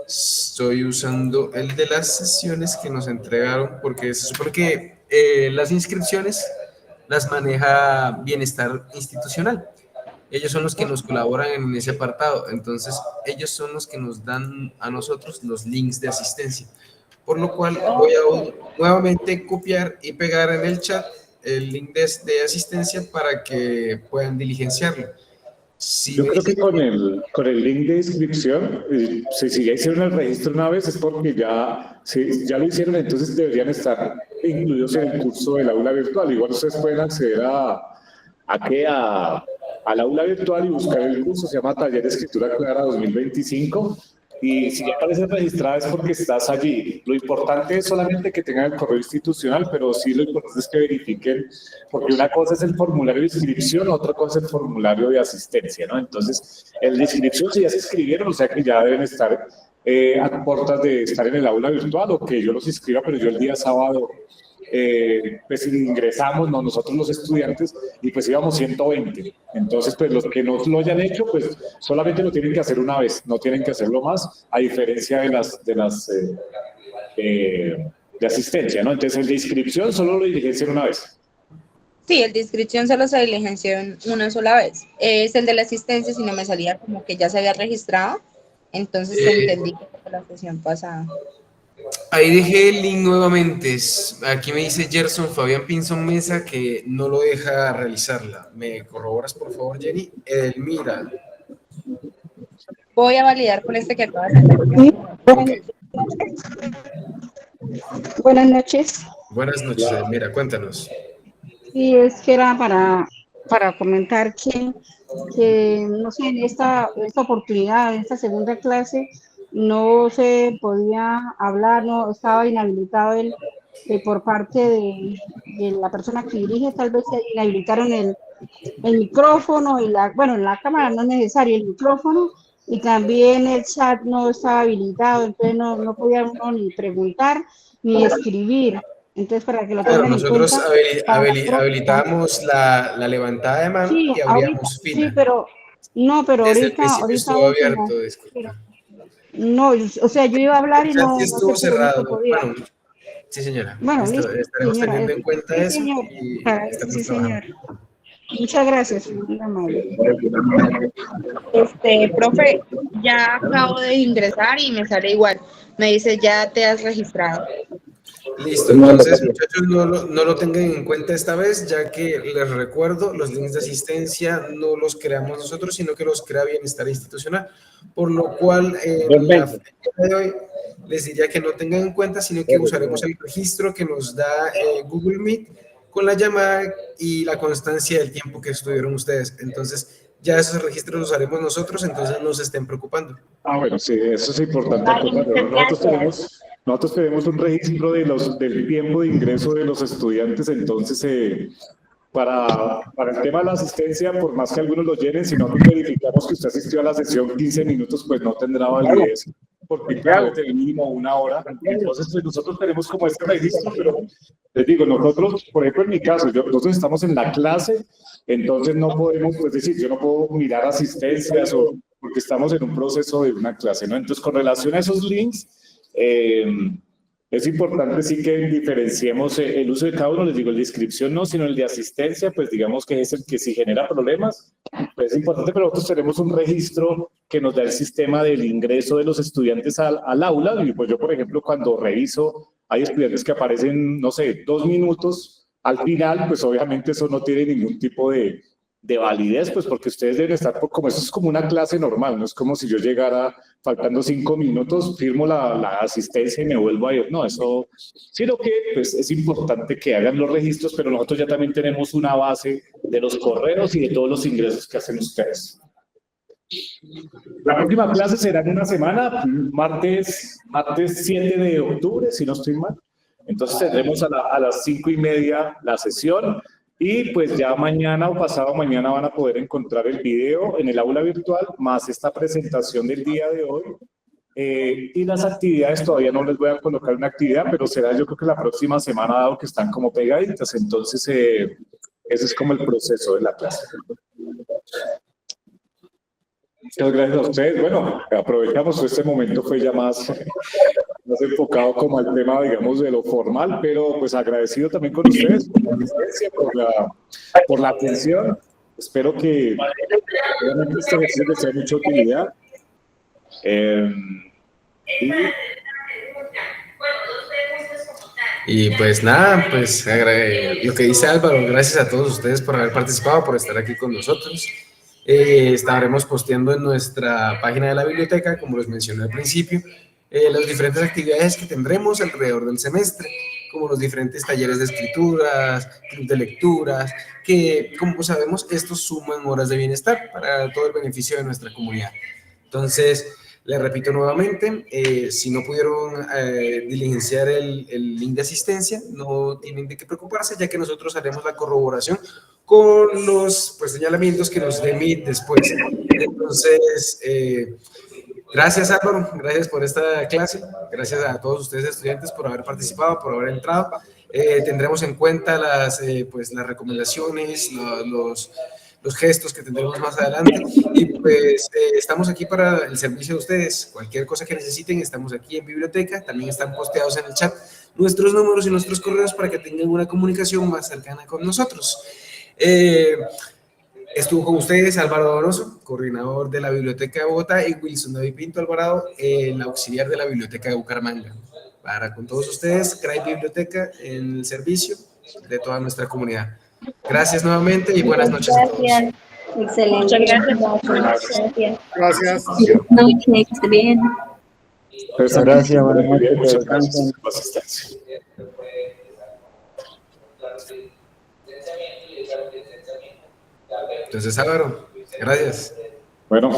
estoy usando el de las sesiones que nos entregaron, porque se supone que las inscripciones las maneja Bienestar Institucional. Ellos son los que nos colaboran en ese apartado, entonces ellos son los que nos dan a nosotros los links de asistencia, por lo cual voy a nuevamente copiar y pegar en el chat el link de asistencia para que puedan diligenciarlo. Si yo creo que con el link de inscripción, si ya hicieron el registro una vez es porque ya lo hicieron, entonces deberían estar incluidos en el curso del aula virtual. Igual ustedes pueden acceder al aula virtual y buscar el curso, se llama Taller de Escritura Clara 2025, y si ya aparece registrada es porque estás allí. Lo importante es solamente que tengan el correo institucional, pero sí lo importante es que verifiquen, porque una cosa es el formulario de inscripción, otra cosa es el formulario de asistencia, ¿no? Entonces, el de inscripción si ya se inscribieron, o sea que ya deben estar a puertas de estar en el aula virtual, o que yo los inscriba, pero yo el día sábado pues ingresamos, no, nosotros los estudiantes, y pues íbamos 120. Entonces, pues los que no lo hayan hecho, pues solamente lo tienen que hacer una vez, no tienen que hacerlo más, a diferencia de asistencia, ¿no? Entonces, el de inscripción solo lo diligencian una vez. Sí, el de inscripción solo se diligenció una sola vez. Es el de la asistencia, si no me salía como que ya se había registrado, entonces entendí que fue la sesión pasada. Ahí dejé el link nuevamente. Aquí me dice Gerson Fabián Pinzón Mesa que no lo deja realizarla. ¿Me corroboras, por favor, Jenny? Elmira. Voy a validar con este que acaba de hacer. Okay. Buenas noches. Buenas noches, Elmira, cuéntanos. Sí, es que era para comentar que no sé, en esta oportunidad, en esta segunda clase, no se podía hablar, no estaba inhabilitado por parte de la persona que dirige, tal vez se inhabilitaron el micrófono y la cámara no es necesario, el micrófono, y también el chat no estaba habilitado, entonces no podía uno ni preguntar ni escribir. Entonces, para que lo tengan en nosotros cuenta, habilitamos la levantada de mano, sí, y abríamos fila. Sí, pero ahorita estuvo abierto, no, o sea, yo iba a hablar y no estuvo cerrado. Bueno, sí, señora. Bueno, estaremos señora, teniendo en cuenta sí, eso. Señor. Y Sí, señor. Muchas gracias, muy amable. Profe, ya acabo de ingresar y me sale igual. Me dice, ya te has registrado. Listo, entonces muchachos no lo tengan en cuenta esta vez, ya que les recuerdo, los links de asistencia no los creamos nosotros, sino que los crea Bienestar Institucional, por lo cual la fecha de hoy les diría que no tengan en cuenta, sino que usaremos el registro que nos da Google Meet con la llamada y la constancia del tiempo que estuvieron ustedes. Entonces, ya esos registros los haremos nosotros, entonces no se estén preocupando. Bueno, sí, eso es importante. Nosotros tenemos un registro del tiempo de ingreso de los estudiantes, entonces para el tema de la asistencia, por más que algunos lo llenen, si no verificamos que usted asistió a la sesión 15 minutos, pues no tendrá validez, porque claro, tiene mínimo 1 hora. Entonces, pues nosotros tenemos como este registro, pero les digo, nosotros, por ejemplo, en mi caso, nosotros estamos en la clase, entonces no podemos, pues decir, yo no puedo mirar asistencias porque estamos en un proceso de una clase, ¿no? Entonces, con relación a esos links, es importante sí que diferenciemos el uso de cada uno. Les digo, el de inscripción no, sino el de asistencia, pues digamos que es el que si genera problemas, pues es importante, pero nosotros tenemos un registro que nos da el sistema del ingreso de los estudiantes al aula, y pues yo, por ejemplo, cuando reviso, hay estudiantes que aparecen, no sé, 2 minutos al final, pues obviamente eso no tiene ningún tipo de validez, pues porque ustedes deben estar, como eso es como una clase normal, no es como si yo llegara faltando 5 minutos, firmo la asistencia y me vuelvo a ir, no, eso, sino que pues es importante que hagan los registros, pero nosotros ya también tenemos una base de los correos y de todos los ingresos que hacen ustedes. La próxima clase será en una semana, martes 7 de octubre, si no estoy mal, entonces tendremos a las 5:30 la sesión. Y pues ya mañana o pasado mañana van a poder encontrar el video en el aula virtual, más esta presentación del día de hoy. Y las actividades, todavía no les voy a colocar una actividad, pero será yo creo que la próxima semana, dado que están como pegaditas. Entonces, ese es como el proceso de la clase. Muchas gracias a ustedes. Bueno, aprovechamos, este momento fue ya más enfocado como al tema, digamos, de lo formal, pero pues agradecido también con ustedes por la asistencia, por la atención. Espero que realmente este ejercicio les sea de mucha utilidad. Y pues nada, pues lo que dice Álvaro, gracias a todos ustedes por haber participado, por estar aquí con nosotros. Estaremos posteando en nuestra página de la biblioteca, como les mencioné al principio, las diferentes actividades que tendremos alrededor del semestre, como los diferentes talleres de escrituras, club de lecturas, que como sabemos, estos suman horas de bienestar para todo el beneficio de nuestra comunidad. Entonces, les repito nuevamente, si no pudieron diligenciar el link de asistencia, no tienen de qué preocuparse, ya que nosotros haremos la corroboración con los señalamientos que nos dé Meet después. Entonces, gracias Álvaro, gracias por esta clase, gracias a todos ustedes estudiantes por haber participado, por haber entrado. Tendremos en cuenta las recomendaciones, los gestos que tendremos más adelante y pues estamos aquí para el servicio de ustedes. Cualquier cosa que necesiten, estamos aquí en biblioteca, también están posteados en el chat nuestros números y nuestros correos para que tengan una comunicación más cercana con nosotros. Estuvo con ustedes Álvaro Donoso, coordinador de la Biblioteca de Bogotá, y Wilson David Pinto Alvarado, el auxiliar de la Biblioteca de Bucaramanga. Para con todos ustedes, CRAI Biblioteca en el servicio de toda nuestra comunidad. Gracias nuevamente y buenas noches a todos. Excelente. Muchas gracias. Gracias. Buenas noches, que esté bien. Gracias, buenas noches. Muchas gracias por la asistencia. Entonces, Álvaro, gracias. Bueno,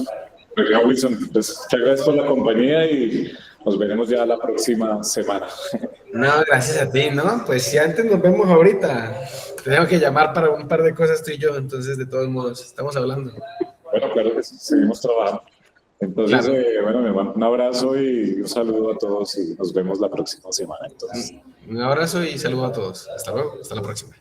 pues ya, Wilson, pues te agradezco por la compañía y nos veremos ya la próxima semana. No, gracias a ti, ¿no? Pues si antes nos vemos ahorita, tengo que llamar para un par de cosas tú y yo, entonces de todos modos, estamos hablando. Bueno, claro que sí, seguimos trabajando. Entonces, claro. Bueno, me mando un abrazo y un saludo a todos y nos vemos la próxima semana. Entonces. Un abrazo y saludo a todos. Hasta luego, hasta la próxima.